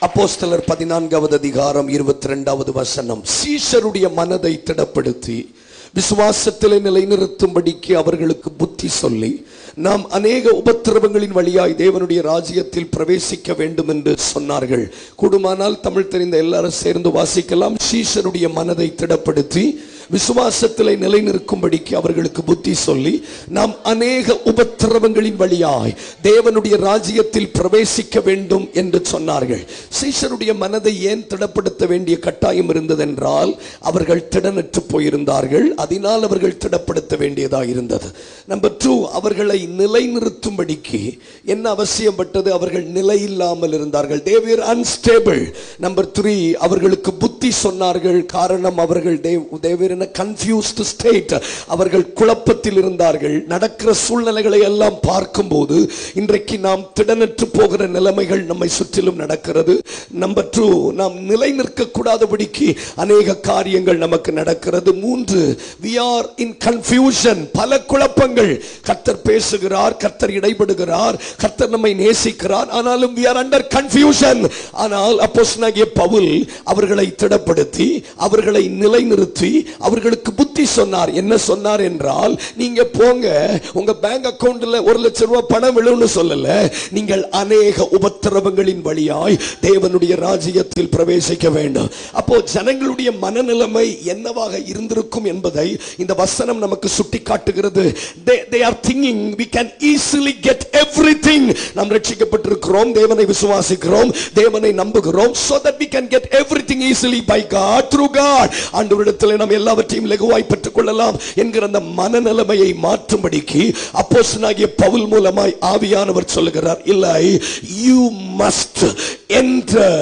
அப்போஸ்தலர் 14வது அதிகாரம் 22வது வசனம். சீஷருடைய மனதை திடப்படுத்தி விசுவாசத்திலே நிலைநிறுத்தும்படிக்கு அவர்களுக்கு புத்தி சொல்லி, நாம் அநேக உபத்திரவங்களின் வழியாய் தேவனுடைய ராஜ்யத்தில் பிரவேசிக்க வேண்டும் என்று சொன்னார்கள். கூடுமானால் தமிழ் தெரிந்த எல்லாரும் சேர்ந்து வாசிக்கலாம். சீஷருடைய மனதை திடப்படுத்தி விசுவாசத்திலே நிலைநிற்கும்படிக்கு அவர்களுக்கு புத்தி சொல்லி, நாம் அநேக உபத்திரவங்களின் வழியாய் தேவனுடைய ராஜ்யத்தில் பிரவேசிக்க வேண்டும் என்று சொன்னார்கள். சீஷருடைய மனதை ஏன் திடப்படுத்த வேண்டிய கட்டாயம் இருந்ததென்றால், அவர்கள் திடனற்று போயிருந்தார்கள். அதனால் அவர்கள் திடப்படுத்த வேண்டியதாக இருந்தது. நம்பர் 2, அவர்களை நிலைநிறுத்தும்படிக்கு என்ன அவசியப்பட்டது? அவர்கள் நிலை இல்லாமல் இருந்தார்கள். they were unstable. நம்பர் 3, அவர்களுக்கு புத்தி சொன்னார்கள். காரணம், அவர்கள் they were in a confused state. அவர்கள் குழப்பத்தில் இருந்தார்கள். நடக்கிற சூழ்நிலைகளை எல்லாம் பார்க்கும்போது இன்றைக்கு நாம் திடனற்று போகிற நிலைமைகள் நம்மை சுற்றிலும் நடக்கிறது. நம்பர் 2, நாம் நிலை நிற்க கூடாதபடிக்கு அநேக காரியங்கள் நமக்கு நடக்கிறது. 3, we are in confusion. பல குழப்பங்கள். கர்த்தர் பேசுகிறார், கர்த்தர் இடைபடுகிறார், கர்த்தர் நம்மை நேசிக்கிறார், ஆனாலும் we are under confusion. ஆனால் அப்போஸ்தலனாகிய பவுல் அவர்களை திடப்படுத்தி அவர்களை நிலைநிறுத்தி அவர்களுக்கு புத்தி சொன்னார். என்ன சொன்னார் என்றால், நீங்க போங்க, உங்க பேங்க் அக்கவுண்ட்ல 1 லட்சம் ரூபாய் பணம் விழுன்னு சொல்லல, நீங்கள் அநேக உபத்திரவங்களின் வழியாய் தேவனுடைய ராஜ்யத்தில் பிரவேசிக்க வேண்டும். அப்போ ஜனங்களுடைய மனநிலைமை என்னவாக இருந்திருக்கும் என்பதை இந்த வசனம் நமக்கு சுட்டி காட்டுகிறது. they are thinking we can easily get everything. நாம் ரட்சிக்கப்பட்டிருக்கிறோம், தேவனை விசுவாசிக்கிறோம், தேவனை நம்புகிறோம், so that we can get everything easily by God, through God. ஆண்டவரிடத்தில் நாம் எல்லாவற்றையும் லகுவாய் பெற்றுக் கொள்ளலாம் என்கிற அந்த மனநிலைமையை மாற்றும்படிக்கு அப்போஸ்தலனாகிய பவுல் மூலமாய் ஆவியானவர் சொல்லுகிறார், இல்லை, you must enter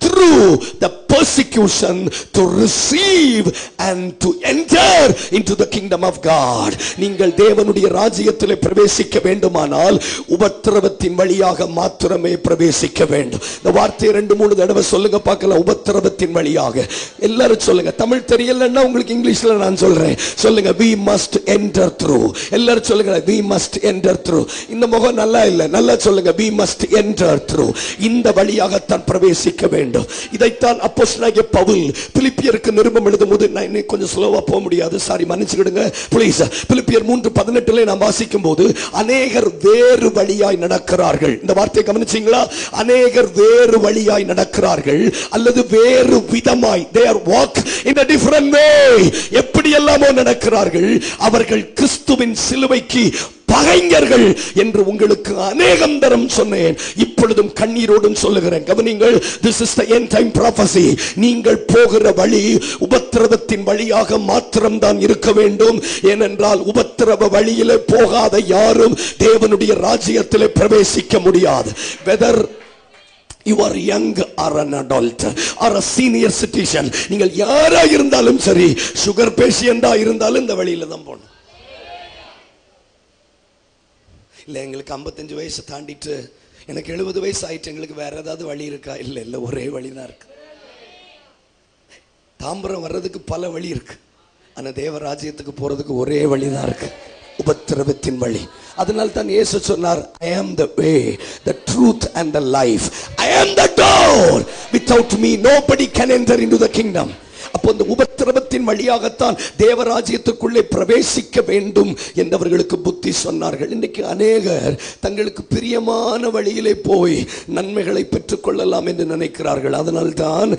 through the persecution to receive and to enter into the kingdom of God. நீங்கள் தேவனுடைய ராஜ்யத்திலே பிரவேசிக்க வேண்டுமானால் உபத்திரவத்தின் வழியாக மாத்திரமே பிரவேசிக்க வேண்டும். இந்த வார்த்தையை 2-3 தடவை சொல்லுங்க பார்க்கலாம். உபத்திரவத்தின் வழியாக. எல்லாரும் சொல்லுங்க. தமிழ் தெரியலன்னா உங்களுக்கு இங்கிலீஷ்ல நான் சொல்றேன். சொல்லுங்க, we must enter through. எல்லாரும் சொல்லுங்க, we must enter through. இந்த முகம் நல்லா இல்ல, நல்லா சொல்லுங்க, we must enter through. இந்த வழியாக தான் பிரவேசிக்க வேண்டும். இதைத்தான் அப்போஸ்தலனாகிய பவுல் பிலிப்பியருக்கு நிருபம் எழுதும்போது, நான் கொஞ்சம் ஸ்லோவா போக முடியாது, சாரி மன்னிச்சுக்கிடுங்க ப்ளீஸ். பிலிப்பியர் 3:18 நாம் வாசிக்கும் போது, அநேகர் வேறு வழியாய் நடக்கிறார்கள். இந்த வார்த்தையை கவனிச்சீங்களா? அநேகர் வேறு வழியாய் நடக்கிறார்கள் அல்லது வேறு விதமாய், they are walk in a different way. எப்படி எல்லாமோ நடக்கிறார்கள். அவர்கள் கிறிஸ்துவின் சிலுவைக்கு பகைஞர்கள் என்று உங்களுக்கு அநேகம் தரம் சொன்னேன். இப்பொழுதும் கண்ணீரோடும் சொல்லுகிறேன், கவனிங்கள். This is the end time prophecy. நீங்கள் போகிற வழி உபத்திரவத்தின் வழியாக மாத்திரம்தான் இருக்க வேண்டும். ஏனென்றால் உபத்திரவ வழியிலே போகாத யாரும் தேவனுடைய ராஜ்யத்திலே பிரவேசிக்க முடியாது. Whether you are young or an adult or a senior citizen, நீங்கள் யாரா இருந்தாலும் சரி, சுகர் பேஷண்டா இருந்தாலும் இந்த வழியில தான் போகணும். இல்லை, எங்களுக்கு 55 வயசு தாண்டிட்டு எனக்கு 70 வயசு ஆயிட்டு, எங்களுக்கு வேற ஏதாவது வழி இருக்கா? இல்லை இல்லை, ஒரே வழிதான் இருக்கு. தாம்பரம் வர்றதுக்கு பல வழி இருக்கு, ஆனா தேவராஜ்யத்துக்கு போறதுக்கு ஒரே வழிதான் இருக்கு, உபத்திரவத்தின் வழி. அதனால் தான் இயேசு சொன்னார், I am the way, the truth and the life. I am the door. Without me nobody can enter into the kingdom. அப்போ இந்த உபத்திரவத்தின் வழியாகத்தான் தேவராஜ்யத்துக்குள்ளே பிரவேசிக்க வேண்டும் என்றவர்களுக்கு புத்தி சொன்னார்கள். இன்றைக்கு அநேகர் தங்களுக்கு பிரியமான வழியிலே போய் நன்மைகளை பெற்றுக் கொள்ளலாம் என்று நினைக்கிறார்கள். அதனால்தான்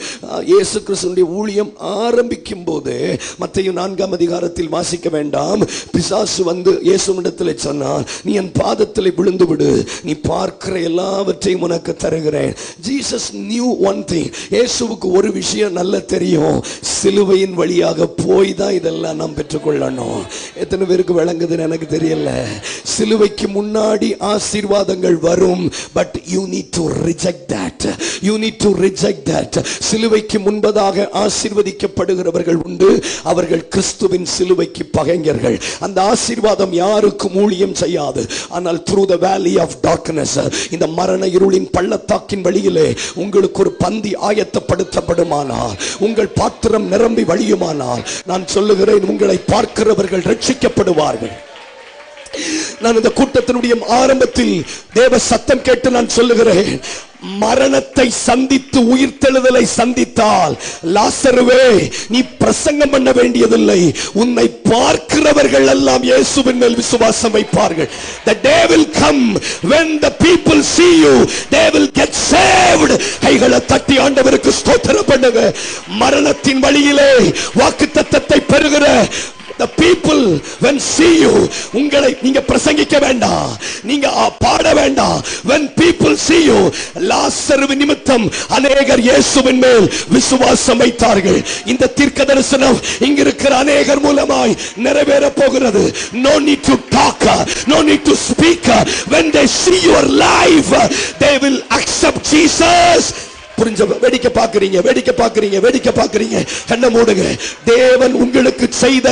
இயேசு கிறிஸ்துவின் ஊழியம் ஆரம்பிக்கும் போது மத்தேயு 4ஆம் அதிகாரத்தில் வாசிக்க வேண்டாம், பிசாசு வந்து இயேசுவிடத்தில் சொன்னான், நீ என் பாதத்தில் விழுந்து விடு, நீ பார்க்கிற எல்லாவற்றையும் உனக்கு தருகிறேன். Jesus knew one thing. இயேசுவுக்கு ஒரு விஷயம் நல்ல தெரியும், சிலுவையின் வழியாக போய் தான் இதெல்லாம் நாம் பெற்றுக்கொள்ளணும். எத்தனை பேருக்கு விளங்குதுன்னு எனக்கு தெரியல. சிலுவைக்கு முன்னாடி ஆசீர்வாதங்கள் வரும், but you need to reject that. You need to reject that. சிலுவைக்கு முன்பதாக ஆசீர்வதிக்கப்படுகிறவர்கள் உண்டு, அவர்கள் கிறிஸ்துவின் சிலுவைக்கு பகைஞர்கள். அந்த ஆசீர்வாதம் யாருக்கும் ஊழியம் செய்யாது. ஆனால் through the valley of darkness, இந்த மரண இருளின் பள்ளத்தாக்கின் வழியிலே உங்களுக்கு ஒரு பந்தி ஆயத்தப்படுத்தப்படுமானால், உங்கள் பாத்திரம் நிரம்பி வழியுமானால், நான் சொல்லுகிறேன், உங்களை பார்க்கிறவர்கள் ரட்சிக்கப்படுவார்கள். நான் இந்த கூட்டத்தினுடைய ஆரம்பத்தில் தேவ சத்தம் கேட்டு நான் சொல்லுகிறேன், மரணத்தை சந்தித்து உயிர்த்தெழுதலை சந்தித்தால், லாசருவே நீ பிரசங்கம் பண்ண வேண்டியதில்லை, உன்னை பார்க்கிறவர்கள் எல்லாம் இயேசுவின் மேல் விசுவாசம் வைப்பார்கள். The day will come when the people see you, they will get saved. கைகளை தட்டி ஆண்டவருக்கு ஸ்தோத்திரம் பண்ணுங்க. மரணத்தின் வழியிலே வாக்குத்தத்தத்தை பெறுகிற the people when see you, உங்களை நீங்க பிரசங்கிக்க வேண்டாம், நீங்க பாட வேண்டாம். when people see you, லாசரு நிமித்தம் அநேகர் இயேசுவின் மேல் விசுவாசம் வைத்தார்கள். இந்த தீர்க்க தரிசனம் இங்க இருக்கிற அநேகர் மூலமாய் நிறைவேற போகிறது. no need to talk, no need to speak. when they see your life, they will accept Jesus. புரிஞ்ச? வேடிக்கை பார்க்கறீங்க, வேடிக்கை பார்க்கறீங்க, வேடிக்கை பார்க்கறீங்க. கண்ணை மூடுங்க. தேவன் உங்களுக்கு செய்த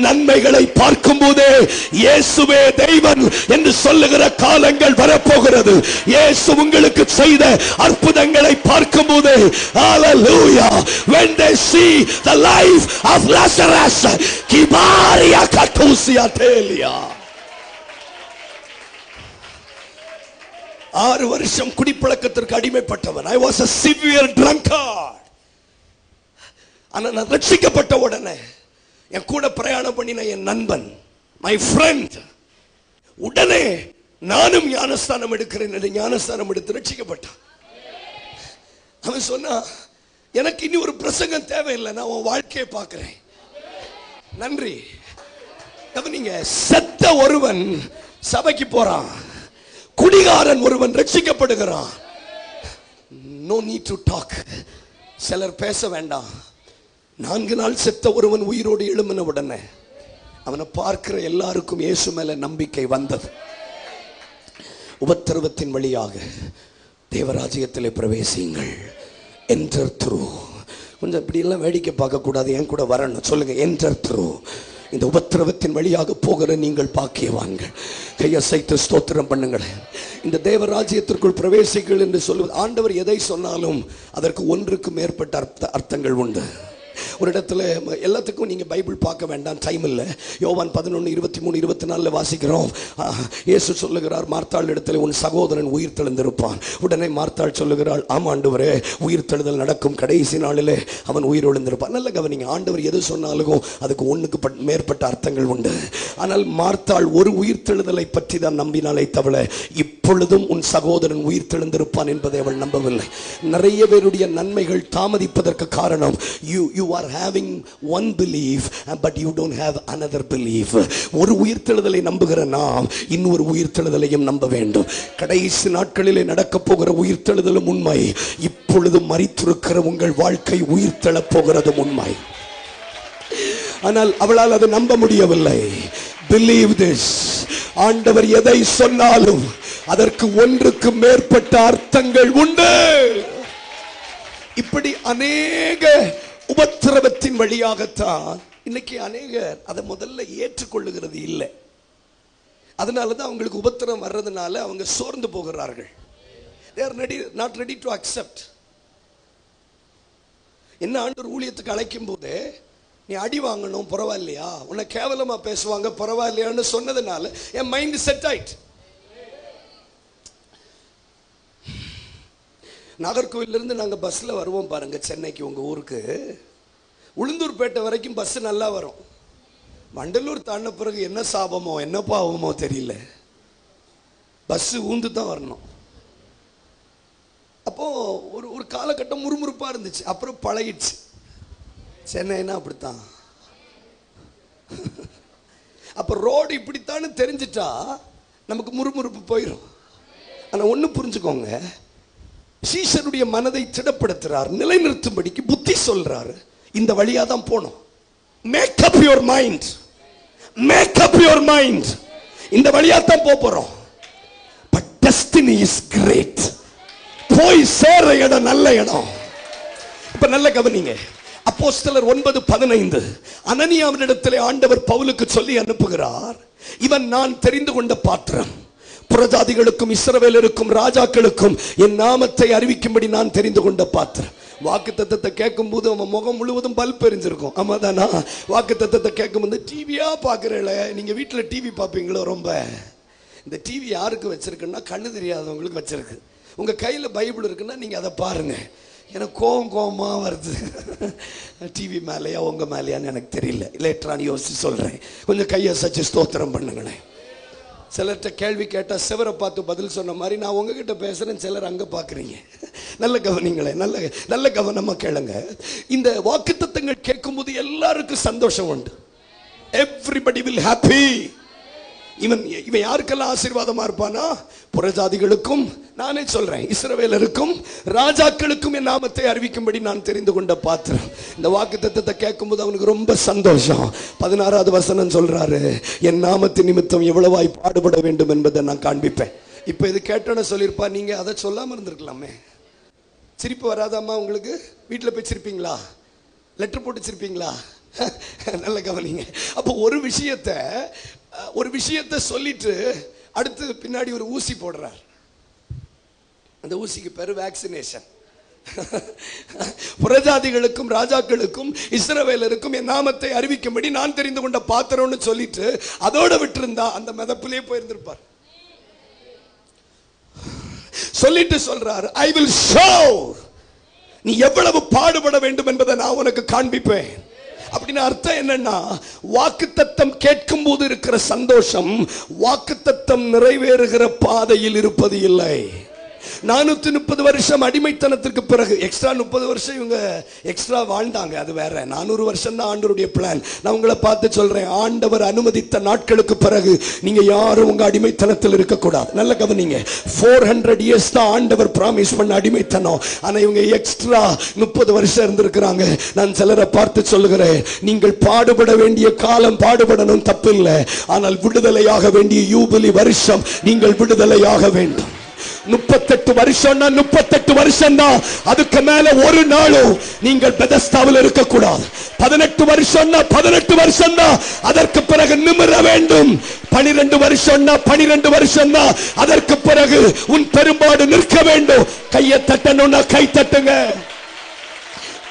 நன்மைகளை பார்க்கும் போதே இயேசுவே தெய்வன் என்று சொல்லுகிற காலங்கள் வரப்போகிறது. இயேசு உங்களுக்கு செய்த அற்புதங்களை பார்க்கும் போதே, ஹalleluya, when they see the life of Lazarus, kibaria katusia telia, 6 வருஷம் குடிப்பழக்கத்திற்கு அடிமைப்பட்டவன். I was a severe drunkard. ஆனா நான் ரட்சிக்கப்பட்ட உடனே என் கூட பிரயாணம் பண்ணின என் நண்பன், my friend, உடனே நானும் ஞானஸ்தானம் எடுக்கிறேன் என்று ஞானஸ்தானம் எடுத்து ரட்சிக்கப்பட்டான். அவன் சொன்னா, எனக்கு இனி ஒரு பிரசங்கம் தேவையில்லை, நான் உன் வாழ்க்கையை பார்க்கிறேன். நன்றி. நீங்க செத்த ஒருவன் சபைக்கு போறான், குடிகாரன் ஒருவன் ரட்சிக்கப்படுகிறான். no need to talk. சிலர் பேச வேண்டாம். 4 நாள் செத்த ஒருவன் உயிரோடு எழும்பின உடனே அவனை பார்க்கிற எல்லாருக்கும் இயேசு மேல நம்பிக்கை வந்தது. உபத்திரவத்தின் வழியாக தேவராஜ்யத்திலே பிரவேசியுங்கள். enter through. கொஞ்சம் இப்படி எல்லாம் வேடிக்கை பார்க்க கூடாது, என் கூட வரணும். சொல்லுங்க, enter through. இந்த உபத்திரவத்தின் வழியாக போகிற நீங்கள் பாக்கியவான்கள். கையசைத்து ஸ்தோத்திரம் பண்ணுங்கள். இந்த தேவராஜ்யத்திற்குள் பிரவேசிகள் என்று சொல்வது, ஆண்டவர் எதை சொன்னாலும் அதற்கு ஒன்றுக்கு மேற்பட்ட அர்த்தங்கள் உண்டு. ஒரு இடத்துல எல்லாத்துக்கும் நீங்க பைபிள் பார்க்க வேண்டாம், டைம் இல்லை. யோவான் 11:23-24 வாசிக்கிறோம். இயேசு சொல்லுகிறார், மார்த்தாள் இடத்துல உன் சகோதரன் உயிர் தெழுந்திருப்பான். உடனே மார்த்தாள் சொல்லுகிறாள், ஆமா ஆண்டவரே, உயிர் தெழுதல் நடக்கும், கடைசி நாளிலே அவன் உயிர் எழுந்திருப்பான். நல்ல கவனிங்க, ஆண்டவர் எது சொன்னாலும் அதுக்கு ஒன்றுக்கு மேற்பட்ட அர்த்தங்கள் உண்டு. ஆனால் மார்த்தாள் ஒரு உயிர் தெழுதலை பற்றி தான் நம்பினாலே தவிர இப்பொழுதும் உன் சகோதரன் உயிர் தெழுந்திருப்பான் என்பதை அவள் நம்பவில்லை. நிறைய பேருடைய நன்மைகள் தாமதிப்பதற்கு காரணம், you are having one belief but you don't have another belief. ஒரு உயிர்த்தெழுதலை நம்புகிற நாம் இன்னொரு உயிர்த்தெழுதலையும் நம்ப வேண்டும். கடைசி நாட்களிலே நடக்க போகிற உயிர்த்தெழுதலும் உண்மை, இப்பொழுது மரித்திருக்கிற உங்கள் வாழ்க்கை உயிர்த்தெழப் போகிறதும் உண்மை. ஆனால் அவளால் அதை நம்ப முடியவில்லை. believe this. ஆண்டவர் எதை சொன்னாலும் அதற்கு ஒன்றுக்கு மேற்பட்ட அர்த்தங்கள் உண்டு. இப்படி அநேக உபத்திரவத்தின் வழியாகத்தான் இன்னைக்கு அநேகர் அதை முதல்ல ஏற்றுக்கொள்ளுகிறது இல்லை. அதனாலதான் அவங்களுக்கு உபத்திரம் வர்றதுனால அவங்க சோர்ந்து போகிறார்கள். they are not ready to accept. என்ன ஆண்டவர் ஊழியத்துக்கு அழைக்கும் போது நீ அடி வாங்கணும் பரவாயில்லையா, உன்னை கேவலமா பேசுவாங்க பரவாயில்லையான்னு சொன்னதுனால என் மைண்ட் செட் ஆயிட்டு. நாகர்கோவிலிருந்து நாங்கள் பஸ்ஸில் வருவோம் பாருங்க சென்னைக்கு, உங்கள் ஊருக்கு உளுந்தூர்பேட்டை வரைக்கும் பஸ் நல்லா வரும். வண்டலூர் தாண்ட பிறகு என்ன சாபமோ என்ன பாவமோ தெரியல, பஸ் ஊந்து தான் வரணும். அப்போ ஒரு காலகட்டம் முறுமுறுப்பாக இருந்துச்சு, அப்புறம் பழகிடுச்சு. சென்னைனா அப்படித்தான். அப்போ ரோடு இப்படித்தான்னு தெரிஞ்சிட்டா நமக்கு முறுமுறுப்பு போயிடும். ஆனால் ஒன்று புரிஞ்சுக்கோங்க, சீஷருடைய மனதை திடப்படுத்துறார், நிலைநிறுத்தும்படிக்கு புத்தி சொல்றாரு. இந்த வழியா தான் போணும். Make up your mind, make up your mind. இந்த வழியா தான் போறோம். But destiny is great. போய் சேர இடம் நல்ல இடம். இப்ப நல்ல கவனிங்க. அப்போஸ்தலர் 9:15 அனனியாவினிடத்திலே ஆண்டவர் பவுலுக்கு சொல்லி அனுப்புகிறார், இவன் நான் தெரிந்து கொண்ட பாத்திரம், புறஜாதிகளுக்கும் இஸ்ரவேலருக்கும் ராஜாக்களுக்கும் என் நாமத்தை அறிவிக்கும்படி நான் தெரிந்து கொண்ட பாத்திரம். வாக்கு தத்தத்தை கேட்கும் போது அவன் முகம் முழுவதும் பல்ப் எரிஞ்சிருக்கும். ஆமாதானா? வாக்கு தத்தத்தை கேட்கும் போது டிவியா பாக்குறேல, நீங்க வீட்டுல டிவி பார்ப்பீங்களோ? ரொம்ப இந்த டிவி யாருக்கு வச்சிருக்குன்னா கண்ணு தெரியாதவங்களுக்கு வச்சிருக்கு. உங்க கையில் பைபிள் இருக்குன்னா நீங்க அதை பாருங்க. எனக்கு கோபமா வருது. டிவி மேலேயா உங்க மேலேயான்னு எனக்கு தெரியல, லேட்டரான யோசிச்சு சொல்றேன். கொஞ்சம் கையை சச்சு ஸ்தோத்திரம் பண்ணுங்களேன். சிலர்கிட்ட கேள்வி கேட்டால் சிவரை பார்த்து பதில் சொன்ன மாதிரி நான் உங்ககிட்ட பேசுறேன், சிலர் அங்கே பார்க்குறீங்க. நல்ல கவனிங்களேன், நல்ல கவனமாக கேளுங்க. இந்த வாக்குத்தத்தங்கள் கேட்கும்போது எல்லாருக்கும் சந்தோஷம் உண்டு. Everybody will happy. இவன் யாருக்கெல்லாம் ஆசீர்வாதமா இருப்பானா? புறஜாதிகளுக்கும், நானே சொல்றேன் இஸ்ரவேலருக்கும் ராஜாக்களுக்கும் என் நாமத்தை அறிவிக்கும்படி நான் தெரிந்து கொண்ட பாத்திரம். இந்த வாக்குத்தத்தத்தை கேட்கும்போது அவனுக்கு ரொம்ப சந்தோஷம். 16வது வசனம் சொல்றாரு, என் நாமத்தின் நிமித்தம் எவ்வளவாய் பாடுபட வேண்டும் என்பதை நான் காண்பிப்பேன். இப்ப இது கேட்டோன்னு சொல்லியிருப்பா, நீங்க அதை சொல்லாம இருந்திருக்கலாமே. சிரிப்பு வராதாம்மா உங்களுக்கு? வீட்டில் போய் சிரிப்பீங்களா? லெட்டர் போட்டு சிரிப்பீங்களா? நல்ல கவனிங்க. அப்போ ஒரு விஷயத்தை சொல்லிட்டு அடுத்து பின்னாடி ஒரு ஊசி போடுறார். அந்த ஊசிக்கு பேரு வேக்சினேஷன். புறஜாதிகளுக்கும் ராஜாக்களுக்கும் இஸ்ரவேலருக்கும் என் நாமத்தை அறிவிக்கும்படி நான் தெரிந்து கொண்ட பாத்திரம்னு சொல்லிட்டு அதோட விட்டிருந்தா அந்த மிதப்பிலே போயிருந்திருப்பார். சொல்லிட்டு சொல்றார், ஐ வில் ஷோ, நீ எவ்வளவு பாடுபட வேண்டும் என்பதை நான் உனக்கு காண்பிப்பேன். அப்படின்னு அர்த்தம் என்னன்னா, வாக்குத்தத்தம் கேட்கும் போது இருக்கிற சந்தோஷம் வாக்குத்தத்தம் நிறைவேறுகிற பாதையில் இருப்பது இல்லை. 430 வருஷம் அடிமைத்தனத்திற்கு பிறகு எக்ஸ்ட்ரா 30 வருஷம் இவங்க எக்ஸ்ட்ரா வாழ்ந்தாங்க, அது வேற. 400 வருஷம் தான் ஆண்டவருடைய பிளான். நான் உங்களை பார்த்து சொல்றேன், ஆண்டவர் அனுமதித்த நாட்களுக்கு பிறகு நீங்க யாரும் உங்க அடிமைத்தனத்தில் இருக்கக்கூடாது. நல்ல கவனிங்க. 400 இயர்ஸ் தான் ஆண்டவர் பிராமிஸ் பண்ண அடிமைத்தனம். ஆனா இவங்க எக்ஸ்ட்ரா 30 வருஷம் இருந்திருக்கிறாங்க. நான் சிலரை பார்த்து சொல்லுகிறேன், நீங்கள் பாடுபட வேண்டிய காலம் பாடுபடணும், தப்பில்லை. ஆனால் விடுதலையாக வேண்டிய யூபிலி வருஷம் நீங்கள் விடுதலையாக வேண்டும். 38 வருஷம்னா 38 வருஷம் தான். அதுக்கு மேல ஒரு நாளும் நீங்கள் பெதஸ்தாவில் இருக்க கூடாது. 18 வருஷம்னா 18 வருஷம் தான். அதற்கு பிறகு நிமிர வேண்டும். 12 வருஷம்னா 12 வருஷம் தான். அதற்கு பிறகு உன் பெரும்பாடு நிற்க வேண்டும். கையை தட்டணும்னா கை தட்டுங்க.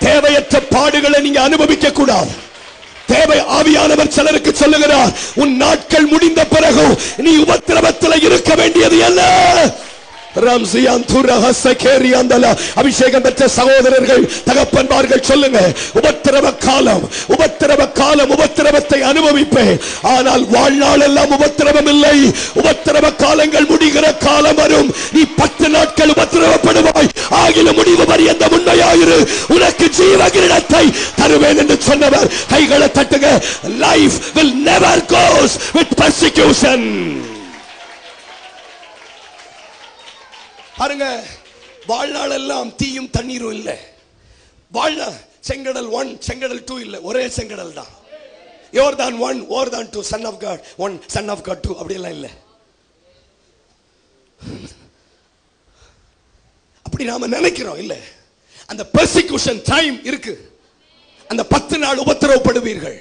தேவையற்ற பாடுகளை நீங்க அனுபவிக்க கூடாது. தேவை ஆவியானவர் சிலருக்கு சொல்லுகிறார், உன் நாட்கள் முடிந்த பிறகு நீ உபத்திரவத்தில் இருக்க வேண்டியது அல்ல. அபிஷேகம் பெற்ற சகோதரர்கள், தகப்பன்மார்கள் சொல்லுங்க, உபத்திரவ காலம் உபத்திரவத்தை அனுபவிப்பேன். ஆனால் வாழ்நாள் எல்லாம் உபத்திரவம் இல்லை. உபத்திரவ காலங்கள் முடிகிற காலம் வரும். நீ 10 நாட்கள் உபத்திரவப்படுவாய், ஆகிலும் முடிவு பரியந்த உண்மையாயிரு, உனக்கு ஜீவ கிரீடத்தை தருவேன் என்று சொன்னவர் கைகளை தட்டுங்க. Life will never goes with persecution. பாருங்க, வாழ்நாள் எல்லாம் தீயும் தண்ணீரும் இல்லை. வாழ்நாள் செங்கடல் 1 செங்கடல் 2 இல்லை, ஒரே செங்கடல் தான். யோர்தான் 1 யோர்தான் 2, son of God 1 son of God 2 அப்படியெல்லாம் இல்லை. அப்படி நாம நினைக்கிறோம், இல்லை. அந்த பெர்சிக்யூஷன் டைம் இருக்கு. அந்த 10 நாள் உபத்திரவப்படுவீர்கள்.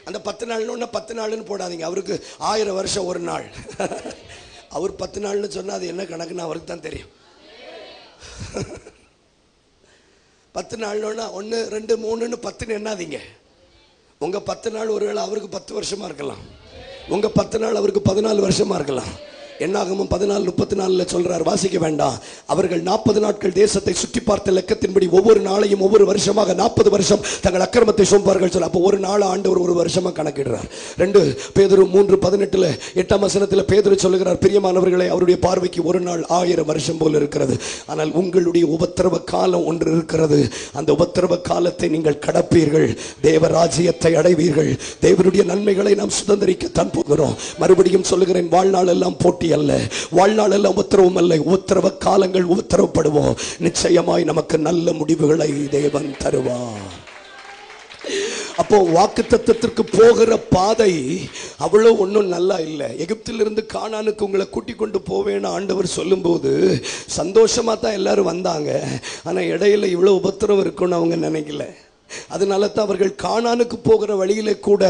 அந்த 10 நாள்னு 10 நாள்னு போடாதீங்க. அவருக்கு 1000 வருஷம் ஒரு நாள். அவர் 10 நாள்னு சொன்னா அது என்ன கணக்குன்னு அவருக்கு தான் தெரியும். 10 நாள்னா 1 2 3ன்னு 10ன்னு எண்ணாதீங்க. உங்க 10 நாள் ஒருவேளை அவருக்கு 10 வருஷமா இருக்கலாம். உங்க 10 நாள் அவருக்கு 14 வருஷமா இருக்கலாம். என்னாகமும் 14:34 சொல்றார், வாசிக்க வேண்டாம். அவர்கள் 40 நாட்கள் தேசத்தை சுற்றி பார்த்த லெக்கத்தின்படி ஒவ்வொரு நாளையும் ஒவ்வொரு வருஷமாக 40 வருஷம் தங்கள் அக்கிரமத்தை சுமப்பார்கள் சொல்ல. அப்போ ஒரு நாள் ஆண்டவர் ஒரு வருஷமா கணக்கிடுறார். 2 பேதுரு 3:18 8ஆம் வசனத்தில் பேதுரு சொல்லுகிறார், பிரியமானவர்களே, அவருடைய பார்வைக்கு ஒரு நாள் 1000 வருஷம் போல இருக்கிறது. ஆனால் உங்களுடைய உபத்திரவ காலம் ஒன்று இருக்கிறது. அந்த உபத்திரவ காலத்தை நீங்கள் கடப்பீர்கள், தேவராஜ்யத்தை அடைவீர்கள். தேவனுடைய நன்மைகளை நாம் சுதந்திரிக்கத்தான் போகிறோம். மறுபடியும் சொல்லுகிறேன், வாழ்நாள் எல்லாம் போட்டி அல்ல, வாழ்நாள் எல்லாம் உத்தரவும் அல்ல. உத்தரவ காலங்கள் உத்தரவுப்படுவோம். நிச்சயமாய் நமக்கு நல்ல முடிவுகளை தேவன் தருவார். அப்போ வாக்குத்தத்தத்திற்கு போகிற பாதை அவ்வளவு ஒன்றும் நல்லா இல்லை. எகிப்திலிருந்து கானானுக்கு உங்களை கூட்டிக் கொண்டு போவேன்னு ஆண்டவர் சொல்லும் போது சந்தோஷமா தான் எல்லாரும் வந்தாங்க. ஆனா இடையில இவ்வளவு உபத்திரவம் இருக்குன்னு அவங்க நினைக்கல. அதனால தான் அவர்கள் கானானுக்கு போகிற வழியிலே கூட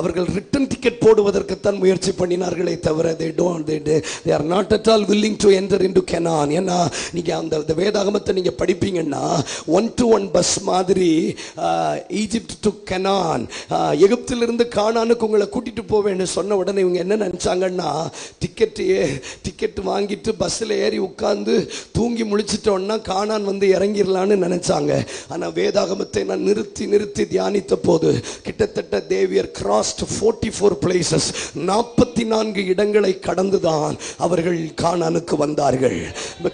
அவர்கள் ரிட்டன் டிக்கெட் போடுவதற்குத்தான் முயற்சி பண்ணினார்களே தவிர they are not at all willing to enter into Canaan. ஏன்னா நீங்க அந்த வேதாகமத்தை நீங்க படிப்பீங்கன்னா 1-to-1 பஸ் மாதிரி ஈஜிப்ட் டு கனான், எகிப்திலிருந்து கானானுக்கு உங்களை கூட்டிட்டு போவேன்னு சொன்ன உடனே இவங்க என்ன நினைச்சாங்கன்னா டிக்கெட் வாங்கிட்டு பஸ்ஸில் ஏறி உட்கார்ந்து தூங்கி முழிச்சிட்டோன்னா கானான் வந்து இறங்கிடலான்னு நினைச்சாங்க. ஆனா வேதாகமத்தை நான் நிறுத்தி தியானித்த போது கிட்டத்தட்ட தேவியர் கிராஸ்ட் 44 பிளேசஸ், 44 இடங்களை கடந்துதான் அவர்கள் கானானுக்கு வந்தார்கள்.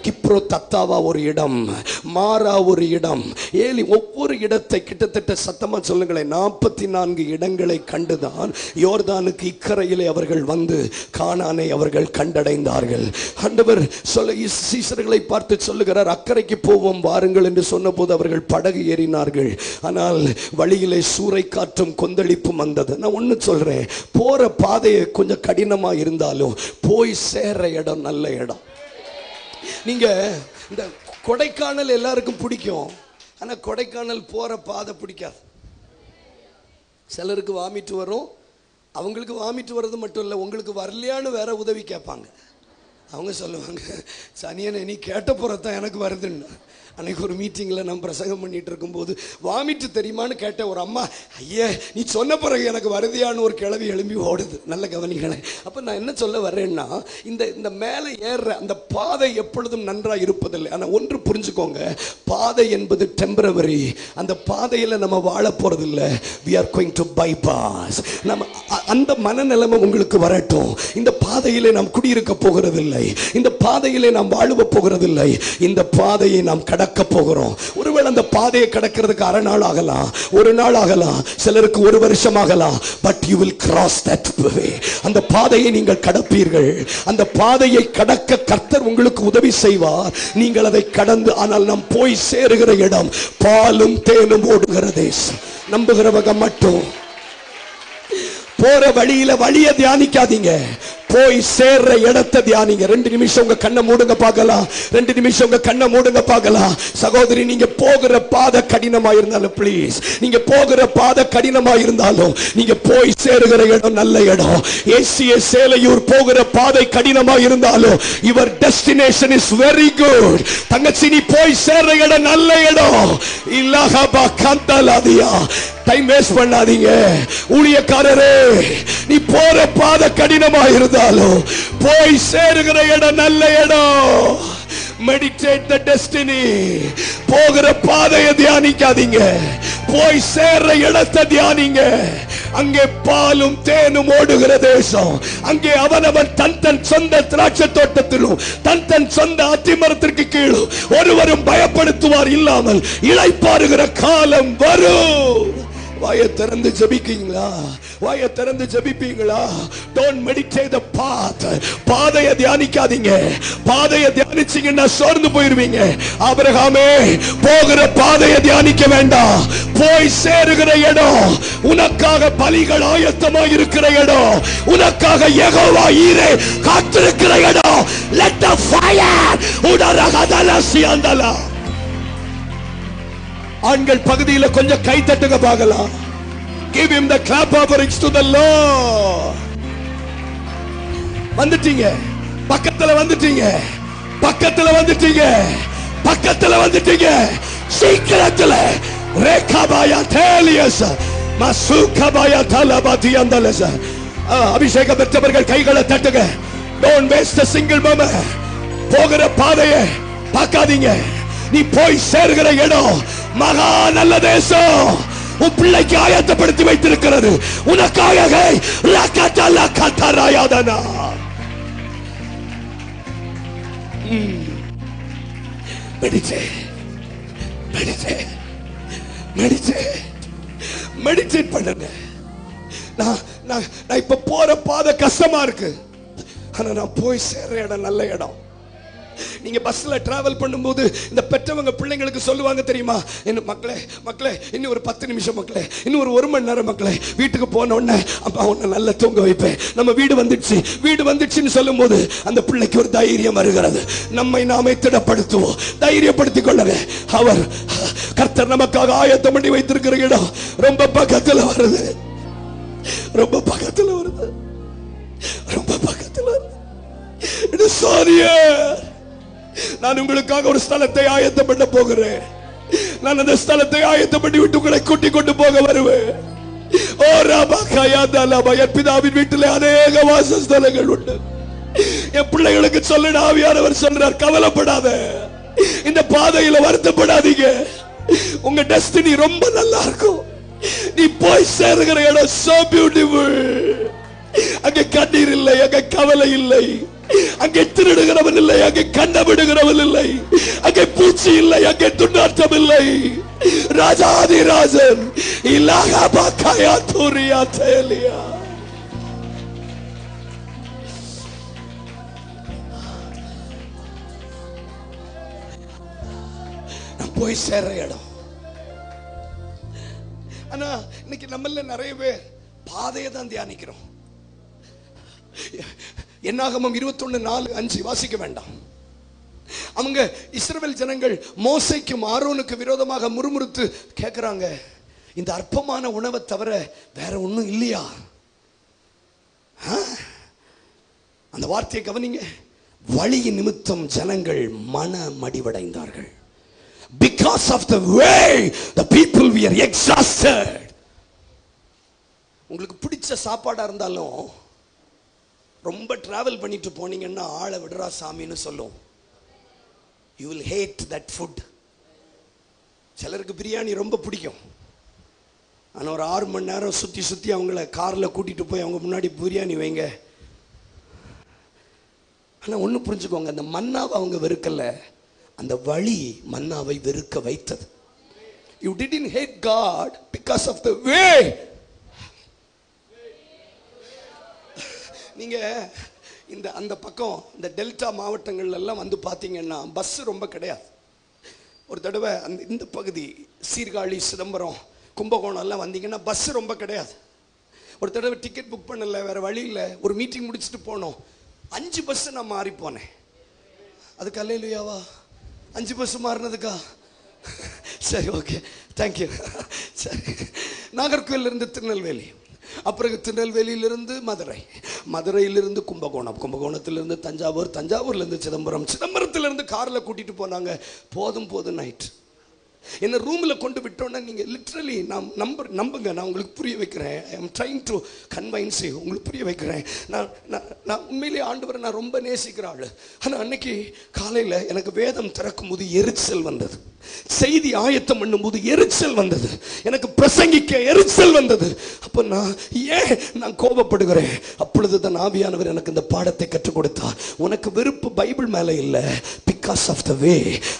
கிப்ரோ தத்தாவா ஒரு இடம், மாரா ஒரு இடம், ஏலி, ஒவ்வொரு இடத்தை கிட்டத்தட்ட சத்தமா சொல்லுங்களேன் 44 இடங்களை கண்டுதான் யோர்தானுக்கு இக்கரையிலே அவர்கள் வந்து கானானை அவர்கள் கண்டடைந்தார்கள். ஆண்டவர் சீசர்களை பார்த்து சொல்லுகிறார், அக்கறைக்கு போவோம் வாருங்கள் என்று சொன்ன போது அவர்கள் படகு ஏறினார்கள். ஆனால் வழியிலே சூறை காற்றும் கொந்தளிப்பும் வந்தது. நான் ஒண்ணு சொல்றேன், போற பாதையை கொஞ்சம் கடினமா இருந்தாலும் போய் சேர இடம் நல்ல இடம். நீங்க இந்த கொடைக்கானல் எல்லாருக்கும் பிடிக்கும், ஆனா கொடைக்கானல் போற பாதை பிடிக்காது. சிலருக்கு வாமிட்டு வரும், அவங்களுக்கு வாமிட்டு வர்றது மட்டும் இல்லை, உங்களுக்கு வரலையான்னு வேற உதவி கேட்பாங்க. அவங்க சொல்லுவாங்க, சனியனை நீ கேட்ட போறதான் எனக்கு வருதுன்னு. அன்னைக்கு ஒரு மீட்டிங்கில் நான் பிரசங்கம் பண்ணிட்டு இருக்கும்போது வாமிட்டு தெரியுமான்னு கேட்ட ஒரு அம்மா, ஐயே நீ சொன்ன பிறகு எனக்கு வருதியான்னு ஒரு கிளவி எழும்பி ஓடுது. நல்ல கவனிகளை. அப்போ நான் என்ன சொல்ல வர்றேன்னா, இந்த மேலே ஏறுற அந்த பாதை எப்பொழுதும் நன்றாக இருப்பதில்லை. ஆனால் ஒன்று புரிஞ்சுக்கோங்க, பாதை என்பது டெம்பரவரி. அந்த பாதையில் நம்ம வாழ போறதில்லை. we are going to bypass. நம்ம அந்த மனநிலைமை உங்களுக்கு வரட்டும். இந்த பாதையிலே நாம் குடியிருக்க போகிறதில்லை, இந்த பாதையிலே நாம் வாழுவ போகிறதில்லை, இந்த பாதையை நாம் கடக்க போகிறோம். ஒருவேளை அந்த பாதையை கடக்கிறதுக்கு அரை நாள் ஆகலாம், ஒரு நாள் ஆகலாம், சிலருக்கு ஒரு வருஷம் ஆகலாம். But you will cross that way. அந்த பாதையை நீங்கள் கடப்பீர்கள். அந்த பாதையை கடக்க கர்த்தர் உங்களுக்கு உதவி செய்வார். நீங்கள் அதை கடந்து, ஆனால் நாம் போய் சேருகிற இடம் பாலும் தேனும் ஓடுகிற தேசம். நம்புகிறவங்க மட்டும் போற வழியை தியானிக்காதீங்க, போய் சேர்ற இடத்தை தியானிங்க. 2 நிமிஷம் உங்க கண்ணை மூடுங்க பார்க்கலாம். 2 நிமிஷம் உங்க கண்ணை மூடுங்க பார்க்கலாம். சகோதரி, நீங்க போகிற பாதை கடினமா இருந்தாலும், ப்ளீஸ், நீங்க போகிற பாதை கடினமா இருந்தாலும் நீங்க போய் சேருகிற இடம் நல்ல இடம். ஏசிய சேலையூர் போகிற பாதை கடினமா இருந்தாலும் your destination is very good. தங்கச்சி, நீ போய் சேர்ற இடம் நல்ல இடம். இல்லஹபா கந்தலாதியா, டைம் வேஸ்ட் பண்ணாதீங்க. ஊழியக்காரரே, நீ போற பாதை கடினமா இருந்தாலும் போய் சேருகிற இடம் நல்ல இடம். மெடிடேட் தி டெஸ்டினி. போகிற பாதையை தியானிக்காதீங்க, போய் சேர்ற இடத்தை தியானிங்க. அங்கே பாலும் தேனும் ஓடுகிற தேசம். அங்கே அவனவன் தன் சொந்த திராட்சை தோட்டத்திலும் தன் சொந்த அத்திமரத்திற்கு கீழும் ஒருவரும் பயப்படுத்துவார் இல்லாமல் இளைப்பாறுகிற காலம் வரும். வாயை திறந்து ஜெபிக்கீங்களா? வாயை திறந்து ஜெபிப்பீங்களா? Don't meditate the path. பாதையை தியானிக்காதீங்க. பாதையை தியானிச்சீங்கன்னா சோர்ந்து போயிருவீங்க. ஆபிரகாமே, போகிற பாதையை தியானிக்க வேண்டாம், போய் சேருகிற இடம், உனக்காக பலிகள் ஆயத்தமாக இருக்கிற இடம், உனக்காக யெகோவா ஈரே காத்திருக்கிற இடம். Let the fire உடரகதல சியந்தலா. ஆண்கள் பகுதியில் கொஞ்சம் கை தட்டுங்க பார்க்கலாம். Give him the clap offerings to the Lord. வந்துட்டீங்க, பக்கத்துல வந்துட்டீங்க, பக்கத்துல வந்துட்டீங்க, பக்கத்துல வந்துட்டீங்க. சீக்கிரத்துல ரேகாபாயா தேலியஸ் மசுகாபாயா தலபாதியந்தலஸ். அபிஷேகம் பெற்றவர்கள் கைகளை தட்டுங்க. Don't waste a single moment. போகிற பாதையை பார்க்காதீங்க. நீ போய் சேர்கிற இடம் மகா நல்ல தேசம். உன் பிள்ளைக்கு ஆயத்தப்படுத்தி வைத்திருக்கிறது. உனக்காக மெடிடேட் பண்ணுங்க. நான் இப்ப போற பாதை கஷ்டமா இருக்கு, ஆனா நான் போய் சேர்ற இடம் நல்ல இடம். நீங்க பஸ்ல டிராவல் பண்ணும்போது இந்த பெற்றவங்க பிள்ளைங்களுக்கு சொல்லுவாங்க தெரியுமா, என்ன மக்களே இன்னும் ஒரு 10 நிமிஷம் மக்களே, இன்னும் ஒரு 1 மணி நேரம் மக்களே, வீட்டுக்கு போன உடனே அப்பா உன்னை நல்லா தூங்க வைப்பேன், நம்ம வீடு வந்துடுச்சுன்னு சொல்லும் போது அந்த பிள்ளைக்கு ஒரு தைரியம் வருகிறது. நம்மை நாமே திடப்படுத்துவோம், தைரியப்படுத்திக் கொள்ளவே. அவர் கர்த்தர் நமக்காக ஆயத்தம் பண்ணி வைத்திருக்கிற இடம் ரொம்ப பக்கத்துல வருது, ரொம்ப பக்கத்துல வருது, ரொம்ப பக்கத்துல வருது. நான் உங்களுக்காக ஒரு ஸ்தலத்தை ஆயத்தம் பண்ண போகிறேன். நான் அந்த ஸ்தலத்தை ஆயத்தம் பண்ணி விட்டு உங்களை கூட்டிக் கொண்டு போக வருவேன். ஓ ராபாகாயாதாலாபா, என் பிதாவின் வீட்டிலே அநேக வாசஸ்தலங்கள் உண்டு. என் பிள்ளைகளுக்கு சொல்ல ஆவியானவர் சொல்றார், கவலைப்படாத, இந்த பாதையில வருத்தப்படாதீங்க, உங்க டெஸ்டினி ரொம்ப நல்லா இருக்கும். நீ போய் சேருகிற இடம் so beautiful. அங்கே கண்ணீர் இல்லை, அங்கே கவலை இல்லை, அங்கே திருடுகிறவன் இல்லை, அங்கே கண்டவிடுகிறவன் இல்லை, அங்கே பூச்சி இல்லை, அங்கே துண்டாட்டம் இல்லை. ராஜாதி ராஜன் இலாகாபாகாயா தூரியா தேலியா. நான் போய் சேர்ற இடம். ஆனா இன்னைக்கு நம்மள நிறைய பேர் பாதையை தான் தியானிக்கிறோம். என்னாகமம் 21:4-5 வாசிக்க வேண்டாம். அவங்க இஸ்ரவேல் ஜனங்கள் மோசேக்கும் ஆரோனுக்கு விரோதமாக முறுமுறுத்து கேட்கிறாங்க, இந்த அற்பமான உணவை தவிர வேற ஒண்ணும் இல்லையா? அந்த வார்த்தையை கவனிங்க. வழியின் நிமித்தம் ஜனங்கள் மன மடிவடைந்தார்கள். Because of the way the people were exhausted. உங்களுக்கு பிடிச்ச சாப்பாடா இருந்தாலும் ரொம்ப டிராவல் பண்ணிட்டு போனீங்கன்னா ஆளை விடுறா சாமின்னு சொல்லும். You will hate that food. சிலருக்கு பிரியாணி ரொம்ப பிடிக்கும். ஆனா ஒரு 6 மணி நேரம் சுத்தி சுத்தி அவங்கள கார்ல கூட்டிட்டு போய் அவங்க முன்னாடி பிரியாணி வைங்க. ஆனா ஒண்ணு புரிஞ்சுக்கோங்க, அந்த மன்னாவை அவங்க வெறுக்கல, அந்த வழி மன்னாவை வெறுக்க வைத்தது. You didn't hate God because of the way. நீங்க இந்த அந்த பக்கம் இந்த டெல்டா மாவட்டங்கள்ல எல்லாம் வந்து பாத்தீங்கன்னா பஸ் ரொம்ப கிடையாது. ஒரு தடவை அந்த இந்த பகுதி சீர்காழி, சிதம்பரம், கும்பகோணம் எல்லாம் வந்தீங்கன்னா பஸ் ரொம்ப கிடையாது. ஒரு தடவை டிக்கெட் புக் பண்ணல, வேற வழி இல்லை, ஒரு மீட்டிங் முடிச்சுட்டு போனோம். 5 பஸ் நான் மாறி போனேன். அதுக்கு அல்லேலூயாவா? 5 பஸ் மாறினதுக்கா? சரி, ஓகே, தேங்க்யூ. சரி, நாகர்கோவில் இருந்து திருநெல்வேலி, அப்புறம் திருநெல்வேலியிலிருந்து மதுரை, மதுரையிலிருந்து கும்பகோணம், கும்பகோணத்திலிருந்து தஞ்சாவூர், தஞ்சாவூர்லேருந்து சிதம்பரம், சிதம்பரத்திலிருந்து காரில் கூட்டிட்டு போனாங்க. போதும் போதும் நைட் என்ன ரூமில் கொண்டு விட்டோன்னா நீங்கள் லிட்ரலி நம்புங்க, நான் உங்களுக்கு புரிய வைக்கிறேன். I am trying to convince you, உங்களுக்கு புரிய வைக்கிறேன். நான் உண்மையிலேயே ஆண்டவரை நான் ரொம்ப நேசிக்கிற ஆள். ஆனால் அன்னைக்கு காலையில் எனக்கு வேதம் திறக்கும் போது எரிச்சல் வந்தது, செய்தி ஆயத்தம் பண்ணும் போது எரிச்சல் வந்தது, எனக்கு பிரசங்கிக்க எரிச்சல் வந்தது. அப்போ நான் கோபப்படுகிறேன். அப்பொழுது தான் ஆவியானவர் எனக்கு இந்த பாடத்தை கற்றுக் கொடுத்தார். உனக்கு வெறுப்பு பைபிள் மேலே இல்லை, பிகாஸ் ஆஃப் த வே,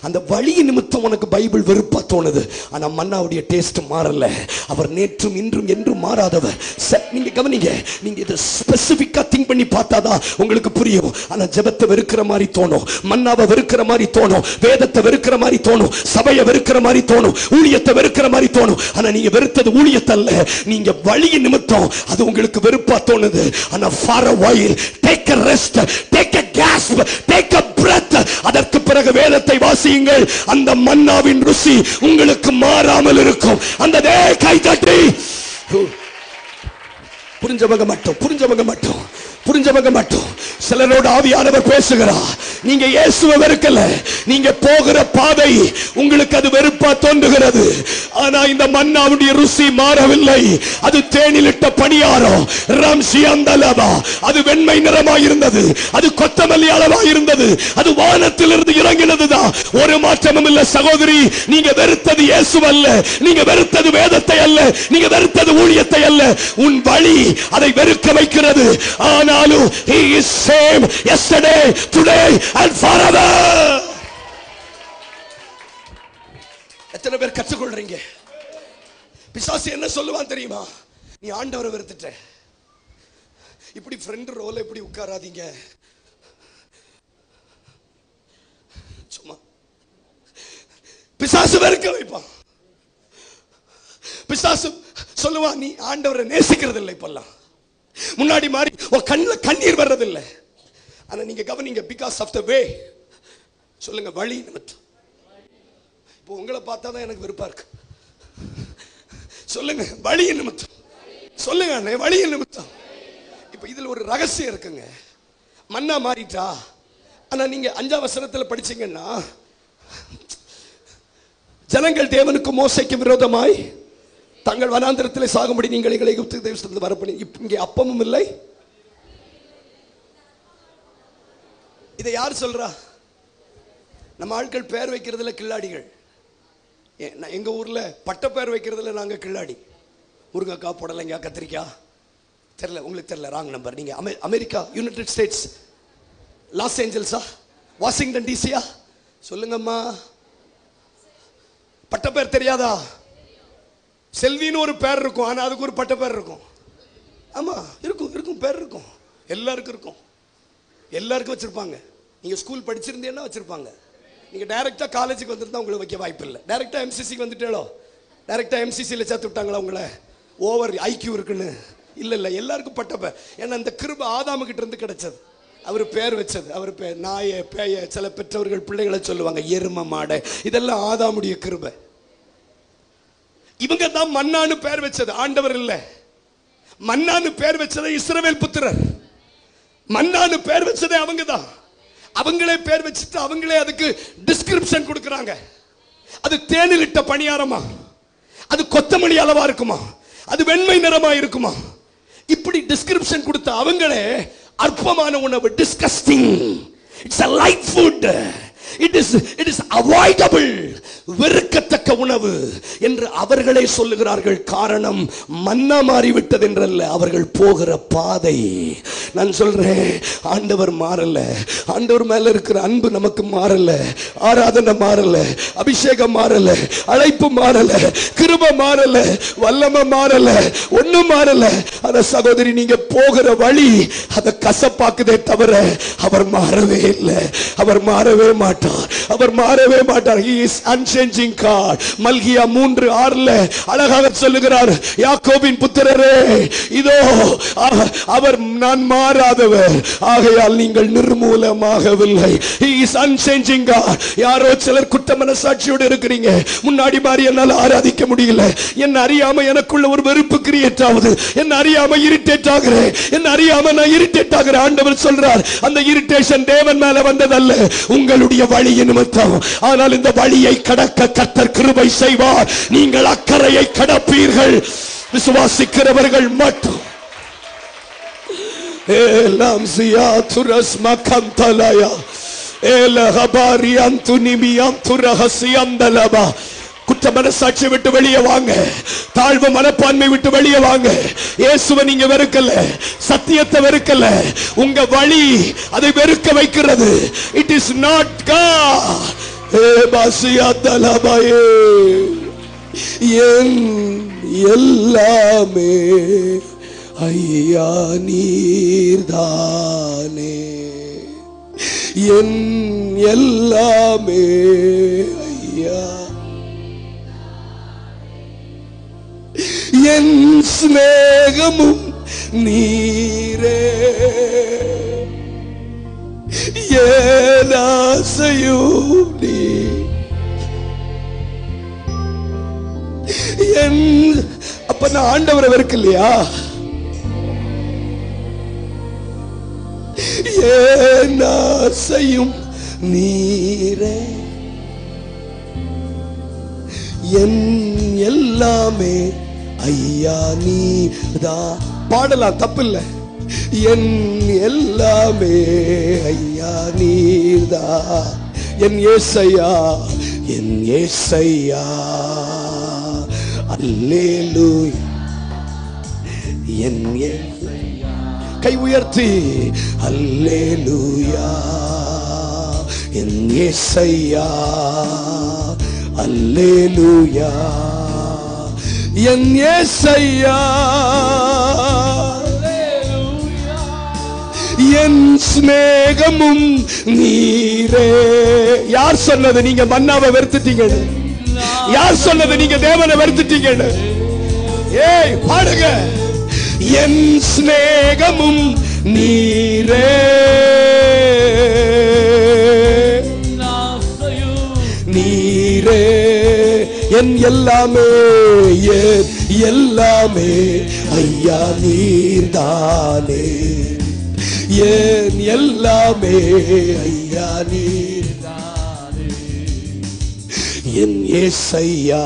அந்த வழி நிமித்தம் உனக்கு பைபிள் வெறுப்பா தோணுது. ஆனா மன்னாவுடைய டேஸ்ட் மாறல. அவர் நேற்றும் இன்றும் என்றும் மாறாதவர். நீங்க கவனிங்க, நீங்க இதை ஸ்பெசிபிக்கா திங்க் பண்ணி பார்த்தாதான் உங்களுக்கு புரியும். ஆனா ஜெபத்தை வெறுக்கிற மாதிரி தோணும், மன்னாவை வெறுக்கிற மாதிரி தோணும், வேதத்தை வெறுக்கிற மாதிரி தோணும், சபையை வெறுக்கிற மாதிரி தோணும், ஊழியத்தை வெறுக்கிற மாதிரி தோணும். ஆனா நீங்க வெறுத்தது ஊழியத்தை அல்ல, நீங்க வழியின் நிமித்தம் அது உங்களுக்கு வெறுப்பா தோணுது. ஆனா for a while take a rest, take a gasp, take a breath. அதற்கு பிறகு வேதத்தை வாசியுங்கள். அந்த மன்னாவின் ருசி உங்களுக்கு மாறாமல் இருக்கும். அந்த கை தட்டி புரிஞ்சவங்க மட்டும் சிலரோட ஆவியானவர் பேசுகிறார். நீங்க இயேசுவை வெறுக்கல, நீங்க போகிற பாதை உங்களுக்கு அது வெறுப்பா தோன்றுகிறது. ஆனா இந்த மன்னாவுடைய ருசி மாறவில்லை. அது தேனிலிட்ட பணியாரம், ரம்சியந்தலபா, அது வெண்மை நிறமாய் இருந்தது, அது கொத்தமல்லி அளவாய் இருந்தது, அது வானத்திலிருந்து இறங்கினதுதான். ஒரு மாற்றமும் இல்ல சகோதரி. நீங்க வெறுத்தது இயேசு அல்ல, நீங்க வெறுத்தது வேதத்தை அல்ல, நீங்க வெறுத்தது ஊழியத்தை அல்ல. உன் வழி அதை வெறுக்க வைக்கிறது. ஆனாலும் he is same yesterday, today and forever. எத்தனை பேர் கற்றுக்கொள்றீங்க? பிசாசு என்ன சொல்லுவான் தெரியுமா? நீ ஆண்டவரை வெறுத்துட்ட, இப்படி ஃப்ரெண்ட் ரோல இப்படி உட்காராதீங்க, சும்மா பிசாசு வெறுக்க வைப்பான். பிசாசு சொல்லுவான், நீ ஆண்டவரை நேசிக்கிறது இல்லை, இப்பெல்லாம் முன்னாடி மாதிரி கண்ணில் கண்ணீர் வர்றதில்லை. ஆனா நீங்க கவனிங்க, பிகாஸ் ஆஃப் த வே, சொல்லுங்க, வழி நிமித்தம். இப்போ உங்களை பார்த்தா தான் எனக்கு விருப்பம் இருக்கு. சொல்லுங்க, வழியின் நிமித்தம். சொல்லுங்க அண்ணே, வழியின் நிமித்தம். இப்போ இதில் ஒரு ரகசியம் இருக்குங்க. மன்னா மாறிட்டா, ஆனா நீங்க 5ஆம் வசனத்தில் படிச்சீங்கன்னா, ஜனங்கள் தேவனுக்கு மோசைக்கு விரோதமாய் தங்கள் வனாந்திரத்தில் சாகும்படி நீங்கள் எங்களை எகிப்து தேசத்திலிருந்து வரப்பணி. இங்கே அப்பமும் இல்லை. இதை யார் சொல்றா? நம்ம ஆட்கள் பேர் வைக்கிறதுல கில்லாடிகள். எங்க ஊர்ல பட்ட பேர் வைக்கிறதுல நாங்க கில்லாடி. முருங்கக்காய், புடலங்காய், கத்திரிக்காய். தெரியல உங்களுக்கு, தெரியல, ராங் நம்பர். நீங்க அமெரிக்கா, யுனைடெட் ஸ்டேட்ஸ், லாஸ் ஏஞ்சல்ஸா, வாஷிங்டன் டிசியா? சொல்லுங்கம்மா. பட்ட பேர் தெரியாதா? செல்வின்னு ஒரு பேர் இருக்கும், ஆனா அதுக்கு ஒரு பட்ட பேர் இருக்கும். ஆமா, இருக்கும் இருக்கும், பேர் இருக்கும். எல்லாருக்கும் இருக்கும், எல்லாருக்கும் வச்சிருப்பாங்க. நீங்க ஸ்கூல் படிச்சிருந்தீங்கன்னா வச்சிருப்பாங்க. நீங்க டைரக்டா காலேஜுக்கு வந்துருந்தா உங்களுக்கு வைக்க வாய்ப்பு இல்லை. டைரக்டா எம்சிசிக்கு வந்துட்டேளோ, டைரக்டா எம்சிசியில் சேர்த்து விட்டாங்களா உங்களை? ஓவர் ஐக்கியூ இருக்குன்னு? இல்லை இல்லை, எல்லாருக்கும் பட்ட பேர். ஏன்னா இந்த கிருபை ஆதாமு கிட்ட இருந்து கிடைச்சது. அவர் பேர் வச்சது. அவர் பேர் நாய, பேய, சில பெற்றவர்கள் பிள்ளைகளை சொல்லுவாங்க எரும மாடை. இதெல்லாம் ஆதாமுடைய கிருபை. இவங்க தான் மன்னான்னு பேர் வச்சது, ஆண்டவர் இல்லை. மன்னான்னு பேர் வச்சதை இஸ்ரவேல் புத்திரர். மன்னான்னு பேர் வச்சதே அவங்க தான். அவங்களே பேர் வச்சுட்டு அவங்களே அதுக்கு டிஸ்கிரிப்ஷன் கொடுக்கறாங்க. அது தேனிலிட்ட பணியாரமா, அது கொத்தமல்லி அளவா இருக்குமா, அது வெண்மை நிறமா இருக்குமா, இப்படி டிஸ்கிரிப்ஷன் கொடுத்த அவங்களே அற்பமான உணவு, disgusting, it's a light food, it is avoidable, வெறுக்கத்தக்க உணவு என்று அவர்களே சொல்லுகிறார்கள். காரணம் மன்னா மாறிவிட்டது என்றல்ல, அவர்கள் போகிற பாதை. நான் சொல்றேன், ஆண்டவர் மாறல. ஆண்டவர் மேல இருக்கிற அன்பு நமக்கு மாறல, ஆராதனை மாறல, அபிஷேகம் மாறல, அழைப்பு மாறல, கிருபை மாறல, வல்லமை மாறல, ஒண்ணும் மாறல. ஆனா சகோதரி, நீங்க போகிற வழி அதை கசப்பாக்குதே தவிர அவர் மாறவே இல்லை. அவர் மாறவே மாட்டார். அவர் மாறவே மாட்டார். He is unchanging God. மல்கியா 3:6 அழகாக சொல்லுகிறார், யாக்கோபின் புத்திரரே, இதோ அவர் நான் மாறாதவர், ஆகையால் நீங்கள் நிர்மூலமாகவில்லை. He is unchanging God. யாரோ சிலர் குற்ற மனசாட்சியோடு இருக்கிறீங்க. முன்னாடி மாதிரி என்னால் ஆராதிக்க முடியல, என்ன அறியாம எனக்குள்ள ஒரு வெறுப்பு கிரியேட் ஆகுது, என்ன அறியாம இரிட்டேட் ஆகிறேன், என்ன அறியாம நான் இரிட்டேட் ஆகிறேன். ஆண்டவர் சொல்றார், அந்த இரிட்டேஷன் தேவன் மேல வந்ததல்ல, உங்களுடைய வழியின் நிமித்தம். ஆனால் இந்த வழியை கடக்க கர்த்தர் கிருபை செய்வார். நீங்கள் அக்கறையை கடப்பீர்கள், விசுவாசிக்கிறவர்கள் மட்டும். ஏலாம் சியா துரஸ் மகந்தலயா ஏலஹபாரி அந்துனிமியம் துரஹசியந்தலபா. குற்ற மனசாட்சி விட்டு வெளியே வாங்க, தாழ்வு மனப்பான்மை விட்டு வெளியே வாங்க. இயேசுவை நீங்க வெறுக்கல, சத்தியத்தை வெறுக்கல, உங்க வழி அதை வெறுக்க வைக்கிறது. It is not God. என் எல்லாமே ஐயா நீர்தானே, என் எல்லாமே ஐயா, என் ஸ்நேகமும் நீரே, என் ஆசையும் நீ, என் அப்ப நான் ஆண்டவரை வெறுக்கலையா? என் ஆசையும் நீரே, என் எல்லாமே ஐயா நீதான். பாடலாம், தப்பில்லை. என் எல்லாமே ஐயா நீதான், என் ஏசையா, என் ஏசையா, அல்லேலூயா, என் ஏசையா. கை உயர்த்தி அல்லேலூயா, என் ஏசையா, அல்லேலூயா, என் ஏசையா, என் ஸ்நேகமும் நீரே. யார் சொன்னது நீங்க மன்னாவை வெறுத்துட்டீங்க? யார் சொன்னது நீங்க தேவனை வெறுத்துட்டீங்க? ஏய் பாடுங்க, என் ஸ்நேகமும் நீரே, நீரே, என் எல்லாமே, என் எல்லாமே ஐயா நீர்தானே, என் எல்லாமே ஐயா நீர்தானே, என் ஏசையா.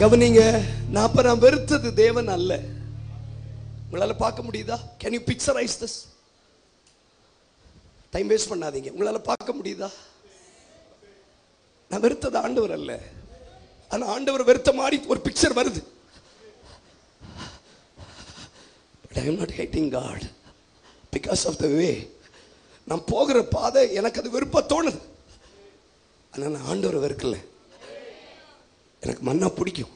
கவனிங்க, நான் வெறுத்தது தேவன் அல்ல. உங்களால பார்க்க முடியுதா? Can you picturise this? Time waste பண்ணாதீங்க. உங்களால பார்க்க முடியுதா? நான் வெறுத்தது ஆண்டவர் அல்ல. ஆனா ஆண்டவர் வெறுத்த மாதிரி ஒரு பிக்சர் வருது. But I am not hating God because of the way. நான் போகிற பாதை எனக்கு அது வெறுப்பா தோணுது. ஆனா நான் ஆண்டவரை வெறுக்கல. எனக்கு மன்னா பிடிக்கும்.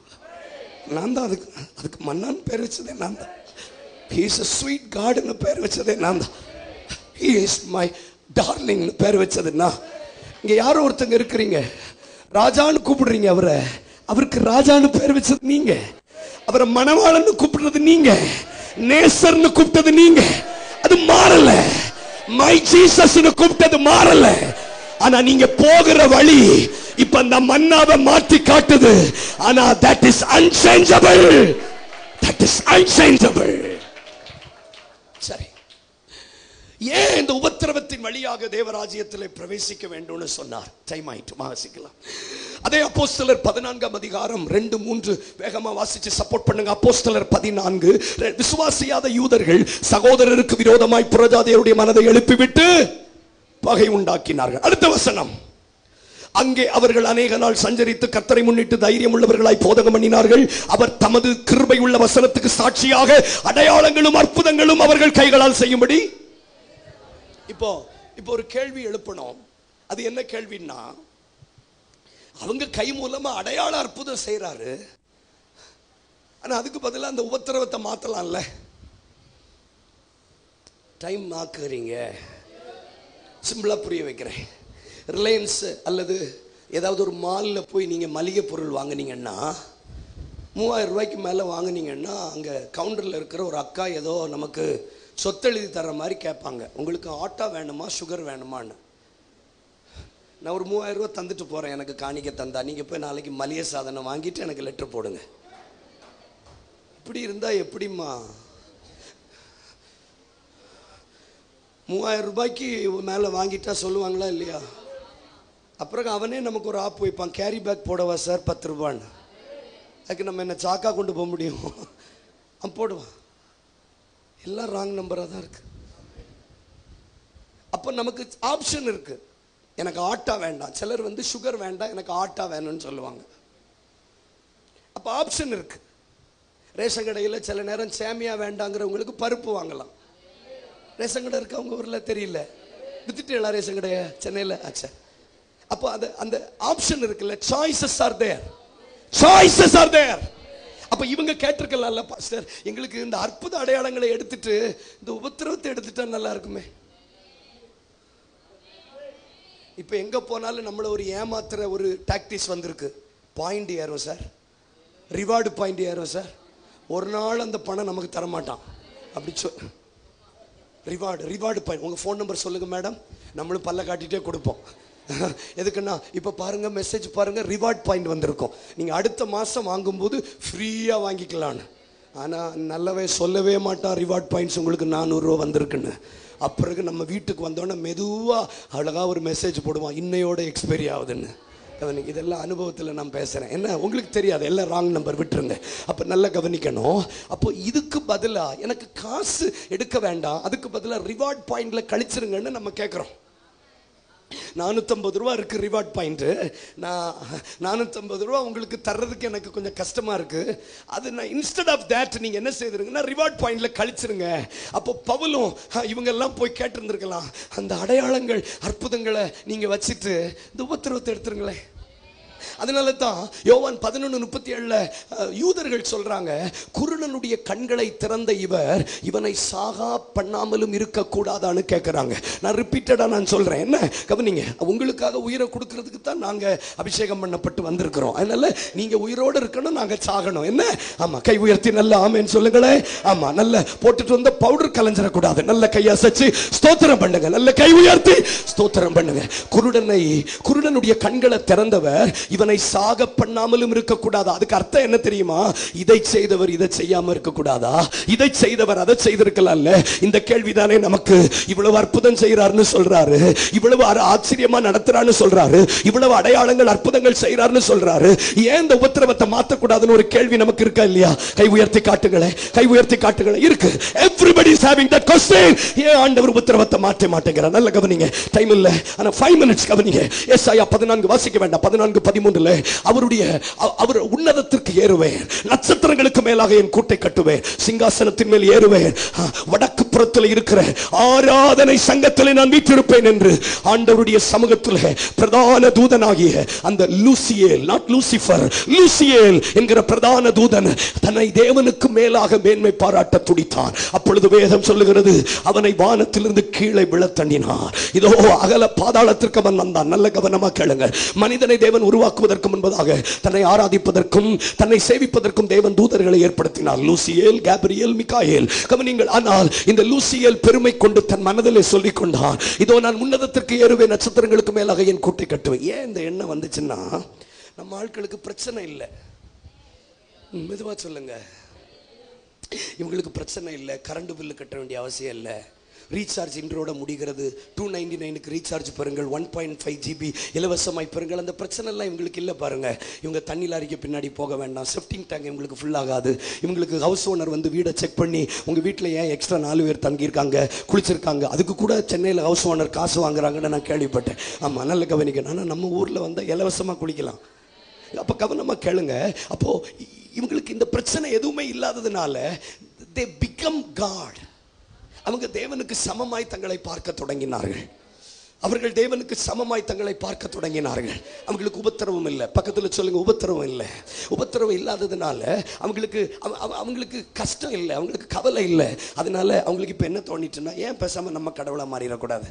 நான் தான் அதுக்கு மன்னான்னு பேர் வச்சதே நான் தான். He is a sweet God ன்னு பேர் வச்சதே நான் தான். He is my darling ன்னு பேர் வச்சது நான். இங்க யாரோ ஒருத்தங்க இருக்கிறீங்க, ராஜான்னு கூப்பிடுறீங்க அவரை. அவருக்கு ராஜான்னு பேர் வச்சது நீங்க. அவரை மணவாளன்னு கூப்பிடுறது நீங்க. நேசர்னு கூப்பிட்டது நீங்க. அது மாறல. மை ஜீசஸ்னு கூப்பிட்டது மாறல. ஆனா நீங்க போகிற வழி இப்ப அந்த மன்னாவை மாற்றி காட்டுது. ஆனா that is unchangeable. That is unchangeable. சரி, ஏன் இந்த உபத்திரவத்தின் வழியாக தேவராஜ்யத்திலே பிரவேசிக்க வேண்டும்னு சொன்னார்? டைம் ஆயிட்டு வாசிக்கலாம். அதே அப்போஸ்தலர் 14 அதிகாரம் 2-3 வேகமா வாசிச்சு சப்போர்ட் பண்ணுங்க. அப்போஸ்தலர் 14. விசுவாசியாத யூதர்கள் சகோதரருக்கு விரோதமாய் புறஜாதியருடைய மனதை எழுப்பிவிட்டு பகை உண்டாக்கினார்கள். அடுத்த வசனம், அங்கே அவர்கள் அநேக நாள் சஞ்சரித்து கர்த்தரை முன்னிட்டு தைரியம் உள்ளவர்களாய் போதகம் பண்ணினார்கள். அவர் தமது கிருபை உள்ள வசனத்துக்கு சாட்சியாக அடையாளங்களும் அற்புதங்களும் அவர்கள் கைகளால் செய்யும்படி. இப்போ ஒரு கேள்வி எழுப்பணும். அது என்ன கேள்வின்னா, அவங்க கை மூலமா அடையாள அற்புதம் செய்யறாரு. ஆனா அதுக்கு பதிலாக அந்த உபத்திரவத்தை மாத்தலாம்ல. டைம் ஆக்குறீங்க. சிம்பிளா புரிய வைக்கிறேன். ரிலையன்ஸ் அல்லது ஏதாவது ஒரு மாலில் போய் நீங்கள் மளிகை பொருள் வாங்கினீங்கன்னா, 3000 ரூபாய்க்கு மேலே வாங்கினீங்கன்னா, அங்கே கவுண்டரில் இருக்கிற ஒரு அக்கா ஏதோ நமக்கு சொத்தெழுதி தர்ற மாதிரி கேட்பாங்க, உங்களுக்கு ஆட்டா வேணுமா சுகர் வேணுமான்னு. நான் ஒரு 3000 ரூபா தந்துட்டு போகிறேன், எனக்கு காணிக்க தந்தா நீங்கள் போய் நாளைக்கு மளிகை சாதனம் வாங்கிட்டு எனக்கு லெட்டர் போடுங்க. இப்படி இருந்தால் எப்படிம்மா? 3000 ரூபாய்க்கு மேலே வாங்கிட்டா சொல்லுவாங்களா இல்லையா? அப்புறம் அவனே நமக்கு ஒரு ஆப் வைப்பான், கேரி பேக் போடவா சார் 10 ரூபான்னு. அதுக்கு நம்ம என்ன சாக்கா கொண்டு போக முடியும்? அவன் போடுவான். எல்லாம் ராங் நம்பராக தான் இருக்கு. அப்போ நமக்கு ஆப்ஷன் இருக்கு. எனக்கு ஆட்டா வேண்டாம், சிலர் சுகர் வேண்டாம் எனக்கு ஆட்டா வேணும்னு சொல்லுவாங்க. அப்போ ஆப்ஷன் இருக்கு. ரேஷன் கடையில் சில நேரம் சேமியா வேண்டாங்கிறவங்களுக்கு பருப்பு வாங்கலாம். ரேஷன் கடை இருக்கு அவங்க ஊரில் தெரியல, வித்துட்டீங்களா ரேஷன் கடையை சென்னையில்? ஆச்சா. அப்போ அந்த ஆப்ஷன் இருக்குல்ல, choices are there, choices are there. அப்ப இவங்க கேட்டிருக்கலாம்ல, பாஸ்டர் எங்களுக்கு இந்த அற்புத அடையாளங்களை எடுத்துட்டு இந்த உபத்திரவத்தை எடுத்துட்டா நல்லா இருக்குமே. இப்ப எங்க போனாலும் நம்மள ஒரு ஏமாத்துற ஒரு டாக்டிக்ஸ் வந்திருக்கு. பாயிண்ட் ஏறும் சார், ரிவார்டு பாயிண்ட் ஏறும் சார், ஒரு நாள் அந்த பணம் நமக்கு தரமாட்டான் அப்படி ரிவார்டு பாயிண்ட். உங்க ஃபோன் நம்பர் சொல்லுங்க மேடம், நம்மளும் பல்ல காட்டிட்டே கொடுப்போம். எதுக்குன்னா இப்போ பாருங்க, மெசேஜ் பாருங்க, ரிவார்ட் பாயிண்ட் வந்திருக்கும், நீங்க அடுத்த மாசம் வாங்கும்போது ஃப்ரீயா வாங்கிக்கலான்னு. ஆனா நல்லவே சொல்லவே மாட்டான், ரிவார்ட் பாயிண்ட்ஸ் உங்களுக்கு 400 ரூபா வந்திருக்குன்னு. அப்புறம் நம்ம வீட்டுக்கு வந்தோடனே மெதுவா அழகா ஒரு மெசேஜ் போடுவான், இன்னையோட எக்ஸ்பைரி ஆகுதுன்னு. இதெல்லாம் அனுபவத்தில் நான் பேசுறேன், என்ன உங்களுக்கு தெரியாது, எல்லாம் ராங் நம்பர், விட்டுருங்க. அப்போ நல்லா கவனிக்கணும். அப்போ இதுக்கு பதிலாக எனக்கு காசு எடுக்க வேண்டாம், அதுக்கு பதிலாக ரிவார்ட் பாயிண்ட்ல கழிச்சிருங்கன்னு நம்ம கேட்குறோம். 450 ரூபா இருக்கு ரிவார்ட் பாயிண்ட். நான் 450 ரூபா உங்களுக்கு தர்றதுக்கு எனக்கு கொஞ்சம் கஷ்டமா இருக்கு. அது நான் இன்ஸ்டெட் ஆஃப் தட் நீங்க என்ன செய்திருங்கன்னா ரிவார்ட் பாயிண்ட்ல கழிச்சிருங்க. அப்போ பவுலும் இவங்க எல்லாம் போய் கேட்டிருந்திருக்கலாம், அந்த அடையாளங்கள் அற்புதங்களை நீங்க வச்சுட்டு இந்த உபத்திரவத்தை எடுத்துருங்களேன். அதனால தான் யோவான் 11:37 யூதர்கள் சொல்றாங்க, குருடனுடைய கண்களை திறந்த இவர் இவனை சாகா பண்ணாமலும் இருக்க கூடாதான்னு கேட்கிறாங்க. நான் ரிப்பீட்டடா நான் சொல்றேன், என்ன கவனிங்க, உங்களுக்காக உயிரை கொடுக்கிறதுக்கு தான் நாங்க அபிஷேகம் பண்ணப்பட்டு வந்திருக்கிறோம். அதனால நீங்க உயிரோடு இருக்கணும், நாங்க சாகணும். என்ன? ஆமா, கை உயர்த்தி நல்ல ஆமென் சொல்லுங்களேன். ஆமா, நல்ல போட்டுட்டு வந்த பவுடர் கலஞ்சிட கூடாது. நல்ல கையசைச்சு ஸ்தோத்திரம் பண்ணுங்க. நல்ல கை உயர்த்தி ஸ்தோத்திரம் பண்ணுங்க. குருடனுடைய கண்களை திறந்தவர் இவனை சாக பண்ணாமலும் இருக்க கூடாதா? அதுக்கு அர்த்தம் என்ன தெரியுமா? இதை செய்தவர் இதை செய்யாம இருக்க கூடாதா? இதை செய்தவர் அதை செய்திருக்கலாம்ல. இந்த கேள்விதானே நமக்கு. இவ்வளவு அற்புதம் செய்யறாருன்னு சொல்றாரு, இவ்வளவு ஆச்சரியமா நடத்துறான்னு சொல்றாரு, இவ்வளவு அடையாளங்கள் அற்புதங்கள் செய்யறாருன்னு சொல்றாரு, ஏன் இந்த உபத்திரவத்தை மாத்தக்கூடாதுன்னு ஒரு கேள்வி நமக்கு இருக்கா இல்லையா? கை உயர்த்தி காட்டுங்களேன், கை உயர்த்தி காட்டுங்களேன். இருக்கு. Everybody is having that question. ஏன் ஆண்டவர் உபத்திரவத்தை மாற்ற மாட்டேங்கிறார்? நல்ல கவனிங்க, டைம் இல்ல, ஆனா 5 minutes கவனிங்க. ஏசாயா 14 வாசிக்க வேண்டாம். 14:13 அவர் உன்னதத்திற்கு ஏறுவேன், நட்சத்திரங்களுக்கு மேலாக என் கூட்டை கட்டுவேன், சிங்காசனத்தின் மேல் ஏறுவேன், வடக்கு புறத்தில் இருக்கிற ஆராதனை சங்கத்திலே நான் வீற்றிருப்பேன் என்று ஆண்டவருடைய சமூகத்தில் பிரதான தூதனாகிய அந்த லூசியேல், நாட் லூசிபர், லூசியேல் என்கிற பிரதான தூதன் தன்னை தேவனுக்கு மேலாக மேன்மை பாராட்ட துடித்தான். அப்பொழுது வேதம் சொல்லுகிறது, அவனை வானத்திலிருந்து கீழே விழ தண்டினார். இதோ அகல பாதாளத்திற்கு அவன் வந்தான். நல்ல கவனமா கேளுங்க. மனிதனை தேவன் உருவாக்குவதற்கு முன்பதாக தன்னை ஆராதிப்பதற்கும் தன்னை சேவிப்பதற்கும் தேவன் தூதர்களை ஏற்படுத்தினார். லூசியேல், கேப்ரியேல், மிகாயேல். கவனிங்கள். ஆனால் இந்த லூசியேல் பெருமை கொண்டு தன் மனதிலே சொல்லிக் கொண்டான், இதோ நான் உன்னதத்திற்கு ஏறுவேன், நட்சத்திரங்களுக்கு மேலாக என் கூட்டை கட்டுவேன். ஏன் இந்த எண்ணம் வந்துச்சுன்னா, நம்ம ஆட்களுக்கு பிரச்சனை இல்லை. மெதுவா சொல்லுங்க. இவங்களுக்கு பிரச்சனை இல்லை, கரண்ட் பில்லு கட்ட வேண்டிய அவசியம் இல்லை, ரீசார்ஜ் இன்றோட முடிகிறது, 299க்கு ரீசார்ஜ் பெறுங்கள், 1.5 GB இலவசமாய் பெறுங்கள். அந்த பிரச்சனை எல்லாம் இவங்களுக்கு இல்லை. பாருங்க, இவங்க தண்ணி லாரிக்கு பின்னாடி போக வேண்டாம், செப்டிங் டேங்க் இவங்களுக்கு ஃபுல் ஆகாது. இவங்களுக்கு ஹவுஸ் ஓனர் வந்து வீடை செக் பண்ணி உங்க வீட்டில் ஏன் எக்ஸ்ட்ரா 4 பேர் தங்கியிருக்காங்க, குளிச்சிருக்காங்க, அதுக்கு கூட சென்னையில் ஹவுஸ் ஓனர் காசு வாங்குறாங்கன்னு நான் கேள்விப்பட்டேன். ஆமா, நல்ல கவனிக்கணும். ஆனால் நம்ம ஊரில் வந்து இலவசமாக குளிக்கலாம். அப்ப கவனமா கேளுங்க. அப்போ இவங்களுக்கு இந்த பிரச்சனை எதுவுமே இல்லாததுனால they become God. அவங்க தேவனுக்கு சமமாய் தங்களை பார்க்க தொடங்கினார்கள். அவர்கள் தேவனுக்கு சமமாய் தங்களை பார்க்க தொடங்கினார்கள். அவங்களுக்கு உபத்திரவம் இல்லை. பக்கத்தில் சொல்லுங்க, உபத்திரவம் இல்லை. உபத்திரவம் இல்லாததுனால அவங்களுக்கு கஷ்டம் இல்லை, அவங்களுக்கு கவலை இல்லை. அதனால அவங்களுக்கு இப்ப என்ன தோணிட்டுன்னா, ஏன் பேசாம நம்ம கடவுளா மாறிடக்கூடாது?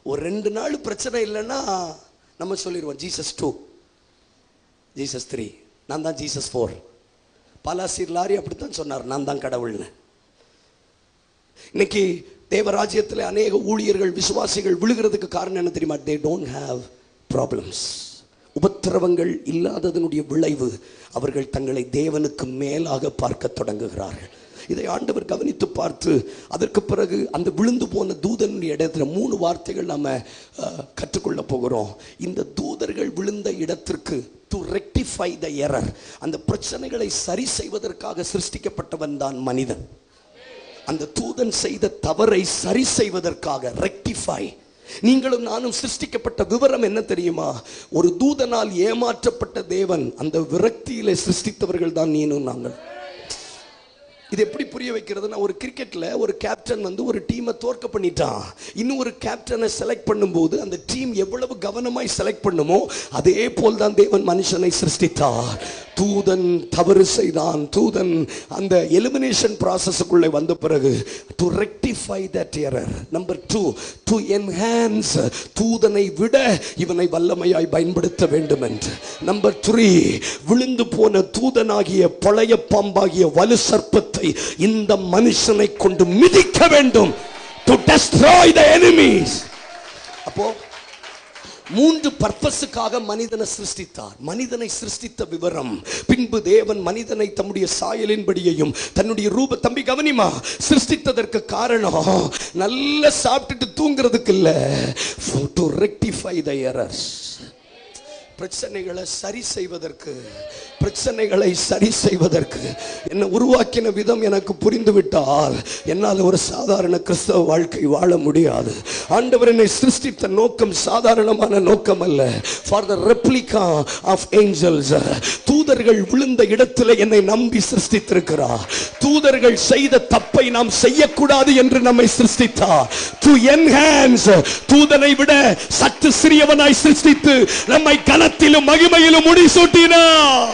ஒரு 2 நாள் பிரச்சனை இல்லைன்னா நம்ம சொல்லிடுவோம், ஜீசஸ் 2, ஜீசஸ் 3, நான் தான் ஜீசஸ் 4. பாலாசீர் லாரி அப்படித்தான் சொன்னார், நான் தான் கடவுள்னு. இன்னைக்கு தேவராஜ்யத்தில் அநேக ஊழியர்கள், விசுவாசிகள் விழுகிறதுக்கு காரணம் என்ன தெரியுமா? they don't have problems. உபத்திரவங்கள் இல்லாததனுடைய விளைவு அவர்கள் தங்களை தேவனுக்கு மேலாக பார்க்க தொடங்குகிறார்கள். இதை ஆண்டவர் கவனித்து பார்த்து அதற்கு பிறகு அந்த விழுந்து போன தூதனுடைய இடத்துல 3 வார்த்தைகள் நாம கற்றுக்கொள்ள போகிறோம். இந்த தூதர்கள் விழுந்த இடத்திற்கு to rectify the error, அந்த பிரச்சனைகளை சரி செய்வதற்காக சிருஷ்டிக்கப்பட்டவன் தான் மனிதன். அந்த தூதன் செய்த தவறை சரி செய்வதற்காக ரெக்டிஃபை. நீங்களும் நானும் சிருஷ்டிக்கப்பட்ட விவரம் என்ன தெரியுமா? ஒரு தூதனால் ஏமாற்றப்பட்ட தேவன் அந்த விரக்தியிலே சிருஷ்டித்தவர்கள் தான் நீனும் நாங்கள். இது எப்படி புரிய வைக்கிறதுனா, ஒரு கிரிக்கெட்ல ஒரு கேப்டன் வந்து ஒரு டீமை தோற்க பண்ணிட்டான். இன்னும் ஒரு கேப்டனை செலக்ட் பண்ணும்போது அந்த டீம் எவ்வளவு கவனமாய் செலக்ட் பண்ணுமோ அதே போல் தான் தேவன் மனுஷனை சிருஷ்டித்தார். தூதன் தவறு செய்தான். தூதன் அந்த எலிமினேஷன் ப்ராசஸ்க்குள்ளே வந்த பிறகு to rectify that error. Number 2, to enhance, தூதனை விட இவனை வல்லமையாய் பயன்படுத்த வேண்டும் என்று. நம்பர் 3, விழுந்து போன தூதனாகிய பழைய பாம்பாகிய வலு சர்ப்பத்தை இந்த மனுஷனை கொண்டு மிதிக்க வேண்டும். To destroy the enemies. அப்போ 3 பர்பஸுக்காக மனிதனை சிருஷ்டித்தார். மனிதனை சிருஷ்டித்த விவரம், பின்பு தேவன் மனிதனை தம்முடைய சாயலின்படியையும் தன்னுடைய ரூப, தம்பி கவனிமா, சிருஷ்டித்ததற்கு காரணம் நல்ல சாப்பிட்டுட்டு தூங்குறதுக்கு இல்ல, டு ரெக்டிஃபை தி எரர்ஸ். பிரச்சனைகளை சரி செய்வதற்கு, பிரச்சனைகளை சரி செய்வதற்கு என்னை உருவாக்கின விதம் எனக்கு புரிந்துவிட்டால் என்னால் ஒரு சாதாரண கிறிஸ்தவ வாழ்க்கை வாழ முடியாது. ஆண்டவர் என்னை சிருஷ்டித்த நோக்கம் சாதாரணமான நோக்கம் அல்ல. For the replica of angels, தூதர்கள் விழுந்த இடத்துல என்னை நம்பி சிருஷ்டித்திருக்கிறார். தூதர்கள் செய்த தப்பை நாம் செய்யக்கூடாது என்று நம்மை சிருஷ்டித்தார். டு என்ஹான்ஸ், தூதனை விட சற்று சிறியவனாய் சிருஷ்டித்து நம்மை கனத்திலும் மகிமையிலும் முடிசூட்டினார்.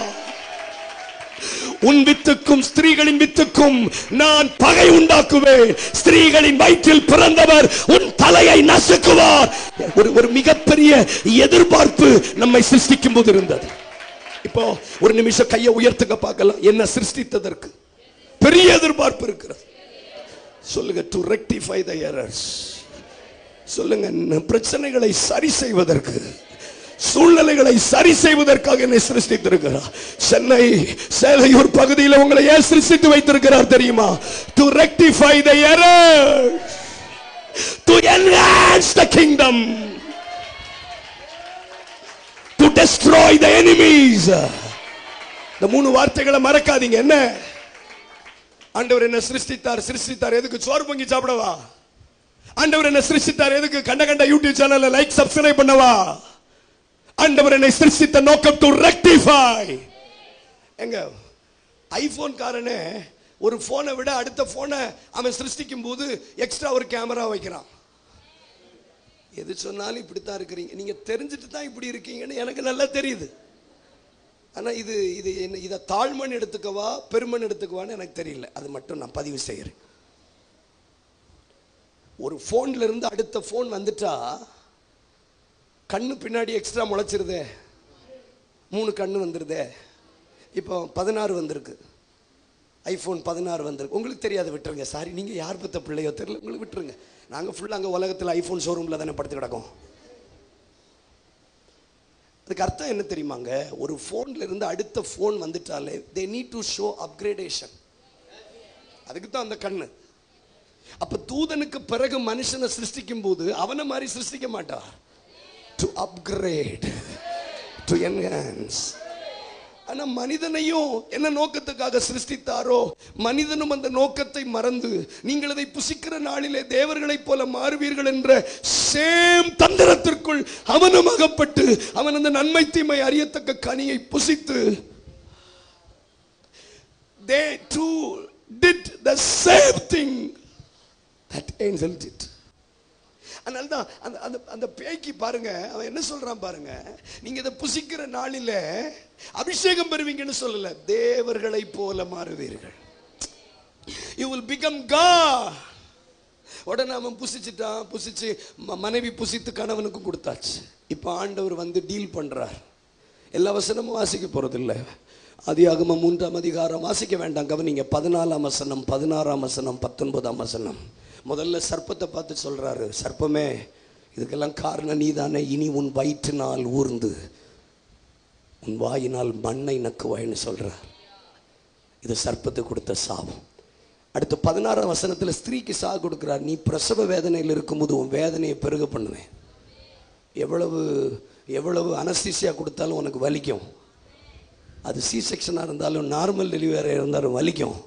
உன் வித்துக்கும் ஸ்திரீகளின் வித்துக்கும் நான் பகை உண்டாக்குவேன். ஸ்திரீகளின் வயிற்றில் பிறந்தவர் உன் தலையை நசுக்குவார். ஒரு மிகப்பெரிய எதிர்பார்ப்பு நம்மை சிருஷ்டிக்கும் போது இருந்தது. இப்போ ஒரு நிமிஷம் கையை உயர்த்துங்க பார்க்கலாம். என்ன சிருஷ்டித்ததற்கு பெரிய எதிர்பார்ப்பு இருக்கிறது. சொல்லுங்க, டு ரெக்டிஃபை த எரர்ஸ். சொல்லுங்க, பிரச்சனைகளை சரி செய்வதற்கு, சூழ்நிலைகளை சரி செய்வதற்காக என்னை சிருஷ்டித்திருக்கிறார். சென்னை சேலையூர் பகுதியில் உங்களை ஏன் சிருஷ்டித்து வைத்திருக்கிறார் தெரியுமா? To rectify the errors, to enhance the kingdom, to destroy the enemies. இந்த மூணு வார்த்தைகளை மறக்காதீங்க. என்ன? ஆண்டவர் என்ன சிருஷ்டித்தார் எதுக்கு? சோறு பொங்கி சாப்பிடவா? ஆண்டவர் என்ன சிருஷ்டித்தார் எதுக்கு? கண்ட யூடியூப் சேனல்ல லைக் சப்ஸ்கிரைப் பண்ணவா? ஆண்டவர் என்னை சிருஷ்டித்த நோக்கம் டு ரெக்டிஃபை. எங்க ஐபோன் காரனே ஒரு போனை விட அடுத்த போனை அவன் சிருஷ்டிக்கும் போது எக்ஸ்ட்ரா ஒரு கேமரா வைக்கிறான். எது சொன்னாலும் இப்படித்தான் இருக்கிறீங்க, நீங்க தெரிஞ்சுட்டு தான் இப்படி இருக்கீங்கன்னு எனக்கு நல்லா தெரியுது. ஆனா இதை தாழ்மன் எடுத்துக்கவா பெருமன் எடுத்துக்கவான்னு எனக்கு தெரியல. அது மட்டும் நான் பதிவு செய்கிறேன். ஒரு போன்ல இருந்து அடுத்த போன் வந்துட்டா கண்ணு பின்னாடி எக்ஸ்ட்ரா முளைச்சிருதே, 3 கண்ணு வந்துருதே. இப்போ 16 வந்திருக்கு, ஐபோன் 16 வந்திருக்கு. உங்களுக்கு தெரியாது, விட்டுருங்க. சாரி, நீங்க யார் பத்த பிள்ளையோ தெரியல, உங்களுக்கு விட்டுருங்க. நாங்க ஃபுல்லா அங்க உலகத்தில் ஐபோன் ஷோரூம்ல தானே படுத்து கிடக்கும். அதுக்கு அர்த்தம் என்ன தெரியுமாங்க? ஒரு போன்ல இருந்து அடுத்த போன் வந்துட்டாலே they need to show upgradation. அதுக்கு தான் அந்த கண்ணு. அப்ப தூதனுக்கு பிறகு மனுஷனை சிருஷ்டிக்கும் போது அவனை மாதிரி சிருஷ்டிக்க மாட்டார். To upgrade, to enhance. ஆனா மனிதனையும் என்ன நோக்கத்துக்காக சிருஷ்டித்தாரோ, மனிதனும் அந்த நோக்கத்தை மறந்து நீங்கள் அதை புசிக்கிற நாளிலே தேவர்களைப் போல மாறுவீர்கள் என்ற சேம் தந்திரத்திற்குள் அவனும் அகப்பட்டு அவன் அந்த நன்மை தீமை அறியத்தக்க கனியை புசித்து they too did the same thing that angel did. அதனால்தான் அந்த பேய்க்கு பாருங்க, அவன் என்ன சொல்றான் பாருங்க, நீங்க இதை புசிக்கிற நாளில அபிஷேகம் பெறுவீங்கன்னு சொல்லல, தேவர்களை போல மாறுவீர்கள். You will become God. உடனே அவன் புசிச்சு மனைவி புசித்து கணவனுக்கும் கொடுத்தாச்சு. இப்ப ஆண்டவர் வந்து டீல் பண்றார். எல்லா வசனமும் வாசிக்க போறது இல்லை. ஆதியாகமம் 3ஆம் அதிகாரம் வாசிக்க வேண்டாம், கவனிங்க. 14ஆம் வசனம், 16ஆம் வசனம், 19ஆம் வசனம். முதல்ல சர்ப்பத்தை பார்த்து சொல்றாரு, சர்ப்பமே இதுக்கெல்லாம் காரணம் நீதானே, இனி உன் வயிற்றினால் ஊர்ந்து உன் வாயினால் மண்ணை நக்குவாய்ன்னு சொல்றார். இது சர்ப்பத்துக்கு கொடுத்த சாபம். அடுத்து 16ஆம் வசனத்துல ஸ்திரீக்கு சாவு கொடுக்கிறார். நீ பிரசவ வேதனையில் இருக்கும்போது உன் வேதனையை பெருக பண்ணுவேன். எவ்வளவு அனஸ்தீசியா கொடுத்தாலும் உனக்கு வலிக்கும். அது சி செக்ஷனாக இருந்தாலும் நார்மல் டெலிவரி இருந்தாலும் வலிக்கும்.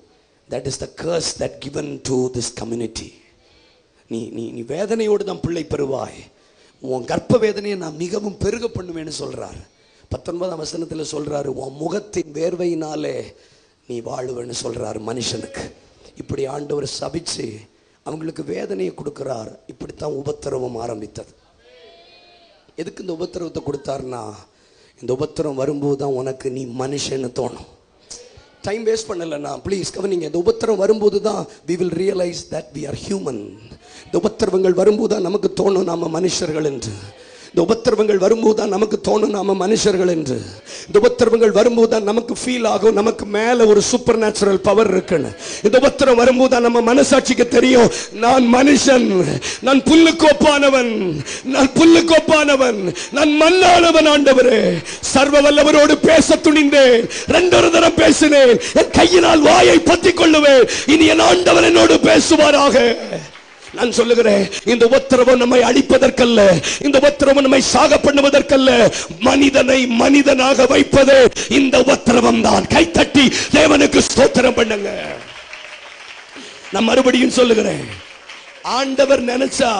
That is the curse that given to this community. நீ வேதனையோடு தான் பிள்ளை பெறுவாய். உன் கர்ப்ப வேதனையை நான் மிகவும் பெருக பண்ணுவேன்னு சொல்றார். 19ஆம் வசனத்தில் சொல்றாரு, உன் முகத்தின் வேர்வையினாலே நீ வாழுவேன்னு சொல்றாரு மனுஷனுக்கு. இப்படி ஆண்டவர் சபிச்சு அவங்களுக்கு வேதனையை கொடுக்கிறார். இப்படித்தான் உபத்திரவம் ஆரம்பித்தது. எதுக்கு இந்த உபத்திரவத்தை கொடுத்தாருன்னா, இந்த உபத்திரம் வரும்போது தான் உனக்கு நீ மனுஷன்னு தோணும். டைம் வேஸ்ட் பண்ணலன்னா ப்ளீஸ் கவனிங்க. இந்த உபத்திரம் வரும்போது தான் we will realize that we are human. இந்த உபத்திரவங்கள் வரும்போது தான் நமக்கு தோணும் நாம மனுஷர்கள் என்று. இந்த உபத்திரவங்கள் வரும்போது தான் நமக்கு தோணும் நாம மனுஷர்கள் என்று. இந்த உபத்திரவங்கள் வரும்போது தான் நமக்கு ஃபீல் ஆகும் நமக்கு மேல ஒரு சூப்பர் நேச்சுரல் பவர் இருக்குன்னு. இந்த உபத்திரம் வரும்போது தான் நம்ம மனசாட்சிக்கு தெரியும், நான் மனுஷன், நான் புல்லுக்கோப்பானவன், நான் மண்ணானவன். ஆண்டவரே, சர்வ வல்லவரோடு பேச துணிந்தேன், 2 தரம் பேசினேன், என் கையினால் வாயை பற்றிக் கொள்ளுவேன், இனி என் ஆண்டவர் என்னோடு பேசுவாராக. நான் சொல்லுகிறேன், இந்த உபத்திரவம் நம்மை அழிப்பதற்கல்ல, இந்த உபத்திரவம் நம்மை சாக பண்ணுவதற்கல்ல, மனிதனை மனிதனாக வைப்பது இந்த உபத்திரவம் தான். கைத்தட்டி தேவனுக்கு ஸ்தோத்திரம் பண்ணுங்க. நான் மறுபடியும் சொல்லுகிறேன், ஆண்டவர் நினைச்சா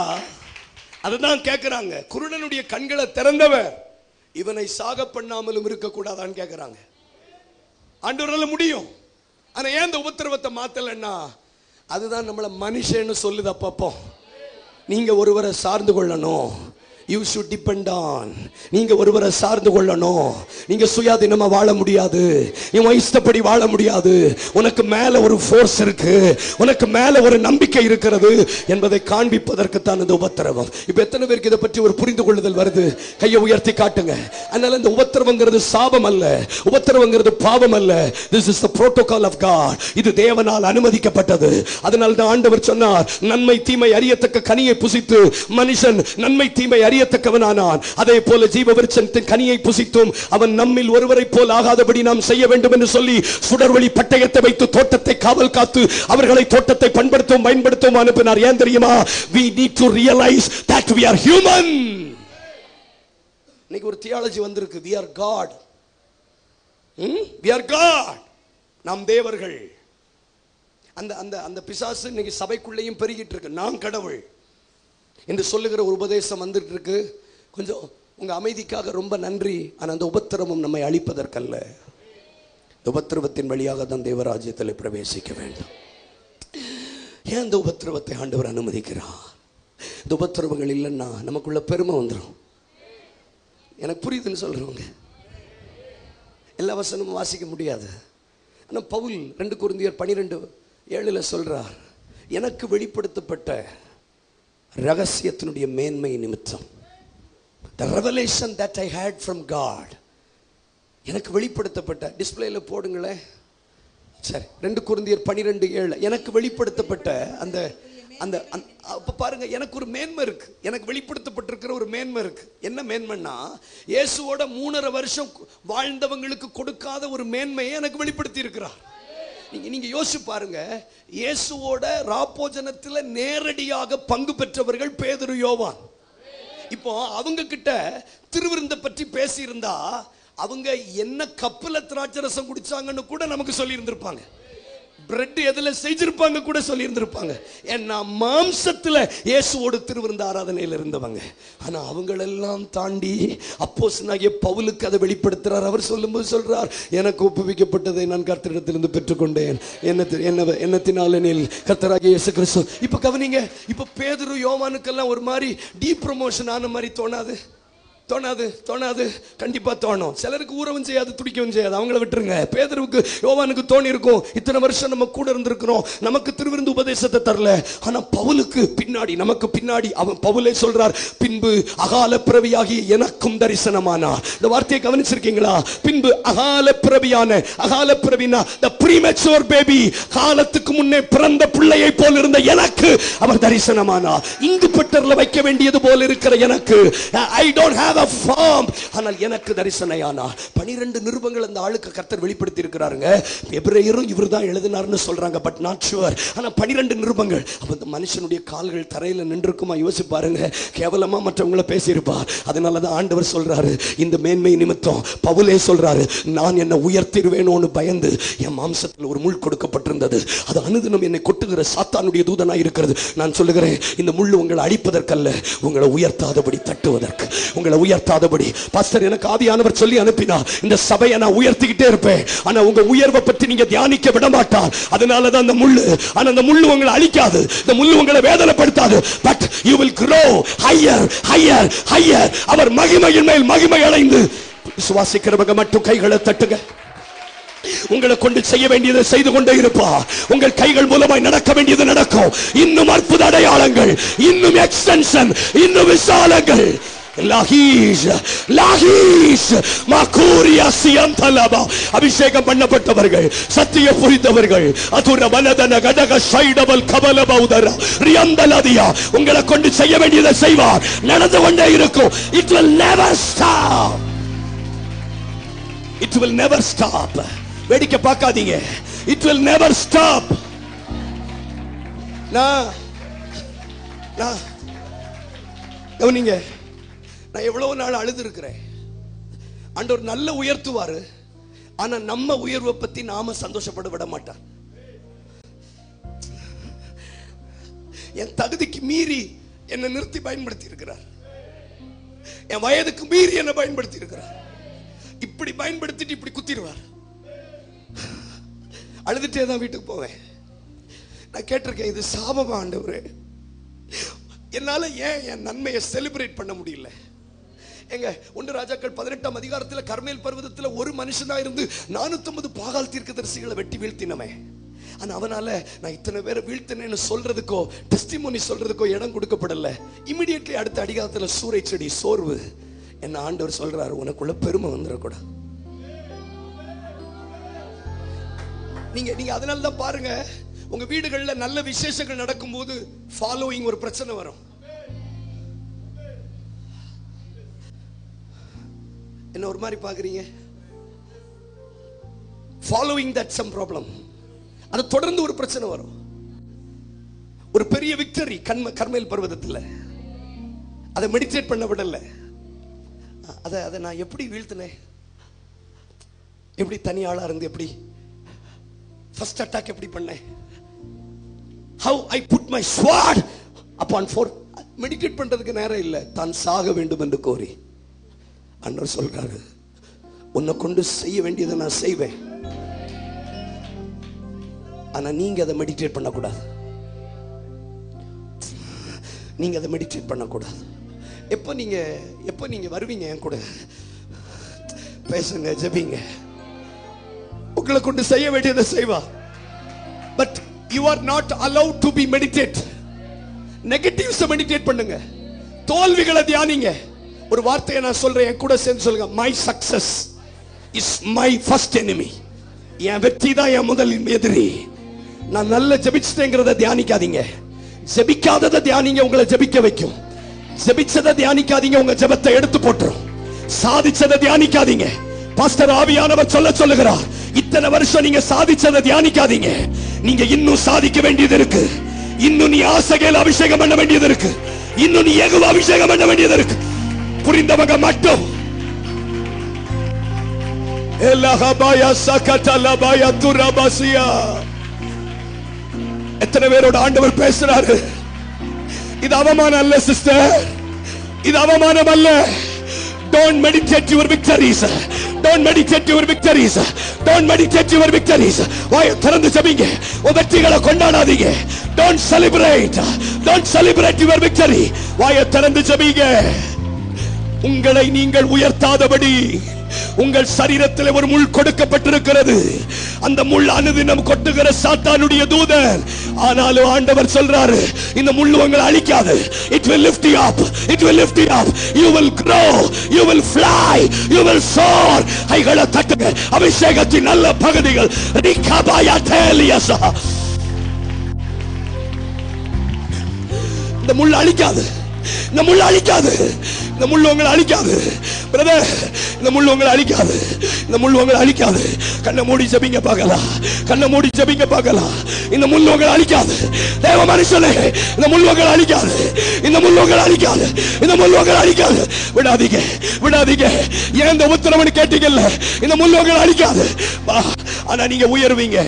அதுதான் கேட்கிறாங்க. குருடனுடைய கண்களை திறந்தவர் இவனை சாக பண்ணாமலும் இருக்க கூடாதான்னு கேட்கிறாங்க. ஆண்டவரால முடியும். ஆனா ஏன் இந்த உபத்திரவத்தை மாத்தலன்னா, அதுதான் நம்மளை மனுஷன்னு சொல்லுது. அப்பப்போ நீங்க ஒருவரை சார்ந்து கொள்ளணும். You should depend on. நீங்க ஒருவரை சார்ந்து கொள்ளணும். நீங்க சுயாதீனமா வாழ முடியாது, நீ இஷ்டப்படி வாழ முடியாது. உனக்கு மேல ஒரு ஃபோர்ஸ் இருக்கு, உனக்கு மேல ஒரு நம்பிக்கை இருக்கிறது என்பதை காண்பிப்பதற்கு தான் இந்த உபத்திரவம். இப்ப எத்தனை பேருக்கு இதை பற்றி ஒரு புரிந்து கொள்ளுதல் வருது? கையை உயர்த்தி காட்டுங்க. அதனால இந்த உபத்திரவங்கிறது சாபம் அல்ல, உபத்திரவங்கிறது பாவம் அல்ல. This is the protocol of God. இது தேவனால் அனுமதிக்கப்பட்டது. அதனால தான் ஆண்டவர் சொன்னார், நன்மை தீமை அறியத்தக்க கனியை புசித்து மனுஷன் நன்மை தீமை அறியத்தக்கவனானான். அதே போல ஜீவ விருட்சத்தின் கனியை புசித்தும் அவன் நம்மில் ஒருவரை போல் ஆகாதபடி நாம் செய்ய வேண்டும் என்று சொல்லி சுடர்வழி பட்டயத்தை வைத்து தோட்டத்தை காவல் காத்து அவர்களை தோட்டத்தை பண்படுத்தவும் பயன்படுத்தவும் அனுப்பினார். ஏன் தெரியுமா? We need to realize that we are human. இன்னைக்கு ஒரு தியாலஜி வந்திருக்கு, we are God. We are God. நாம் தேவர்கள். அந்த அந்த அந்த பிசாசு இன்னைக்கு சபைக்குள்ளேயும் பெருகிட்டு இருக்கு. நான் கடவுள் என்று சொல்லுகிற ஒரு உபதேசம் வந்துட்டு இருக்கு. கொஞ்சம் உங்க அமைதிக்காக ரொம்ப நன்றி. ஆனால் அந்த உபத்திரவம் நம்மை அழிப்பதற்கல்ல. உபத்திரவத்தின் வழியாக தான் தேவராஜ்யத்தில் பிரவேசிக்க வேண்டும். ஏன் இந்த உபத்திரவத்தை ஆண்டவர் அனுமதிக்கிறார்? இந்த உபத்திரவங்கள் இல்லைன்னா நமக்குள்ள பெருமை வந்துடும். எனக்கு புரியுதுன்னு சொல்றவங்க எல்லா வசனமும் வாசிக்க முடியாது. ஆனால் பவுல் 2 கொரிந்தியர் 12:7 சொல்றார், எனக்கு வெளிப்படுத்தப்பட்ட ரகசியத்தினுடைய மேன்மை நிமித்தம், the revelation that I had from God, எனக்கு வெளிப்படுத்தப்பட்ட, டிஸ்பிளேல போடுங்களேன். சரி, 2 கொரிந்தியர் 12:7 எனக்கு வெளிப்படுத்தப்பட்ட அந்த அந்த அப்ப பாருங்க, எனக்கு ஒரு மேன்மை இருக்கு, எனக்கு வெளிப்படுத்தப்பட்டிருக்கிற ஒரு மேன்மை இருக்கு. என்ன மேன்மைன்னா, இயேசுவோட 3.5 வருஷம் வாழ்ந்தவங்களுக்கு கொடுக்காத ஒரு மேன்மையை எனக்கு வெளிப்படுத்தி இருக்கிறார். நீங்க யோசிச்சு பாருங்க, இயேசுவோட ராப்போஜனத்தில் நேரடியாக பங்கு பெற்றவர்கள் பேதுரு, யோவான். இப்போ அவங்க கிட்ட திருவிருந்த பற்றி பேசி இருந்தா அவங்க என்ன கப்பல திராட்சரசம் குடிச்சாங்கன்னு கூட நமக்கு சொல்லி இருந்திருப்பாங்க. பிரெட் எதுல செஞ்சிருப்பாங்க கூட சொல்லி இருந்திருப்பாங்க. ஏன்னா மாம்சத்துல இயேசுவோடு திருவிருந்த ஆராதனையில் இருந்தவங்க. ஆனா அவங்களெல்லாம் தாண்டி அப்போஸ்தலனாகிய பவுலுக்கு அதை வெளிப்படுத்துறார். அவர் சொல்லும்போது சொல்றார், எனக்கு ஒப்புவிக்கப்பட்டதை நான் கர்த்தரிடத்திலிருந்து பெற்றுக்கொண்டேன், என்னத்தினாலெனில் கர்த்தராகிய இயேசு கிறிஸ்து. இப்ப கவனிங்க, இப்ப பேதுரு யோவானுக்கெல்லாம் ஒரு மாதிரி டீ ப்ரமோஷன் ஆன மாதிரி தோணாது? தோணாது, கண்டிப்பா தோணும். சிலருக்கு ஊறவும் செய்யாது, துடிக்கவும் செய்யாது, அவங்கள விட்டுருங்க. பேதுருவுக்கு யோவானுக்கு தோணி இருக்கும், இத்தனை வருஷம் நம்ம கூட இருந்திருக்கிறோம், நமக்கு திருவிருந்து உபதேசத்தை தரல. ஆனா பவுலுக்கு பின்னாடி, நமக்கு பின்னாடி அவன் பவுலே சொல்றார், பின்பு அகால பிறவியாகி எனக்கும் தரிசனமானார். இந்த வார்த்தையை கவனிச்சிருக்கீங்களா? பின்பு அகால பிறவினா the premature baby, காலத்துக்கு முன்னே பிறந்த பிள்ளையை போல் இருந்த எனக்கு அவர் தரிசனமானார். இங்கு பட்டர்ல வைக்க வேண்டியது போல இருக்கிற எனக்கு, I don't have a form, ஆனால் எனக்கு தரிசனையானார். 12 நிருபங்கள் அந்த ஆளுக்கு கர்த்தர் வெளிப்படுத்தி இருக்கிறாருங்க. எபிரேயரும் இவர்தான் எழுதினார்னு சொல்றாங்க, பட் நாட் ஷுவர். ஆனா 12 நிருபங்கள். அப்ப அந்த மனுஷனுடைய கால்கள் தரையில நின்றுக்குமா? யோசிச்சு பாருங்க, கேவலமா மற்றவங்கள பேசியிருப்பார். அதனாலதான் ஆண்டவர் சொல்றாரு, இந்த மேன்மை நிமித்தம் பவுலே சொல்றாரு, நான் என்ன உயர்த்திடுவேனோன்னு பயந்து என் மாம்சத்தில் ஒரு முள் கொடுக்கப்பட்டிருந்தது, அது அனுதினம் என்னை கொட்டுகிற சாத்தானுடைய தூதனாய் இருக்கிறது. நான் சொல்லுகிறேன், இந்த முள் உங்களை அழிப்பதற்கல்ல, உங்களை உயர்த்தாதபடி தட்டுவதற்கு, உங்களை உயர்த்தாதபடி. பாஸ்டர், எனக்கு ஆவியானவர் சொல்லி அனுப்பினார், இந்த சபையை நான் உயர்த்திக்கிட்டே இருப்பேன், ஆனா உங்க உயர்வை பற்றி நீங்க தியானிக்க விட மாட்டார். அதனாலதான் அந்த முள்ளு. ஆனா அந்த முள்ளு உங்களை அழிக்காது, இந்த முள்ளு உங்களை வேதனைப்படுத்தாது. But you will grow higher, higher, higher. அவர் மகிமையின் மேல் மகிமை அடைந்து. விசுவாசிக்கிறவங்க மட்டும் கைகளை தட்டுங்க. உங்களை கொண்டு செய்ய வேண்டியதை செய்து கொண்டே இருப்பார். உங்கள் கைகள் மூலமாய் நடக்க வேண்டியது நடக்கும். இன்னும் அற்புத அடையாளங்கள், இன்னும் எக்ஸ்டென்ஷன், இன்னும் விசாலங்கள். அபிஷேகம் பண்ணப்பட்டவர்கள், சத்திய புரிந்தவர்கள், உங்களை கொண்டு செய்ய வேண்டியதை செய்வார். நடந்து கொண்டே இருக்கும். It will never stop. It will never stop. வேடிக்கை பார்க்காதீங்க. It will never stop. கவனிங்க, நான் எவ்வளவு நாள் அழுது இருக்கிறேன். ஆண்டவர் நல்ல உயர்த்துவாரு, ஆனா நம்ம உயர்வை பத்தி நாம சந்தோஷப்பட விட மாட்டார். என் தகுதிக்கு மீறி என்னை நிறுத்தி பயன்படுத்தி இருக்கிறார். என் வயதுக்கு மீறி என்னை பயன்படுத்தி இருக்கிறார். இப்படி பயன்படுத்திட்டு இப்படி குத்திடுவார். அழுதுட்டே தான் வீட்டுக்கு போவேன். நான் கேட்டிருக்கேன், இது சாபமா ஆண்டவரே? என்னால ஏன் என் நன்மையை செலிப்ரேட் பண்ண முடியல? எங்க 1 ராஜாக்கள் 18ஆம் அதிகாரத்தில் கர்மேல் பர்வதத்தில் ஒரு மனுஷனா இருந்து 450 பாகால் தீர்க்கதரிசிகளை வெட்டி வீழ்த்தினவன். ஆனா அவனால நான் இத்தனை பேரை வீழ்த்தினேன்னு சொல்றதுக்கோ டெஸ்டிமோனி சொல்றதுக்கோ இடம் கொடுக்கப்படல. இமிடியேட்லி அடுத்த அதிகாரத்தில் சூறை செடி சோர்வு. என்ன ஆண்டவர் சொல்றாரு, உனக்குள்ள பெருமை வந்துடக்கூடாது. நீங்க அதனால தான் பாருங்க, உங்க வீடுகள்ல நல்ல விசேஷங்கள் நடக்கும் போது ஃபாலோயிங் ஒரு பிரச்சனை வரும். என்ன ஒரு மாதிரி பாக்குறீங்க? Following that some problem. அது தொடர்ந்து ஒரு பிரச்சனை வரும். ஒரு பெரிய விக்டரி கர்மேல் பர்வதத்தில், அதை மெடிடேட் பண்ண விடல. அதை நான் எப்படி வீழ்த்தினேன், எப்படி தனியாளா இருந்து எப்படி ஃபர்ஸ்ட் அட்டாக் எப்படி பண்ணேன், how I put my sword upon four. Meditate பண்றதுக்கு நேரம் இல்லை. தான் சாக வேண்டும் என்று கோரி ஆண்டவர் சொல்றாரு, உன்னை கொண்டு செய்ய வேண்டியதை நான் செய்வேன், ஆனா நீங்க அதை மெடிடேட் பண்ணக்கூடாது. நீங்க அதை மெடிடேட் பண்ணக்கூடாது. எப்போ நீங்க வருவீங்க என் கூட பேசுங்க, ஜெபிங்க, உங்களை கொண்டு செய்ய வேண்டியதை செய்வா. But you are not allowed to be meditate. Negatives meditate பண்ணுங்க, தோல்விகளை தியானிங்க. ஒரு வார்த்தையை நான் சொல்றேன், என் கூட சேர்ந்து சொல்லுங்க, my success is my first enemy. என் வெற்றி தான் என் முதல் எதிரி. நான் நல்ல ஜெபிச்சிட்டேங்கிறத தியானிக்காதீங்க, ஜெபிக்காததை தியானிங்க, உங்களை ஜெபிக்க வைக்கும். ஜெபிச்சதை தியானிக்காதீங்க, உங்க ஜெபத்தை எடுத்து போட்டுரும். சாதிச்சதை தியானிக்காதீங்க. பாஸ்டர் ஆவியானவர் சொல்லுகிறார், இத்தனை வருஷம் நீங்க சாதிச்சதை தியானிக்காதீங்க, நீங்க இன்னும் சாதிக்க வேண்டியது இருக்கு. இன்னும் நீ ஆசைகள் அபிஷேகம் பண்ண வேண்டியது இருக்கு. இன்னும் நீ ஏகவ அபிஷேகம் பண்ண வேண்டியது இருக்கு. புரிந்தவங்க மட்டும். எத்தனை பேரோட ஆண்டவர் பேசுறாரு? இது அவமானம் அல்ல சிஸ்டர், இது அவமானம் அல்ல. Don't meditate your victories. Don't meditate your victories. Don't meditate your victories. வாயை திறந்து ஜெபிங்க, உங்க வெற்றிகளை கொண்டாடாதீங்க. Don't celebrate. Don't celebrate your victory. வாயை திறந்து ஜெபிங்க. உங்களை நீங்கள் உயர்த்தாதபடி உங்கள் சரீரத்தில் ஒரு முள் கொடுக்கப்பட்டிருக்கிறது. அந்த முள் அனுதினம் கொட்டுகிற சாத்தானுடைய தூதன். ஆனாலும் ஆண்டவர் சொல்றாரு, இந்த முள் உங்களை அழிக்காது. It will lift you up. It will lift you up. You will grow. You will fly. You will soar. கைகளை தட்டுங்க. அபிஷேகத்தின் நல்ல பகுதிகள் ரிகபாயா தேலியஸா. இந்த முள் அழிக்காது. இந்த முள் அழிக்காது. இந்த முள் உங்களை அழிக்காது. பிரதர், இந்த முள் உங்களை அழிக்காது. இந்த முள் உங்களை அழிக்காது. கண்ணை மூடி ஜெபிங்க பார்க்கலாம். கண்ணை மூடி ஜெபிங்க பார்க்கலாம். இந்த முள் உங்களை அழிக்காது. தேவ மனுஷனே, இந்த முள் உங்களை அழிக்காது. இந்த முள் உங்களை அழிக்காது. இந்த முள் உங்களை அழிக்காது. விடாதீங்க, விடாதீங்க. ஏன் இந்த உத்தரவுன்னு கேட்டீங்கல்ல? இந்த முள் உங்களை அழிக்காது. ஆனா நீங்க உயர்வீங்க.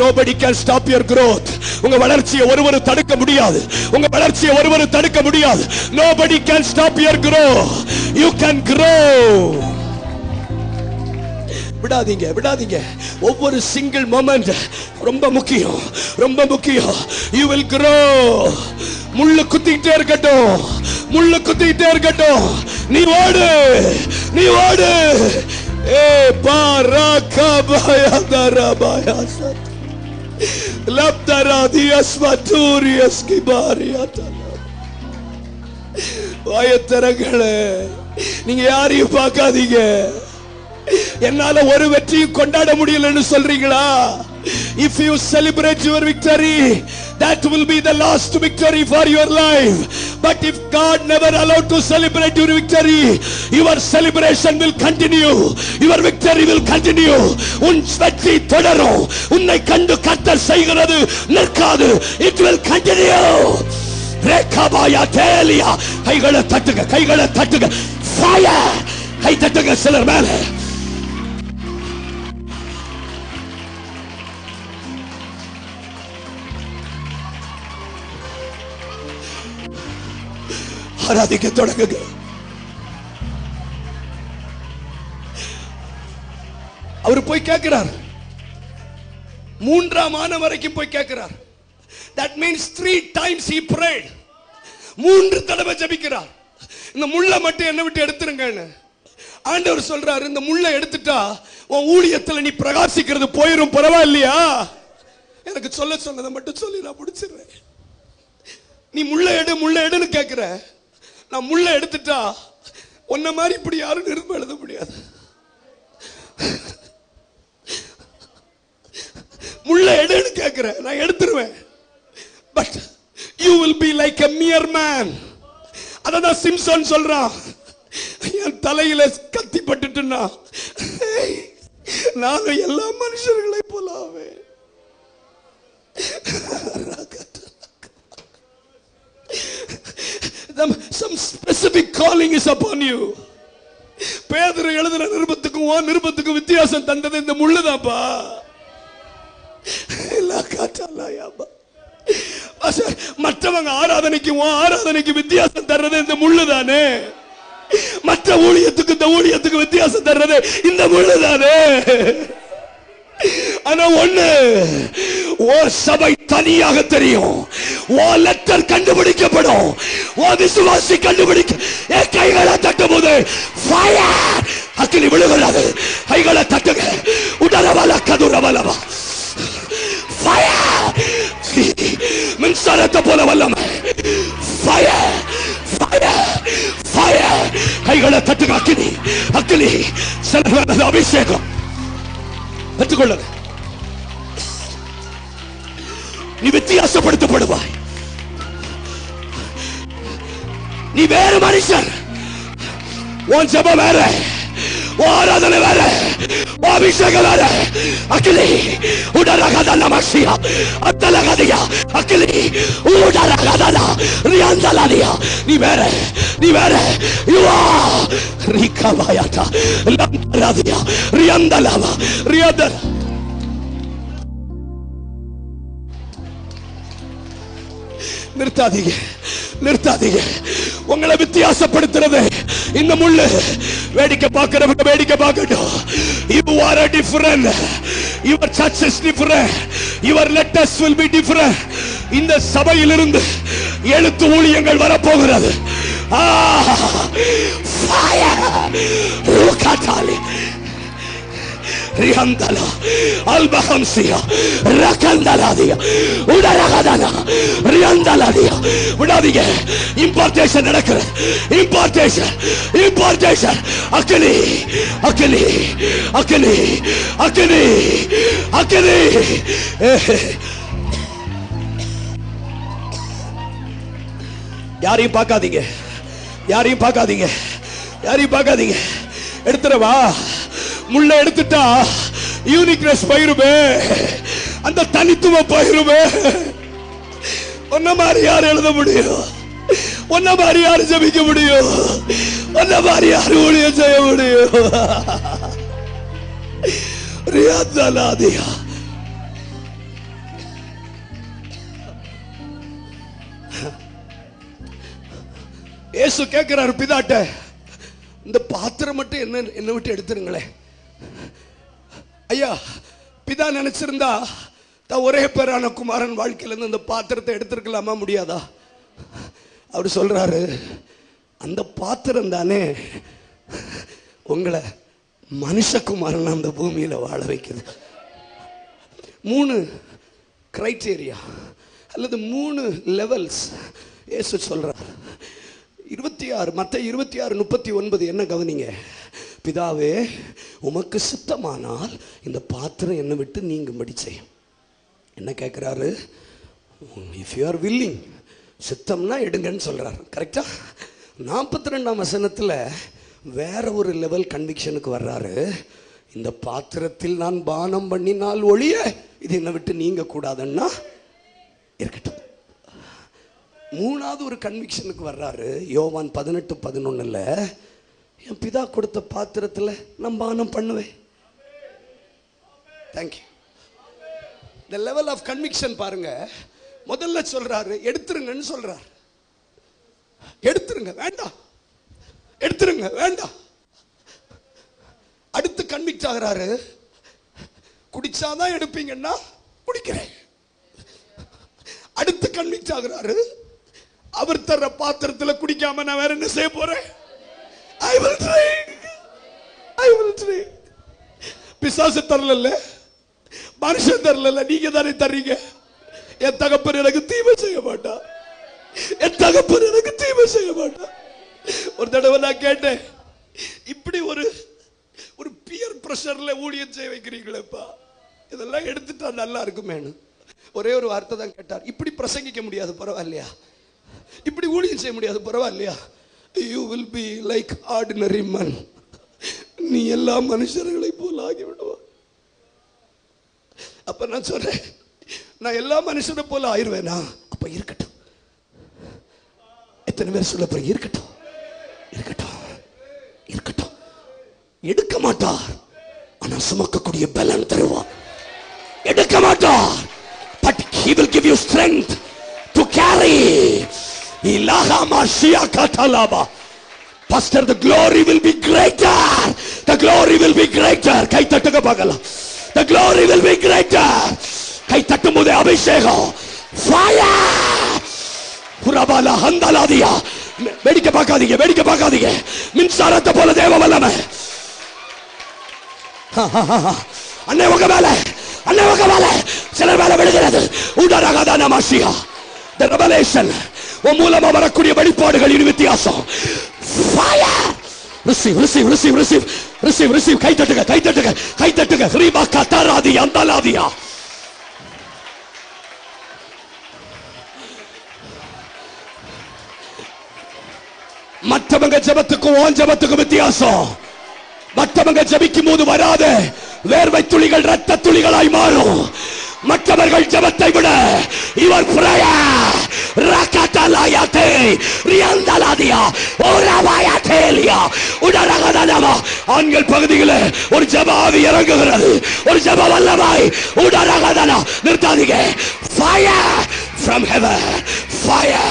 Nobody can stop your growth. உங்க வளர்ச்சியை ஒருவரும் தடுக்க முடியாது. உங்க வளர்ச்சியை ஒருவரும் தடுக்க முடியாது. Nobody can stop your growth. You can grow. விடாதீங்க, விடாதீங்க. ஒவ்வொரு சிங்கிள் மொமெண்ட் ரொம்ப முக்கியம், ரொம்ப முக்கியம். You will grow. முள்ளு குத்திட்டே இருக்கட்டும், முள்ளு குத்திட்டே இருக்கட்டும். நீ ஓடு, நீ ஓடு. ஏ பாராகபாயா தரபாயா சத் லப்தராதியஸ் மதுரியஸ் கிபாரியாதா. வாயத்தரங்களே, நீங்க யாரையும் பார்க்காதீங்க. என்னால ஒரு வெற்றியும் கொண்டாட முடியலன்னு சொல்றீங்களா? If you celebrate your victory, that will be the last victory for your life. But if God never allowed to celebrate your victory, your celebration will continue. Your victory will continue. உன் வெற்றி தொடரும். உன்னை கண்டு கர்த்தர் செய்கிறது நிற்காது. It will continue. ரேகாபாயா தேலியா. கைகளை தட்டுங்க, கைகளை தட்டுங்க. ஃபயர். கை தட்டுங்க சிலர் மேல. ஆராதிக்க தொடங்குங்க. அவர் போய் கேட்கிறார், 3ஆம் ஆன வரைக்கும் போய் கேட்கிறார். That means 3 times he prayed. 3 தடவை ஜெபிக்கிறார். இந்த முள்ளை மட்டும் என்ன விட்டு எடுத்துருங்கன்னு ஆண்டவர் சொல்றாரு. இந்த முள்ளை எடுத்துட்டா உன் ஊழியத்துல நீ பிரகாசிக்கிறது போயிரும், பரவாயில்லையா? எனக்கு சொல்ல சொன்னதை மட்டும் சொல்லி நான் முடிச்சிடுறேன். நீ முள்ளை எடு முள்ளை எடுன்னு கேட்கிற. நான் முள்ளை எடுத்துட்டா உன்ன மாதிரி இப்படி யாரும் நிருபம் எழுத முடியாது. முள்ளை எடுன்னு கேட்கிற, நான் எடுத்துருவேன். But you will be like a mere man. அதான் சிம்சன் சொல்றான். என் தலையில கத்தி பட்டுட்டுன்னா நான் எல்லா மனுஷர்களை போலாவே. Some specific calling is upon you. பேதுரு எழுதின நிருபத்துக்கும் உன் நிருபத்துக்கும் வித்தியாசம் தந்தது இந்த முள்ளுதான்ப்பா. மற்றவங்க ஆராதனைக்கு உன் ஆராதனைக்கு வித்தியாசம் தர்றது இந்த முள்ளுதானே. மற்ற ஊழியத்துக்கு இந்த ஊழியத்துக்கு வித்தியாசம் தர்றது இந்த முள்ளுதானே. ஆனா ஒண்ணு, ஓ சபை தனியாக தெரியும். ஓ லெட்டர் கண்டுபிடிக்கப்படும். ஓ விசுவாசி கண்டுபிடிக்க. கைகளை தட்டும் போது ஃபயர். அக்கினி விழுகிறது. கைகளை தட்டுங்க. உடலவல கதுரவலவா. ஃபயர். மின்சாரத்தை போல வல்லமை. Fire fire fire. கைகளை தட்டுங்க. அக்கினி அக்கினி. சில அபிஷேகம் பெற்றுக்கொள்ளுங்க. நீ வித்தியாசப்படுத்தப்படுவாய். நீ வேறு மனுஷன். உன் ஜெபம் வேற, உன் ஆராதனை வேற, உன் அபிஷேகம் வேற. அக்கிலி உடரகதன மஷியா அத்தலகதியா. அக்கிலி உடரகதன ரியாந்தலானியா. நீ வேற, நீ வேற. யுவா ரிகவாயாட்டா லந்தலாதியா ரியாந்தலாவா ரியாதர். நிறுத்தாதீங்க, நிறுத்தாதீங்க. உங்களை வித்தியாசப்படுத்துறது இந்த முள்ளு. வேடிக்கை பார்க்கிறவங்க வேடிக்கை பார்க்கட்டும். You are different. Your church is different. Your letters will be different. இந்த சபையிலிருந்து எழுத்து ஊழியங்கள் வரப்போகிறது. ரியாந்தலா அல்பஹம்சியா ரகந்தலாதியா உடரகதனா ரியாந்தலாதியா. விடாதீங்க. இம்பார்ட்டேஷன் நடக்கிறது. Impartation impartation. அக்கினி அக்கினி அக்கினி அக்கினி அக்கினி. யாரையும் பார்க்காதீங்க, யாரையும் பார்க்காதீங்க, யாரையும் பார்க்காதீங்க. எடுத்துறவா. முள்ள எடுத்துட்டா யூனிக்னஸ் போயிருமே, அந்த தனித்துவம் போயிருமே. ஒன்ன மாதிரி யார் எழுத முடியும்? ஒன்ன மாதிரி யாரு ஜெபிக்க முடியும்? ஒன்ன மாதிரி யாரு ஊழியம் செய்ய முடியும்? ரியாதலாதியா. இயேசு கேட்கிறார் பிதாட்ட, இந்த பாத்திரம் மட்டும் என்ன விட்டு எடுத்துருங்களேன். ஐயா, பிதா நினைச்சிருந்தா தான் ஒரே பேரான குமாரன் வாழ்க்கையில இருந்து அந்த பாத்திரத்தை எடுத்திருக்கலாமா? முடியாதா? அவர் சொல்றாரு, அந்த பாத்திரம் தானே உங்களை மனுஷகுமாரன் அந்த பூமியில வாழ வைக்குது. 3 கிரைட்டீரியா அல்லது 3 லெவல்ஸ் இயேசு சொல்றார். 26 மத்தேயு 26:39 என்ன கவனிங்க. பிதாவே, உமக்கு சித்தமானால் இந்த பாத்திரம் என்னை விட்டு நீங்கும்படி செய்யும். என்ன கேட்கிறாரு? இஃப் யூ ஆர் வில்லிங், சித்தம்னா எடுங்கன்னு சொல்றாரு. கரெக்டா? 42ஆம் வசனத்துல வேற ஒரு லெவல் கன்விக்ஷனுக்கு வர்றாரு. இந்த பாத்திரத்தில் நான் பானம் பண்ணினால் ஒழிய இது என்னை விட்டு நீங்க கூடாதுன்னா இருக்கட்டும். மூணாவது ஒரு கன்விக்ஷனுக்கு வர்றாரு. யோவான் 18:11, என் பிதா கொடுத்த பாத்திரத்தில் நான் பானம் பண்ணுவேன். தேங்க்யூ. இந்த லெவல் ஆஃப் கன்விக்ஷன் பாருங்க. முதல்ல சொல்றாரு எடுத்துருங்கன்னு சொல்றாரு. எடுத்துருங்க, வேண்டாம், எடுத்துருங்க, வேண்டாம். அடுத்து கன்விக்ட் ஆகிறாரு. குடிச்சாதான் எடுப்பீங்கன்னா குடிக்கிறேன். அடுத்து கன்விக்ட் ஆகிறாரு. அவர் தர பாத்திரத்தில் குடிக்காம நான் வேற என்ன செய்ய போறேன்? I will drink. I will drink. பிசாசு தரல, மனுஷன் தரல, நீங்க தானே தர்றீங்க. என் தகப்பன் எனக்கு தீமை செய்ய மாட்டா, என் தகப்பன் எனக்கு தீமை செய்ய மாட்டா. ஒரு தடவை நான் கேட்டேன், இப்படி ஒரு பியர் பிரஷர்ல ஊழியம் செய்ய வைக்கிறீங்களேப்பா, இதெல்லாம் எடுத்துட்டா நல்லா இருக்குமேனு. ஒரே ஒரு வார்த்தை தான் கேட்டார். இப்படி பிரசங்கிக்க முடியாது, பரவாயில்லையா? இப்படி ஊழியம் செய்ய முடியாது, பரவாயில்லையா? You will be like ordinary man. நீ எல்லா மனுஷர்களை போல ஆகிவிடுவா. அப்ப நான் சொல்றேன், நான் எல்லா மனுஷனை போல ஆயிருவேனா? அப்ப இருக்கட்டும். எத்தனை பேர் சொல்ல போறீங்க? இருக்கட்டும், இருக்கட்டும், இருக்கட்டும். எடுக்க மாட்டார், ஆனா சுமக்கக்கூடிய பலன் தருவார். எடுக்க மாட்டார், but he will give you strength to carry. Ilaha Mashiach Katalaba. Pastor, the glory will be greater. The glory will be greater. கை தட்டுங்க பார்க்கலாம். The glory will be greater. கை தட்டும்போது அபிஷேகம், fire. புரபால ஹந்தலாதியா. வேடிக்கை பார்க்காதீங்க, வேடிக்கை பார்க்காதீங்க. மின்சாரத்தை போல தேவ வல்லமை. அன்னை உங்க மேல, அன்னை உங்க மேல சிலர் மேல விழுகிறது. உடரகதான மாஷியா. The revelation மூலமா வரக்கூடிய வெளிப்பாடுகளின் வித்தியாசம். Fire. Receive, receive, receive, receive, receive, receive. கை தட்டுங்க, கை தட்டுங்க, கை தட்டுங்க. ரீபா கதராதி அந்தலாதியா. மற்றவங்க ஜெபத்துக்கும் உன் ஜெபத்துக்கும் வித்தியாசம். மற்றவங்க ஜெபிக்கும் போது வராத வேர்வை துளிகள் இரத்த துளிகளாய் மாறும். மற்றவர்கள் ஜெபத்தை விட இவர் பிரேயர் ரகதலாயதே ரியந்தலாதியா ஓரவாயதேலியா உடரகதனமா. ஆண்கள் பகுதியில் ஒரு ஜெப ஆவி இறங்குகிறது, ஒரு ஜெப வல்லமை. உடரகதனா. நிறுத்தாதீங்க. Fire from heaven, fire,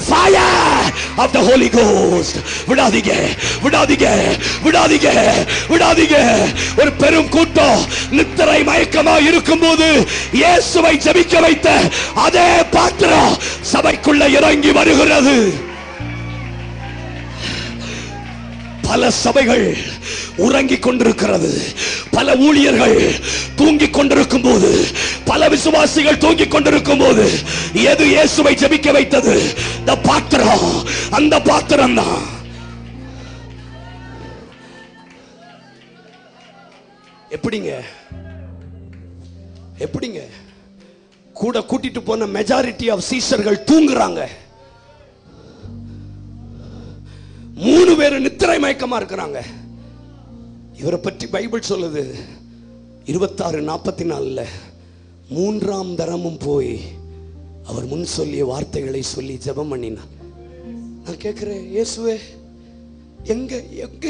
fire of the Holy Ghost. விடாதீங்க, விடாதீங்க, விடாதீங்க, விடாதீங்க. ஒரு பெரும் கூட்டம் நித்திரை மயக்கமா இருக்கும்போது இயேசுவை ஜெபிக்க வைத்த அதே பாத்திரம் சபைக்குள்ள இறங்கி வருகிறது. பல சபைகள் உறங்கிக் கொண்டிருக்கிறது. பல ஊழியர்கள் தூங்கிக் கொண்டிருக்கும் போது, பல விசுவாசிகள் தூங்கிக் கொண்டிருக்கும் போது, எது இயேசுவை ஜெபிக்க வைத்தது? இந்த பாத்திரம், அந்த பாத்திரம் தான். எப்படிங்க, எப்படிங்க கூட கூட்டிட்டு போன மெஜாரிட்டி ஆஃப் சீஷர்கள் தூங்குறாங்க. 3 பேர் நித்திரை மயக்கமா இருக்கிறாங்க. இவரை பற்றி பைபிள் சொல்லுது 26:44 3ஆம் தரமும் போய் அவர் முன் சொல்லிய வார்த்தைகளை சொல்லி ஜெபம் பண்ணினார். நான் கேட்கிறேன், இயேசுவே எங்க எங்க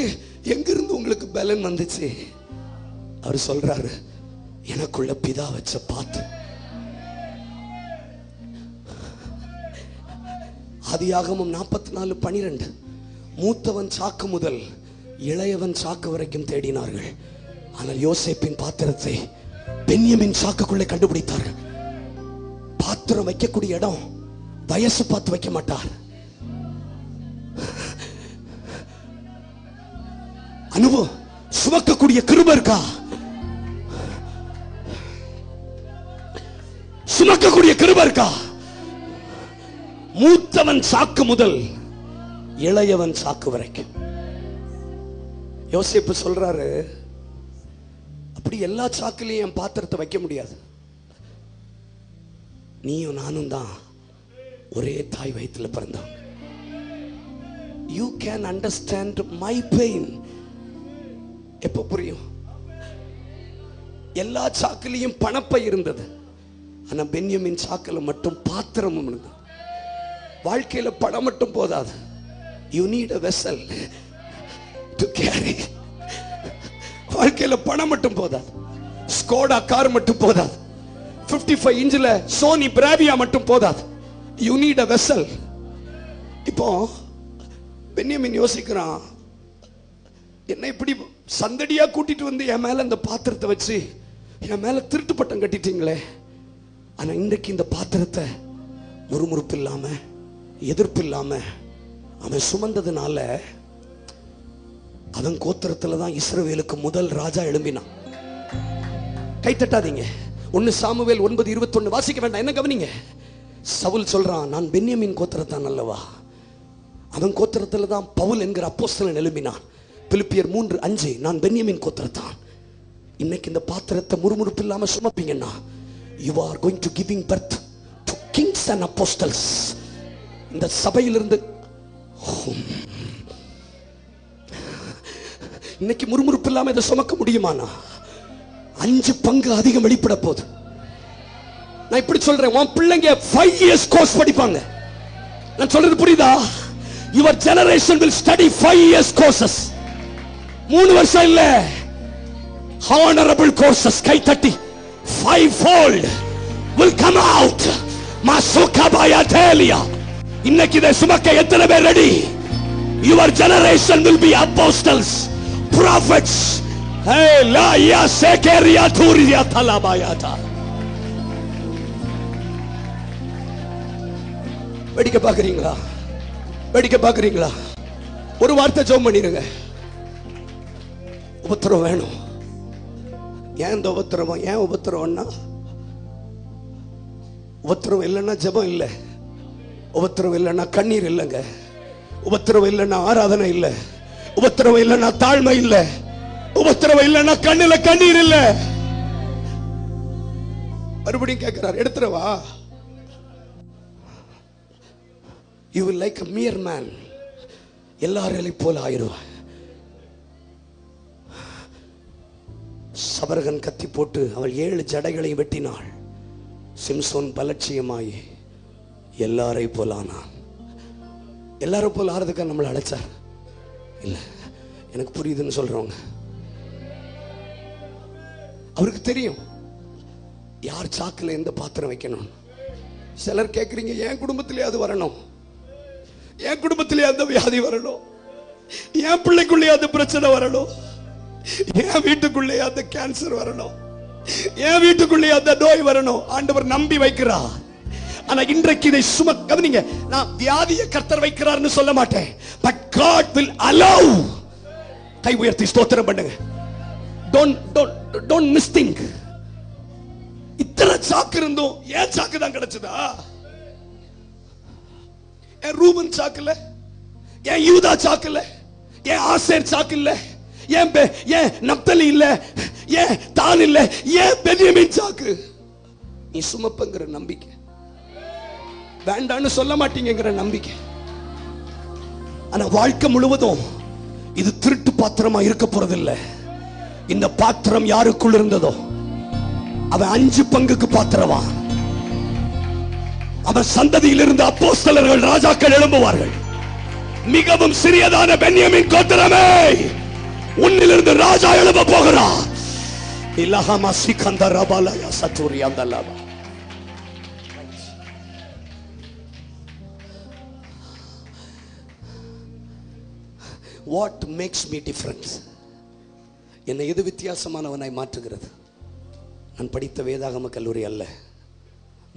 எங்கிருந்து உங்களுக்கு பலன் வந்துச்சு? அவர் சொல்றாரு, எனக்குள்ள பிதா வச்ச பாத்து. ஆதியாகமம் 44:12 மூத்தவன் சாக்கு முதல் இளையவன் சாக்கு வரைக்கும் தேடினார்கள். ஆனால் யோசேப்பின் பாத்திரத்தை பென்யமின் சாக்குக்குள்ளே கண்டுபிடித்தார்கள். பாத்திரம் வைக்கக்கூடிய இடம் வயசு பார்த்து வைக்க மாட்டார். அனுபவம் சுமக்கக்கூடிய கிருபை இருக்கா? சுமக்கக்கூடிய கிருபை இருக்கா? மூத்தவன் சாக்கு முதல் இளையவன் சாக்கு வரைக்கும். யோசேப்பு சொல்றாரு, அப்படி எல்லா சாக்குலையும் என் பாத்திரத்தை வைக்க முடியாது. நீயும் நானும் தான் ஒரே தாய் வயிற்றுல பிறந்தோம். You can understand my pain. எப்ப புரியும்? எல்லா சாக்குலையும் பணப்பை இருந்தது, ஆனா பென்யமின் சாக்குல மட்டும் பாத்திரமும் இருந்தது. வாழ்க்கையில பணம் மட்டும் போதாது. You need a vessel to carry. வாழ்க்கையில பணம் மட்டும் போதாது. ஸ்கோடா கார் மட்டும் போதாது. 55 இன்ச்ல சோனி பிராவியா மட்டும் போதாது. You need a vessel. இப்போ பென்யமீன் யோசிக்கிறான், என்ன இப்படி சந்தடியா கூட்டிட்டு வந்து என் மேல இந்த பாத்திரத்தை வச்சு என் மேல திருட்டு பட்டம் கட்டிட்டீங்களே. ஆனா இன்றைக்கு இந்த பாத்திரத்தை முறுமுறுப்பு இல்லாம எதிர்ப்பு இல்லாம அவன் சுமந்ததுனால அவன் கோத்திரத்துல தான் இஸ்ரவேலுக்கு முதல் ராஜா எழும்பினான். கை தட்டாதீங்க. 1 சாமுவேல் 9:21 வாசிக்க வேண்டாம், என்ன கவனிங்க. சவுல் சொல்றான், நான் பென்யமீன் கோத்திரத்தான் அல்லவா. அவன் கோத்திரத்துல தான் பவுல் என்கிற அப்போஸ்தலன் எழும்பினான். பிலிப்பியர் 3:5 நான் பென்யமீன் கோத்திரத்தான். இன்னைக்கு இந்த பாத்திரத்தை முறுமுறுப்பு இல்லாம சுமப்பீங்கன்னா you are going to giving birth to kings and apostles. இந்த சபையிலிருந்து இன்னைக்கு முறுமுறுப்பு இல்லாம இதை சுமக்க முடியுமானா 5 பங்கு அதிகம் வெளிப்பட போகுது. நான் இப்படி சொல்றேன், உன் பிள்ளைங்க 5 years கோர்ஸ் படிப்பாங்க. நான் சொல்றது புரியுதா? Your generation will study 5 years courses. 3 வருஷம் இல்ல, honorable courses. கை தட்டி 5-fold will come out. Masukabaya Delia. இன்னைக்கு இதை சுமக்க எத்தனை பேர் ready? Your generation will be apostles, prophets. Hey la ya sekeria turia talabayata. வெடிக்க பாக்குறீங்களா? வெடிக்க பாக்குறீங்களா? ஒரு வார்த்தை ஜெபம் பண்ணிருங்க. உபத்திரம் வேணும். ஏன் இந்த உபத்திரம்? ஏன் உபத்திரம்னா, உபத்திரம் இல்லைன்னா ஜெபம் இல்லை, உபத்திரம் இல்லைன்னா கண்ணீர் இல்லைங்க, உபத்திரம் இல்லைன்னா ஆராதனை இல்லை, உபத்திரம் இல்லைன்னா தாழ்மை இல்லை, உபத்திரம் இல்லைன்னா கண்ணுல கண்ணீர் இல்லை. மறுபடியும் கேட்கிறார், எடுத்துறவா? You will like a mere man. எல்லாரையும் போல ஆயிடுவா. சபரகன் கத்தி போட்டு அவள் 7 ஜடைகளை வெட்டினாள். சிம்சோன் பலட்சியமாய் எல்லாரை போல ஆனான். எல்லாரும் போல ஆறதுக்காக நம்மளை அழைச்சார் இல்ல. எனக்கு புரியுதுன்னு சொல்றவங்க, அவருக்கு தெரியும் யார் சாக்குல எந்த பாத்திரம் வைக்கணும். சிலர் கேட்குறீங்க, என் குடும்பத்திலே அது வரணும், என் குடும்பத்திலே அந்த வியாதி வரணும், என் பிள்ளைக்குள்ளே அந்த பிரச்சனை வரணும், என் வீட்டுக்குள்ளே அந்த கேன்சர் வரணும், என் வீட்டுக்குள்ளே அந்த நோய் வரணும். ஆண்டவர் நம்பி வைக்கிறார். ஆனா இன்றைக்கு இதை கவனிங்க, நான் வியாதியை கர்த்தர் வைக்கிறார்னு சொல்ல மாட்டேன். But God will allow. கை உயர்த்தி ஸ்தோத்திரம் பண்ணுங்க. Don't misthink. இத்தனை சாக்கு இருந்தும் ஏன் சாக்கு தான் கிடைச்சதா? என் ரூபன் சாக்கு இல்ல, என் யூதா சாக்கு இல்ல, என் ஆசேர் சாக்கு இல்ல, ஏன் நப்தலி இல்ல, ஏன் தான் இல்ல, ஏன் பென்யமீன் சாக்கு? நீ சுமப்பங்கிற நம்பிக்கை, வேண்டான்னு சொல்ல மாட்டீங்கிற நம்பிக்கை. ஆனா வாழ்க்கை முழுவதும் இது திருட்டு பாத்திரமா இருக்க போறதில்லை. இந்த பாத்திரம் யாருக்குள் இருந்ததோ அவன் 5 பங்குக்கு பாத்திரமா. அவன் சந்ததியில் இருந்து அப்போஸ்தலர்கள் ராஜாக்கள் எழும்புவார்கள். மிகவும் சிறியதான பென்யமீன் கோத்திரமே, உன்னிலிருந்து ராஜா எழும்ப போகிறார். இலஹமா சிகந்தரபாலயா சதுரியாந்தலபா. What makes me different? என்னை எது வித்தியாசமானவனாய் மாற்றுகிறது? நான் படித்த வேதாகம கல்லூரி அல்ல,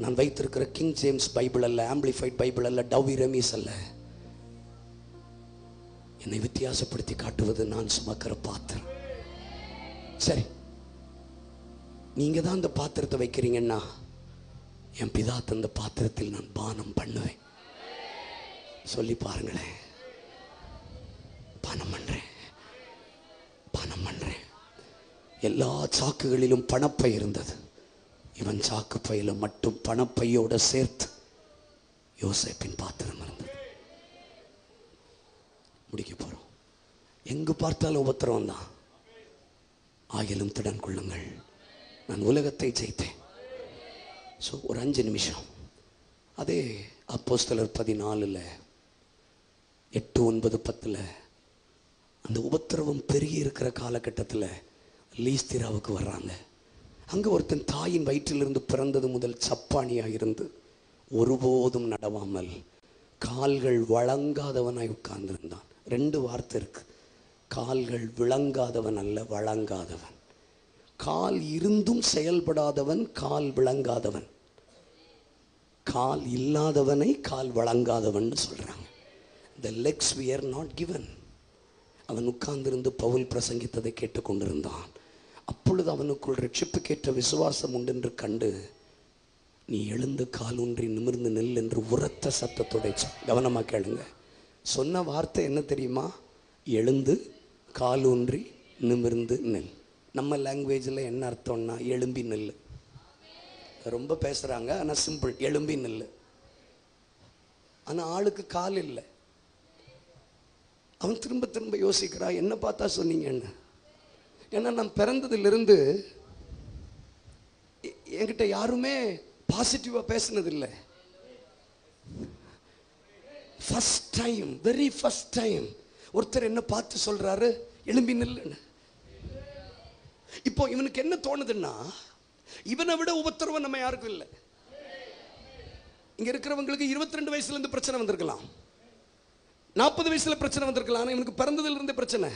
நான் வைத்திருக்கிற கிங் ஜேம்ஸ் பைபிள் அல்ல, ஆம்பிளிஃபைட் பைபிள் அல்ல, டவ்வி ரெமீஸ் அல்ல. என்னை வித்தியாசப்படுத்தி காட்டுவது நான் சுமக்கிற பாத்திரம். சரி, நீங்க தான் அந்த பாத்திரத்தை வைக்கிறீங்கன்னா என் பிதா தந்த பாத்திரத்தில் நான் பானம் பண்ணுவேன். சொல்லி பாருங்களேன். பானம் பண்றேன், பானம் பண்றேன். எல்லா சாக்குகளிலும் பணப்பை இருந்தது. இவன் சாக்கு பையில மட்டும் பணப்பையோட சேர்த்து யோசேப்பின் பாத்திரம் இருந்தது. முடிக்க போறோம். எங்கு பார்த்தாலும் உபத்திரம் தான். ஆகிலும் திடன் கொள்ளுங்கள், நான் உலகத்தை ஜெயித்தேன். ஸோ ஒரு 5 நிமிஷம் அப்போஸ்தலர் 14 8, 9, 10 அந்த உபத்திரவம் பெருகி இருக்கிற காலகட்டத்தில் லீஸ்திராவுக்கு வர்றாங்க. அங்கே ஒருத்தன் தாயின் வயிற்றிலிருந்து பிறந்தது முதல் சப்பானியாக இருந்து ஒருபோதும் நடவாமல் கால்கள் வழங்காதவனாய் உட்கார்ந்திருந்தான். 2 வார்த்தை இருக்கு. கால்கள் விளங்காதவன் அல்ல, வழங்காதவன். கால் இருந்தும் செயல்படாதவன் கால் விளங்காதவன். கால் இல்லாதவனை கால் வழங்காதவன் சொல்றாங்க. The legs were not given. அவன் உட்கார்ந்திருந்து பவுல் பிரசங்கித்ததை கேட்டுக்கொண்டிருந்தான். அப்பொழுது அவனுக்குள் ரட்சிப்புக்கேற்ற விசுவாசம் உண்டு என்று கண்டு, நீ எழுந்து கால் ஊன்றி நிமிர்ந்து நெல் என்று உரத்த சத்தத்தோட, கவனமா கேளுங்க, சொன்ன வார்த்தை என்ன தெரியுமா? எழுந்து கால் ஊன்றி நிமிர்ந்து நெல். நம்ம லாங்குவேஜில் என்ன அர்த்தம்னா எழும்பி நெல். ரொம்ப பேசுறாங்க, ஆனால் சிம்பிள், எழும்பி நெல். ஆனால் ஆளுக்கு கால் இல்லை. அவன் திரும்ப திரும்ப யோசிக்கிறான், என்ன பார்த்தா சொன்னீங்கன்னு. ஏன்னா நான் பிறந்ததிலிருந்து என்கிட்ட யாருமே பாசிட்டிவா பேசினதில்லை. First time, very first time ஒருத்தர் என்ன பார்த்து சொல்றாரு, எழும்பி நில்லுன்னு. இப்போ இவனுக்கு என்ன தோணுதுன்னா, இவனை விட உபத்திரவம் நம்ம யாருக்கும் இல்லை. இங்க இருக்கிறவங்களுக்கு 22 வயசுல இருந்து பிரச்சனை வந்திருக்கலாம், 40 வயசுல பிரச்சனை வந்திருக்கலாம். ஆனா இவனுக்கு பிறந்ததுல இருந்து பிரச்சனை.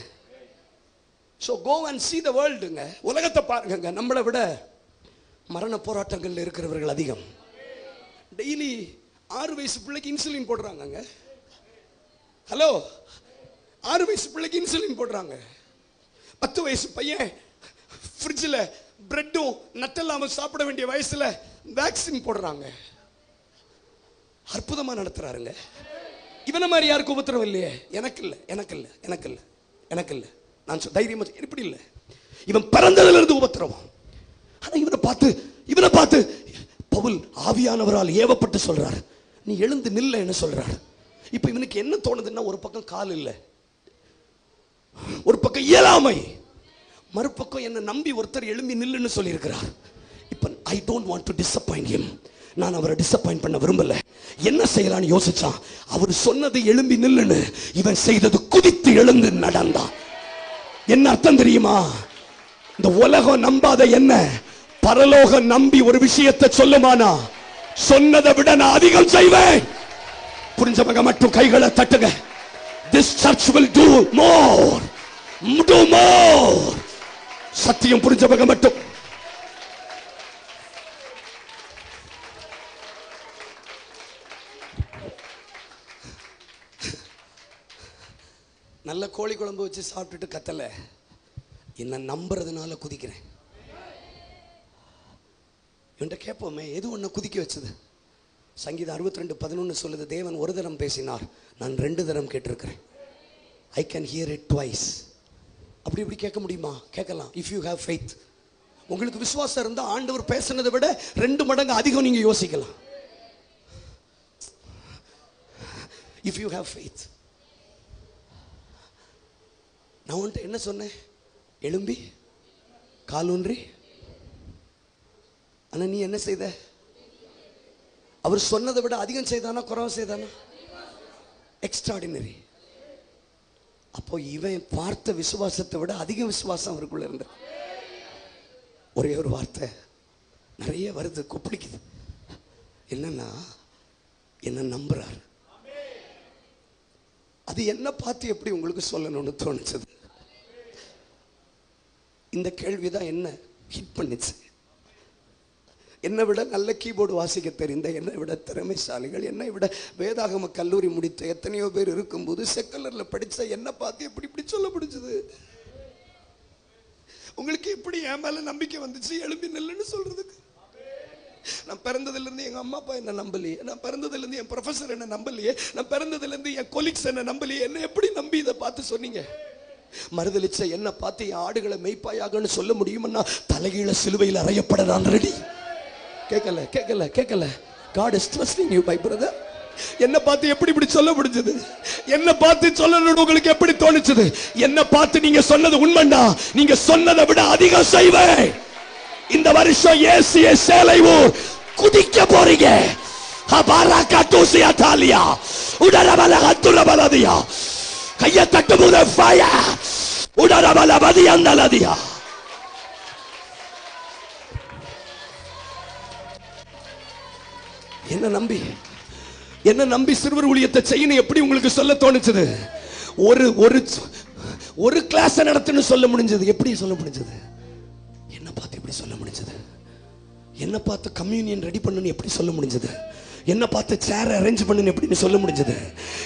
So go and see the worldங்க. உலகத்தை பாருங்க. நம்மளை விட மரண போராட்டங்கள்ல இருக்கிறவர்கள் அதிகம். டெய்லி 6 வயசு பிள்ளைக்கு இன்சுலின் போடுறாங்க. ஹலோ, 6 வயசு பிள்ளைக்கு இன்சுலின் போடுறாங்க. 10 வயசு பையன் ஃப்ரிட்ஜில் பிரெட்டும் நட்டெல்லாம சாப்பிட வேண்டிய வயசுல வேக்சின் போடுறாங்க. அற்புதமா நடத்துறாருங்க. இவன மாதிரி யாருக்கும் உபத்திரம் இல்லையே. எனக்கு இல்லை, எனக்கு இல்லை, எனக்கு இல்லை, எனக்கு இல்லை. நான் தைரியமா இப்படி இல்லை. இவன் பிறந்ததுல இருந்து உபத்திரவம். ஆனா இவனை பார்த்து பவுல் ஆவியானவரால் ஏவப்பட்டு சொல்றார், நீ எழுந்து நில்ல என்ன சொல்றார். இப்ப இவனுக்கு என்ன தோணுதுன்னா, ஒரு பக்கம் கால் இல்லை, ஒரு பக்கம் இயலாமை, மறுபக்கம் என்ன நம்பி ஒருத்தர் எழும்பி நில்லுன்னு சொல்லி இருக்கிறார். இப்ப I don't want to disappoint him. நான் அவரை டிசப்பாயிண்ட் பண்ண விரும்பல. என்ன செய்யலான்னு யோசிச்சான். அவர் சொன்னது எழும்பி நில்லுன்னு, இவன் செய்தது குதித்து எழுந்து நடந்தான். என்ன அர்த்தம் தெரியுமா? இந்த உலகம் நம்பாத என்ன பரலோகம் நம்பி ஒரு விஷயத்தை சொல்லுமானா, சொன்னதை விட நான் அதிகம் செய்வேன். புரிஞ்சவங்க மட்டும் கைகளை தட்டுங்க. This church will do more. Do more. சத்தியம் புரிஞ்சவங்க மட்டும். நல்ல கோழி குழம்பு வச்சு சாப்பிட்டுட்டு கத்தல, என்ன நம்புறதுனால குதிக்கிறேன். என்கிட்ட கேட்போமே, எது ஒன்று குதிக்க வச்சது? சங்கீதம் 62:11 சொல்லுது, தேவன் ஒரு தரம் பேசினார், நான் 2 தரம் கேட்டிருக்கிறேன். I can hear it twice. அப்படி இப்படி கேட்க முடியுமா? கேட்கலாம். If you have faith. உங்களுக்கு விசுவாசம் இருந்தால் ஆண்டவர் பேசுனதை விட 2 மடங்கு அதிகம் நீங்க யோசிக்கலாம். If you have faith. நான் உன்கிட்ட என்ன சொன்னேன்? எழும்பி காலூன்றி. ஆனா நீ என்ன செய்த? அவர் சொன்னதை விட அதிகம் செய்தானா குறைவு செய்தானா? எக்ஸ்ட்ராடினரி. அப்போ இவன் பார்த்த விசுவாசத்தை விட அதிக விசுவாசம் அவருக்குள்ள இருந்த. ஒரே ஒரு வார்த்தை நிறைய வருது, கொப்பளிக்குது. என்னன்னா, என்ன நம்புறாரு. அது என்ன பார்த்து எப்படி உங்களுக்கு சொல்லணும்னு தோணுச்சது? இந்த கேள்விதான் என்ன ஹிட் பண்ணிச்சு. என்னை விட நல்ல கீபோர்டு வாசிக்க தெரிந்த, என்னை விட திறமைசாலிகள், என்னை விட வேதாகம கல்லூரி முடித்த எத்தனையோ பேர் இருக்கும்போது செக்குலர்ல படிச்ச என்ன பார்த்து எப்படி இப்படி சொல்ல முடிஞ்சது? உங்களுக்கு எப்படி என் மேல நம்பிக்கை வந்துச்சு எழும்பி நில்லுன்னு சொல்றதுக்கு? நான் பிறந்ததுல இருந்து எங்க அம்மா அப்பா என்ன நம்பலையே, நான் பிறந்ததுல இருந்து என் ப்ரொஃபசர் என்ன நம்பலையே, நான் பிறந்ததுல இருந்து என் கொலீக்ஸ் என்ன நம்பலையே, என்ன எப்படி நம்பி இதை பார்த்து சொன்னீங்க? மறுதலிச்ச என்ன பார்த்து என் ஆடுகளை மெய்ப்பாயாகன்னு சொல்ல முடியும்னா தலைகீழ சிலுவையில் அறையப்பட நான் ரெடி. கேட்கல கேட்கல கேட்கல. God is trusting you my brother. என்ன பார்த்து எப்படி இப்படி சொல்ல முடிஞ்சது? என்ன பார்த்து சொல்லணும் உங்களுக்கு எப்படி தோணுச்சது? என்ன பார்த்து நீங்க சொன்னது உண்மைண்டா, நீங்க சொன்னதை விட அதிகம் செய்வேன். இந்த வருஷம் ஏசிய சேலையூர் குதிக்க போறீங்க. ஹபாரகதுசியா தாலியா உடரபல ஹத்துரபலதியா கைய தட்டுமுத ஃபயர் உடரபல பதியந்தலதியா. என்ன நம்பி சிறுவர் ஊழியத்தை செய்யணும் எப்படி உங்களுக்கு சொல்ல தோணுச்சது? ஒரு ஒரு ஒரு கிளாஸ் நடத்துன்னு சொல்ல முடிஞ்சது. எப்படி சொல்ல முடிஞ்சது? என்ன பார்த்து எப்படி சொல்ல முடிஞ்சது? என்ன பார்த்து கம்யூனியன் ரெடி பண்ணு எப்படி சொல்ல முடிஞ்சது? என்ன பார்த்து சேர் அரேஞ்ச் பண்ணு எப்படின்னு சொல்ல முடிஞ்சது?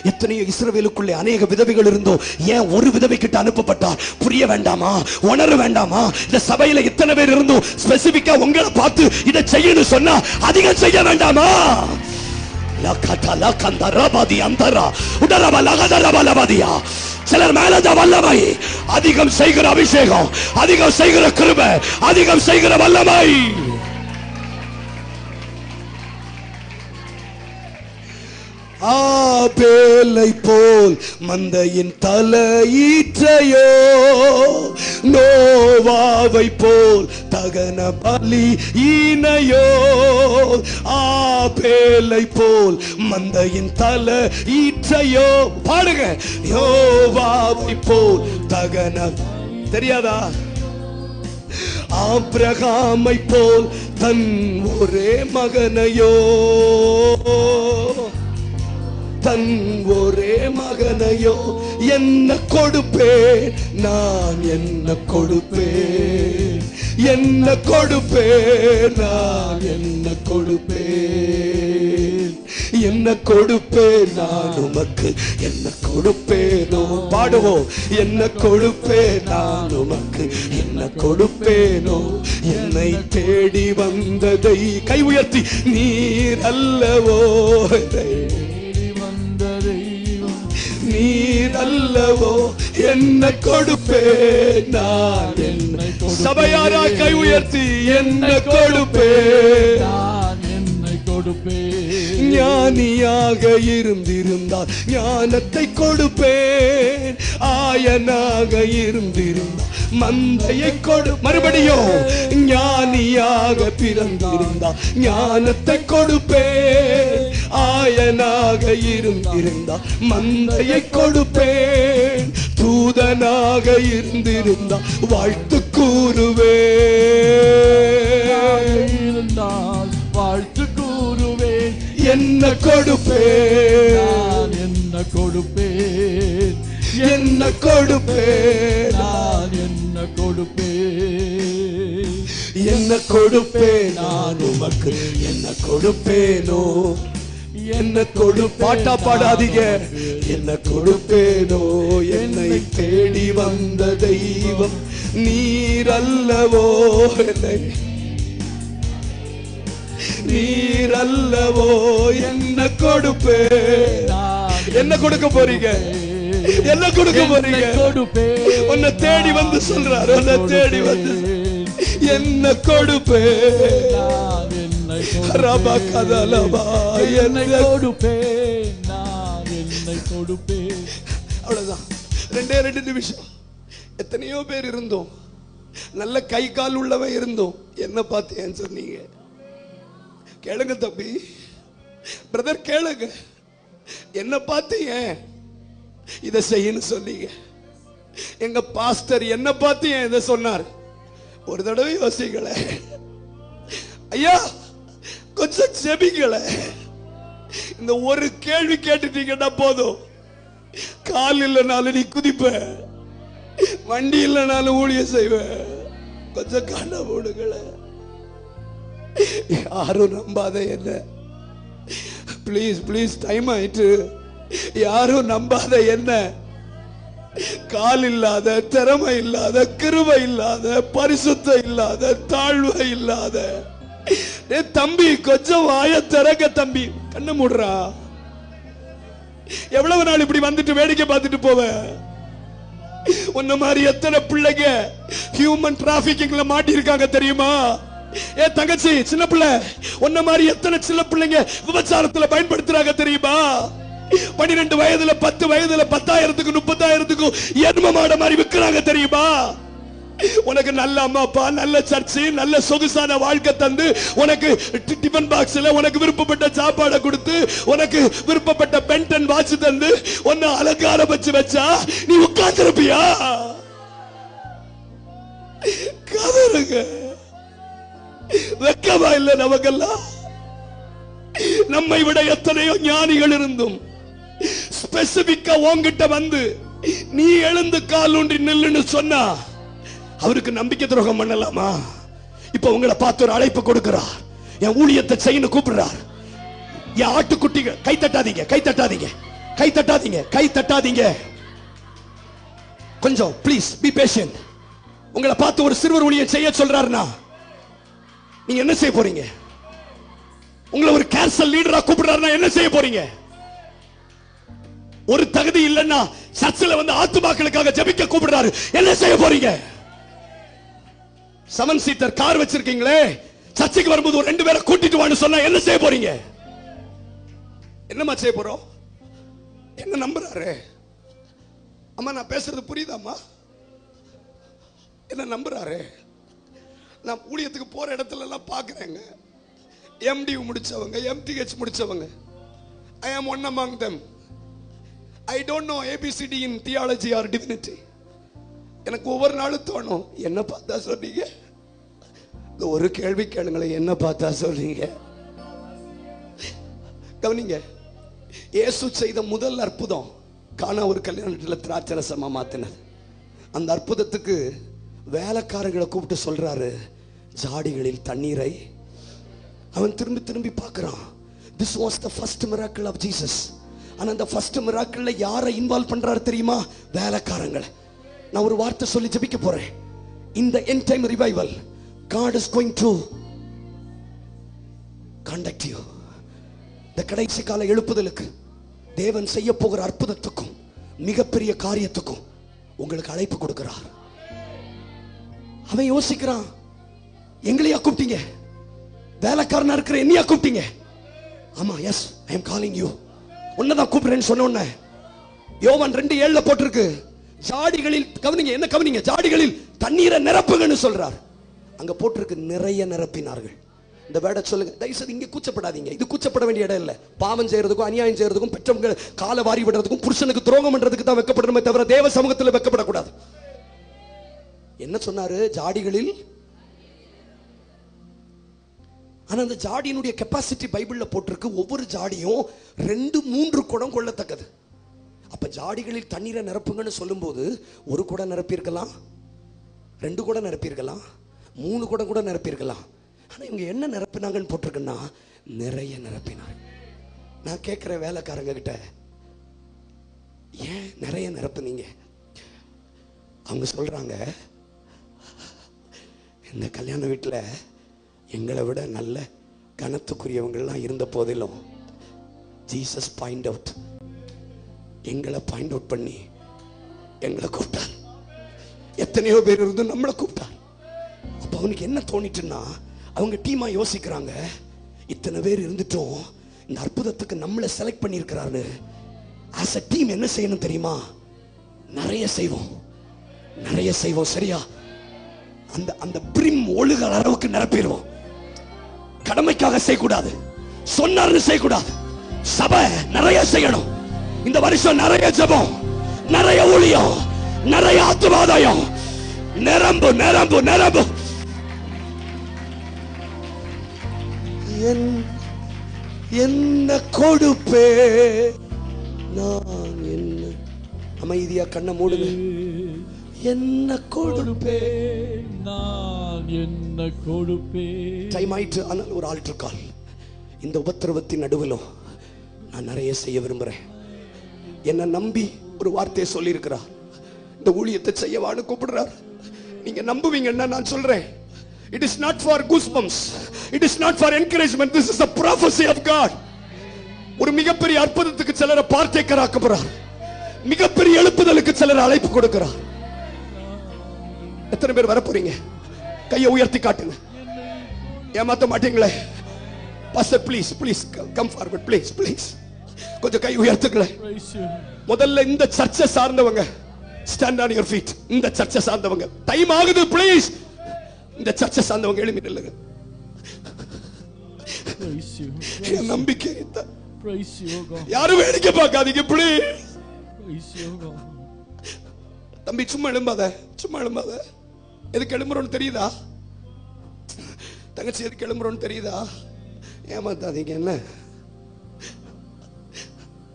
எத்தனையோ இஸ்ரவேலுக்குள்ளே அநேக விதவைகள் இருந்தோம். ஏன் ஒரு விதவை கிட்ட அனுப்பப்பட்டார்? புரிய வேண்டாமா? உணர வேண்டாமா? இந்த சபையில இத்தனை பேர் இருந்தோம், ஸ்பெசிபிக்கா உங்களை பார்த்து இதை செய்யணும் சொன்னா அதிகம் செய்ய வேண்டாமா? சிலர் மேலத வல்லமை, அதிகம் செய்கிற அபிஷேகம், அதிகம் செய்கிற கிருபை, அதிகம் செய்கிற வல்லமை. ஆபேலை போல் மந்தையின் தலையீற்றையோ, நோவாவை போல் தகன பலி ஈனையோ. ஆபேலை போல் மந்தையின் தலையீற்றையோ பாடுங்க. யோவாவை போல் தகன தெரியாதா? ஆபிரகாமை போல் தன் ஒரே மகனையோ, தன் ஒரே மகனையோ என்ன கொடுப்பேன் நான், என்ன கொடுப்பேன், என்ன கொடுப்பேன் நான், என்ன கொடுப்பேன், என்ன கொடுப்பேன் நான் உமக்கு, என்ன கொடுப்பேனோ. பாடுவோம். என்ன கொடுப்பேன் நான் உமக்கு, என்ன கொடுப்பேனோ. என்னை தேடி வந்ததை கை உயர்த்தி நீர் அல்லவோ, நீர் அல்லவோ என்ன கொடுப்பேன் நான். என்னை சபையாரா கை உயர்த்தி என்ன கொடுப்பேன் நான், என்னை கொடுப்பேன். ஞானியாக இருந்திருந்தால் ஞானத்தை கொடுப்பேன், ஆயனாக இருந்திருந்தால் மந்தையை கொடு. மறுபடியும் ஞானியாக பிறந்திருந்தால் ஞானத்தை கொடுப்பேன், ஆயனாக இருந்திருந்தால் மந்தையை கொடுப்பேன், தூதனாக இருந்திருந்தால் வாழ்த்து கூறுவேன், வாழ்த்து கூறுவேன். என்ன கொடுப்பேன், என்ன கொடுப்பேன், என்ன கொடுப்பேன் நான், என்ன கொடுப்பேன், என்ன கொடுப்பேன் நான் உமக்கு, என்ன கொடுப்பேனோ. என்ன கொடு பாட்டா பாடாதீங்க. என்ன கொடுப்பேனோ. என்னை தேடி வந்த தெய்வம் நீர் அல்லவோ, என்னை நீர் அல்லவோ. என்ன கொடுப்பேன், என்ன கொடுக்க போறீங்க, என்ன கொடுக்க போறீங்க? உன்னை தேடி வந்து சொல்றாரு, உன்னை தேடி வந்து என்ன கொடுப்பேன், என்னை கொடுப்பேன், என்னை கொடுப்பேன். அவ்வளவுதான். 2 நிமிஷம். எத்தனையோ பேர் இருந்தோம், நல்ல கை கால் உள்ளவன் இருந்தோம். என்ன பார்த்து ஏன் சொன்னீங்க? கேளுங்க தம்பி, பிரதர் கேளுங்க. என்ன பார்த்து ஏன் இதை செய்யணும் சொன்னீங்க? எங்க பாஸ்டர் என்ன பார்த்து ஏன் இதை சொன்னார்? ஒரு தடவை யோசிக்கல ஐயா, கொஞ்சம் செபிக்கல. இந்த ஒரு கேள்வி கேட்டுட்டீங்கன்னா போதும். கால் இல்லைனாலும் நீ குதிப்ப, வண்டி இல்லைனாலும் ஊழிய செய்வ. கொஞ்சம் கண்ண போடுங்கள. யாரும் நம்பாத என்ன, பிளீஸ் பிளீஸ், டைம் ஆயிட்டு. யாரும் நம்பாத என்ன, கால் இல்லாத, திறமை இல்லாத, கிருபை இல்லாத, பரிசுத்தம் இல்லாத, தாழ்வை இல்லாத தம்பி, கொஞ்சம் வாய திறக்க தம்பி. கண்ணு மூடுறா. எவ்வளவு நாள் இப்படி வந்துட்டு வேடிக்கை பார்த்துட்டு போவ? உன்ன மாதிரி எத்தனை பிள்ளைங்க ஹியூமன் டிராபிக்கிங்ல மாட்டி இருக்காங்க தெரியுமா? ஏ தங்கச்சி, சின்ன பிள்ளை, உன்ன மாதிரி எத்தனை சின்ன பிள்ளைங்க விபச்சாரத்துல பயன்படுத்துறாங்க தெரியுமா? 12 வயதுல 10 வயதுல 10,000க்கும் 30,000க்கும் எரும மாட மாதிரி விற்கிறாங்க தெரியுமா? உனக்கு நல்ல அம்மா அப்பா, நல்ல சர்ச்சு, நல்ல சொகுசான வாழ்க்கை தந்து, உனக்கு டிபன் பாக்ஸ்ல உனக்கு விருப்பப்பட்ட சாப்பாடை கொடுத்து, உனக்கு விருப்பப்பட்ட பென்டன் வாட்ச் தந்து, உன்னை அலங்காரம் வச்சா நீ உட்கார்ந்திருப்பியா? கதறுங்க. வெக்கமா இல்ல நமக்கெல்லாம்? நம்மை விட எத்தனையோ ஞானிகள் இருந்தும் ஸ்பெசிபிக்கா உன்கிட்ட வந்து நீ எழுந்து கால் ஊன்றி நில்லுன்னு சொன்னா அவருக்கு நம்பிக்கை துரோகம் பண்ணலாமா? இப்ப உங்களை பார்த்து ஒரு அழைப்பு கொடுக்கிறார். என் ஊழியத்தை செய்யணும் கூப்பிடுறார். என் ஆட்டுக்குட்டிகள், கை தட்டாதீங்க, கை தட்டாதீங்க, கை தட்டாதீங்க, கை தட்டாதீங்க. கொஞ்சம் ப்ளீஸ் பி பேஷண்ட். உங்களை பார்த்து ஒரு சிறுவர் ஊழியம் செய்ய சொல்றாருன்னா நீங்க என்ன செய்ய போறீங்க? உங்களை ஒரு கேன்சல் லீடரா கூப்பிடுறாருன்னா என்ன செய்ய போறீங்க? ஒரு தகுதி இல்லைன்னா சர்ச்சில் வந்து ஆத்துமாக்களுக்காக ஜெபிக்க கூப்பிடுறாரு, என்ன செய்ய போறீங்க? 7 சீட்டர் கார் வச்சிருக்கீங்களே, சர்ச்சுக்கு வரும்போது ஒரு 2 பேரை கூட்டிட்டு வான்னு சொன்னா என்ன செய்ய போறீங்க? என்னமா செய்ய போறோம்? என்ன நம்புறாரு? அம்மா நான் பேசுறது புரியுதாம்மா? என்ன நம்புறாரு? நான் ஊழியத்துக்கு போற இடத்துல எல்லாம் பாக்குறேங்க, MD முடிச்சவங்க, MTH முடிச்சவங்க. I am one among them. I don't know ABCD in theology or divinity. எனக்கு ஒவ்வொரு நாளும் தோணும், என்ன பார்த்தா சொன்னீங்க? ஒரு கேள்வி கேளுங்களேன், என்ன பார்த்தா சொல்றீங்க? கவனிங்க, இயேசு செய்த முதல் அற்புதம் கானா ஒரு கல்யாணத்தில் திராட்சரசமா மாத்தினது. அந்த அற்புதத்துக்கு வேலைக்காரங்களை கூப்பிட்டு சொல்றாரு, ஜாடிகளில் தண்ணீரை. அவன் திரும்பி திரும்பி பார்க்கிறான். This was the first miracle of Jesus. ஆனா அந்த ஃபர்ஸ்ட் மிராக்கிள்ல யாரை இன்வால்வ் பண்றாரு தெரியுமா? வேலைக்காரங்களை. நான் ஒரு வார்த்தை சொல்லி ஜெபிக்க போறேன். இந்த end time revival God is going to conduct you. இந்த கடைசி கால எழுப்புதலுக்கு தேவன் செய்ய போகிற அற்புதத்துக்கும் மிகப்பெரிய காரியத்துக்கும் உங்களுக்கு அழைப்பு கொடுக்கிறார். அவன் யோசிக்கிறான், எங்களையா கூப்பிட்டீங்க? வேலைக்காரனா இருக்கிற என்னையா கூப்பிட்டீங்க? ஆமா, yes, I am calling you. உன்னதான் கூப்பிடுறேன்னு சொன்ன உடனே யோவான் 2:7 போட்டிருக்கு, ஜாடிகளில், கவனிங்க, என்ன கவனிங்க, ஜாடிகளில் தண்ணீரை நிரப்புங்கன்னு சொல்றார். அங்க போட்டிருக்கு நிறைய நிரப்பினார்கள். இந்த வேர்டை சொல்லுங்க தயவுசெய்து. இங்க கூச்சப்படாதீங்க, இது கூச்சப்பட வேண்டிய இடம் இல்ல. பாவம் செய்யறதுக்கும் அநியாயம் செய்யறதுக்கும் பெற்றவங்க காலை வாரி விடுறதுக்கும் புருஷனுக்கு துரோகம் பண்றதுக்கு தான் வெக்கப்படணுமே தவிர தேவ சமூகத்தில் வெக்கப்படக்கூடாது. என்ன சொன்னாரு? ஜாடிகளில். ஆனா அந்த ஜாடியினுடைய கெப்பாசிட்டி பைபிள்ல போட்டிருக்கு, ஒவ்வொரு ஜாடியும் 2-3 குடம் கொள்ளத்தக்கது. அப்ப ஜாடிகளில் தண்ணீரை நிரப்புங்கன்னு சொல்லும் போது ஒரு குடம் நிரப்பியிருக்கலாம், 2 குடம் நிரப்பியிருக்கலாம், 3 குடம் கூட நிரப்பியிருக்கலாம். ஆனா இவங்க என்ன நிரப்பினாங்கன்னு போட்டிருக்குன்னா நிறைய நிரப்பினாங்க. நான் கேட்கிற வேலைக்காரங்க கிட்ட, ஏன் நிறைய நிரப்புனீங்க? அவங்க சொல்றாங்க, இந்த கல்யாண வீட்டில் எங்களை விட நல்ல கனத்துக்குரியவங்கள்லாம் இருந்த போதிலும் ஜீசஸ் பாயிண்ட் அவுட், எங்களை பாயிண்ட் அவுட் பண்ணி எங்களை கூப்பிட்டார். எத்தனையோ பேர் இருந்து நம்மளை கூப்பிட்டார். அப்ப அவனுக்கு என்ன தோணிட்டுன்னா, அவங்க டீமா யோசிக்கிறாங்க, இத்தனை பேர் இருந்துட்டோம், இந்த அற்புதத்துக்கு நம்மளை செலக்ட் பண்ணியிருக்கிறாரு. ஆஸ் அ டீம் என்ன செய்யணும் தெரியுமா? நிறைய செய்வோம், நிறைய செய்வோம். சரியா? அந்த அந்த பிரிம் ஒழுகிற அளவுக்கு நிரப்பிடுவோம். கடமைக்காக செய்யக்கூடாது, சொன்னார்னு செய்யக்கூடாது. சபை நிறைய செய்யணும். இந்த வருஷம் நிறைய ஜெபம், நிறைய ஊழியம், நிறைய ஆத்துமாதாயம். நிரம்பு நிரம்பு நிரம்பு. என்ன கொடுப்பே நான், என்ன அமைதியா கண்ணை மூடுங்க. என்ன கொடுப்பே நான், என்ன கொடுப்பே. டைம் ஆயிட்டு. ஆனால் ஒரு ஆல்டர் கால். இந்த உபத்திரவத்தின் நடுவிலும் நான் நிறைய செய்ய விரும்புறேன். என்ன நம்பி ஒரு வார்த்தையை சொல்லி இருக்கிறார். இந்த ஊழியத்தை செய்யவான்னு கூப்பிடுறார். நீங்க நம்புவீங்கன்னா நான் சொல்றேன், it is not for goosebumps, it is not for encouragement, this is a prophecy of God. ஒரு மிகப்பெரிய அற்புதத்துக்கு சிலரை பார்ட்டேக்கர் ஆக்க போறார். மிகப்பெரிய எழுப்புதலுக்கு சிலர் அழைப்பு கொடுக்கிறார். எத்தனை பேர் வர போறீங்க? கையை உயர்த்தி காட்டுங்க. ஏமாத்த மாட்டீங்களே? Pastor please please come forward please please. கொஞ்சம் கை உயர்த்துங்களே. முதல்ல இந்த சர்ச்சை சார்ந்தவங்க ஸ்டாண்ட் ஆன் யுவர் ஃபீட். இந்த சர்ச்சை சார்ந்தவங்க டைம் ஆகுது ப்ளீஸ். இந்த சர்ச்சை சார்ந்தவங்க எழுப்பி நில்லுங்க. நம்பிக்கை யாரும் வேடிக்கை பார்க்காதீங்க ப்ளீஸ். தம்பி சும்மா எழும்பாத, சும்மா எழும்பாத. எதுக்கு எழும்புறோன்னு தெரியுதா? தங்கச்சி எதுக்கு எழும்புறோன்னு தெரியுதா? ஏமாத்தாதீங்க.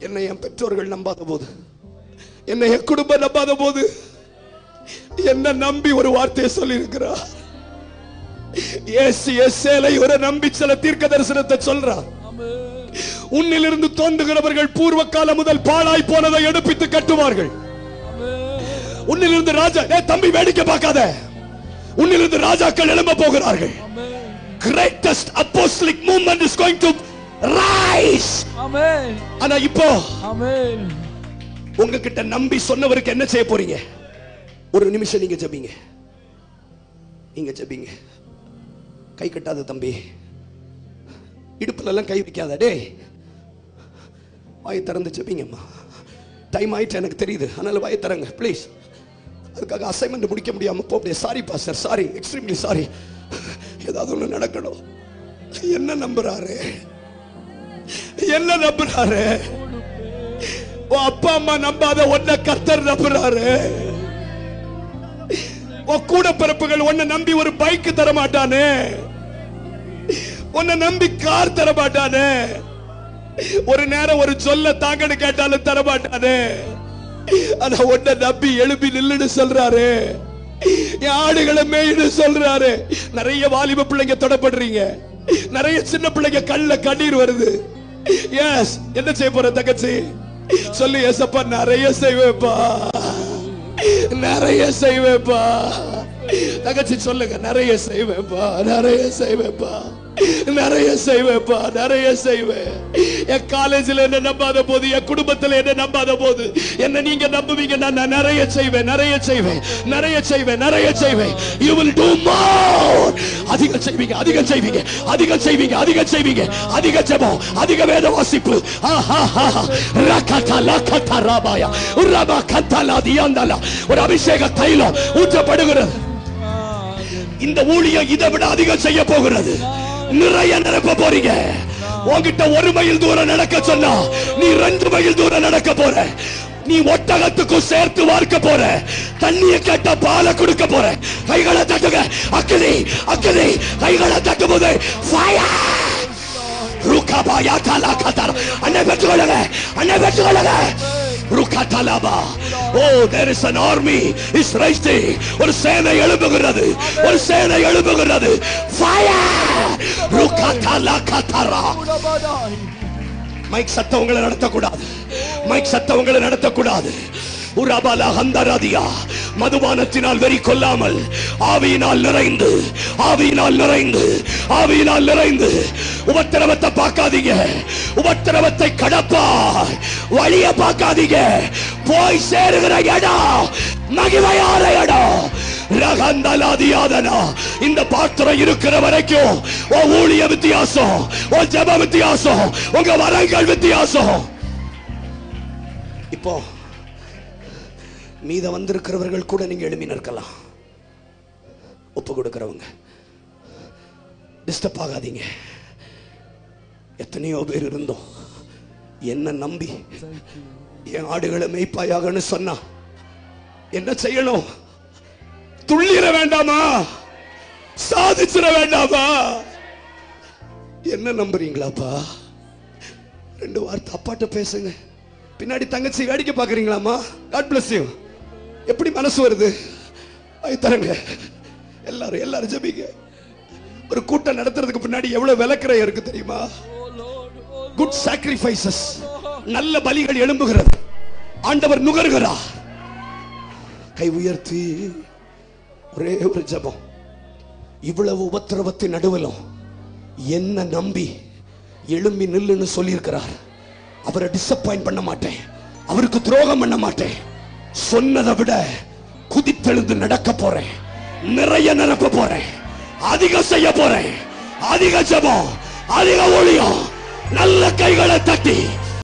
என்ன என் பெற்றோர்கள் நம்பாத போது, என்ன என் குடும்பம் நம்பாத போது, என்ன நம்பி ஒரு வார்த்தையை சொல்லி இருக்கிறார். ஒரு நம்பி சில தீர்க்க தரிசனத்தை சொல்றார். உன்னிலிருந்து தோன்றுகிறவர்கள் பூர்வ காலம் முதல் பாழாய் போனதை எடுப்பித்து கட்டுவார்கள். உன்னிலிருந்து ராஜா, தம்பி வேடிக்கை பார்க்காத, உன்னிலிருந்து ராஜாக்கள் எழும்ப போகிறார்கள். Greatest apostolic movement is going to rise. Amen. ஆனா இப்போ உங்ககிட்ட நம்பி சொன்னவருக்கு என்ன செய்ய போறீங்க? ஒரு நிமிஷம் நீங்க ஜெபிங்க, நீங்க ஜெபிங்க. கை கட்டாத தம்பி, இடுப்புல எல்லாம் கை வைக்காத. டேய் வாயை திறந்து ஜெபிங்கம்மா. டைம் ஆயிட்டு எனக்கு தெரியுது, அதனால வாயை திறங்க ப்ளீஸ். அதுக்காக அசைன்மெண்ட் முடிக்க முடியாம போக. Sorry pastor, sorry, extremely sorry. ஏதாவது ஒண்ணு நடக்கணும். என்ன நம்புறாரு? என்ன நம்புறாரு? அப்பா அம்மா நம்பாத ஒன்ன கர்த்தர் நம்புறாரு. கூட பிறப்புகள் உன்னை நம்பி ஒரு பைக் தர மாட்டானே, உன்னை நம்பி கார் தர மாட்டானே, ஒரு நேரம் ஒரு சொல்ல தாங்கன்னு கேட்டாலும் தர மாட்டானே. ஆனா உன்னை நம்பி எழுப்பி நில்லுன்னு சொல்றாரு. என் ஆடுகளை மேய்னு சொல்றாரு. நிறைய வாலிப பிள்ளைங்க தொடப்படுறீங்க, நிறைய சின்ன பிள்ளைங்க கண்ணுல கண்ணீர் வருது. எஸ், என்ன செய்ய போற தங்கச்சி? சொல்லு, ஏசப்பா நிறைய செய்வேப்பா, நிறைய செய்வேப்பா. தங்கச்சி சொல்லுங்க, நிறைய செய்வேப்பா, நிறைய செய்வேப்பா, நிறைய செய்வேப்பா, நிறைய செய்வேன். என் காலேஜில் என்ன நம்பாத போது, என் குடும்பத்தில் என்ன நம்பாத போது, என்ன நீங்க நம்புவீங்க. நான் நிறைய செய்வேன், நிறைய செய்வேன், நிறைய செய்வேன், நிறைய செய்வேன். You will do more. அதிக செய்வீங்க, அதிக செய்வீங்க, அதிக செய்வீங்க, அதிக செய்வீங்க. அதிக ஜெபம், அதிக வேத வாசிப்பு. ஒரு அபிஷேக தைலம் ஊற்றப்படுகிறது. இந்த ஊழியம் இதை விட அதிகம் செய்ய போகிறது. நிறைய நிரப்ப போறீங்க. உன்கிட்ட 1 மைல் தூரம் நடக்க சொன்னா நீ 2 மைல் தூரம் நடக்க போற. நீ ஒட்டகத்துக்கும் சேர்த்து வார்க்க போற. தண்ணியை கேட்டா பாலை கொடுக்க போற. கைகளை தட்டுங்க. அக்கினி, அக்கினி. கைகளை தட்டும் போது ஃபயர். ருகாபாயா தலா கதர். அன்னை பெற்றுக்கொள்ளுங்க, அன்னை பெற்றுக்கொள்ளுங்க. ருகாதலபா. Oh, there is an army is rising. ஒரு சேனை எழும்புகிறது, ஒரு சேனை எழும்புகிறது. Fire! ருகாதலா கதரா. மைக் சத்தம் உங்களை நடத்தக்கூடாது, மைக் சத்தம் உங்களை நடத்தக்கூடாது. உரபலா ஹந்தராதியா. மதுபானத்தினால் வெறி கொள்ளாமல் ஆவியினால் நிறைந்து, ஆவியினால் நிறைந்து, ஆவியினால் நிறைந்து. உபத்திரவத்தை பார்க்காதீங்க, உபத்திரவத்தை கடப்பா. வழிய பார்க்காதீங்க. போய் சேருகிற இடம் மகிமையான இடம். ரகந்தலாதியாதனா. இந்த பாத்திரம் இருக்கிற வரைக்கும் உன் ஊழிய வித்தியாசம், உன் ஜெப வித்தியாசம், உங்க வரங்கள் வித்தியாசம். இப்போ மீத வந்திருக்கிறவர்கள் கூட நீங்க எழுப்பி நிற்கலாம். ஒப்பு கொடுக்கிறவங்க டிஸ்டர்ப் ஆகாதீங்க. எத்தனையோ பேர் இருந்தோம், என்ன நம்பி என் ஆடுகளை மேய்ப்பாயாகன்னு சொன்னா என்ன செய்யணும்? துள்ளிட வேண்டாமா? சாதிச்சிட வேண்டாமா? என்ன நம்புறீங்களாப்பா? 2 வார்த்தை அப்பாட்ட பேசுங்க. பின்னாடி தங்கச்சி வேடிக்கை பாக்குறீங்களாமா? God bless you. எப்படி மனசு வருது? தரங்க. எல்லாரும் எல்லாரும் ஜெபிங்க. ஒரு கூட்டம் நடத்துறதுக்கு பின்னாடி எவ்வளவு விலக்கறை இருக்கு தெரியுமா? குட் சாக்ரிஃபைசஸ், நல்ல பலிகள் எழும்புகிறது. ஆண்டவர் நுகர்கிறார். கை உயர்த்தி ஒரே ஒரு ஜெபம். இவ்வளவு உபத்திரவத்தின் நடுவிலும் என்ன நம்பி எழும்பி நில்லுன்னு சொல்லியிருக்கிறார். அவரை டிசப்பாயிண்ட் பண்ண மாட்டேன், அவருக்கு துரோகம் பண்ண மாட்டேன். சொன்னதை விட குதித்தெழுந்து நடக்க போறேன், நிறைய நிரப்ப போறேன், அதிகம் செய்ய போறேன். அதிக ஜெபம், அதிக ஊழியம். நல்ல கைகளை தட்டி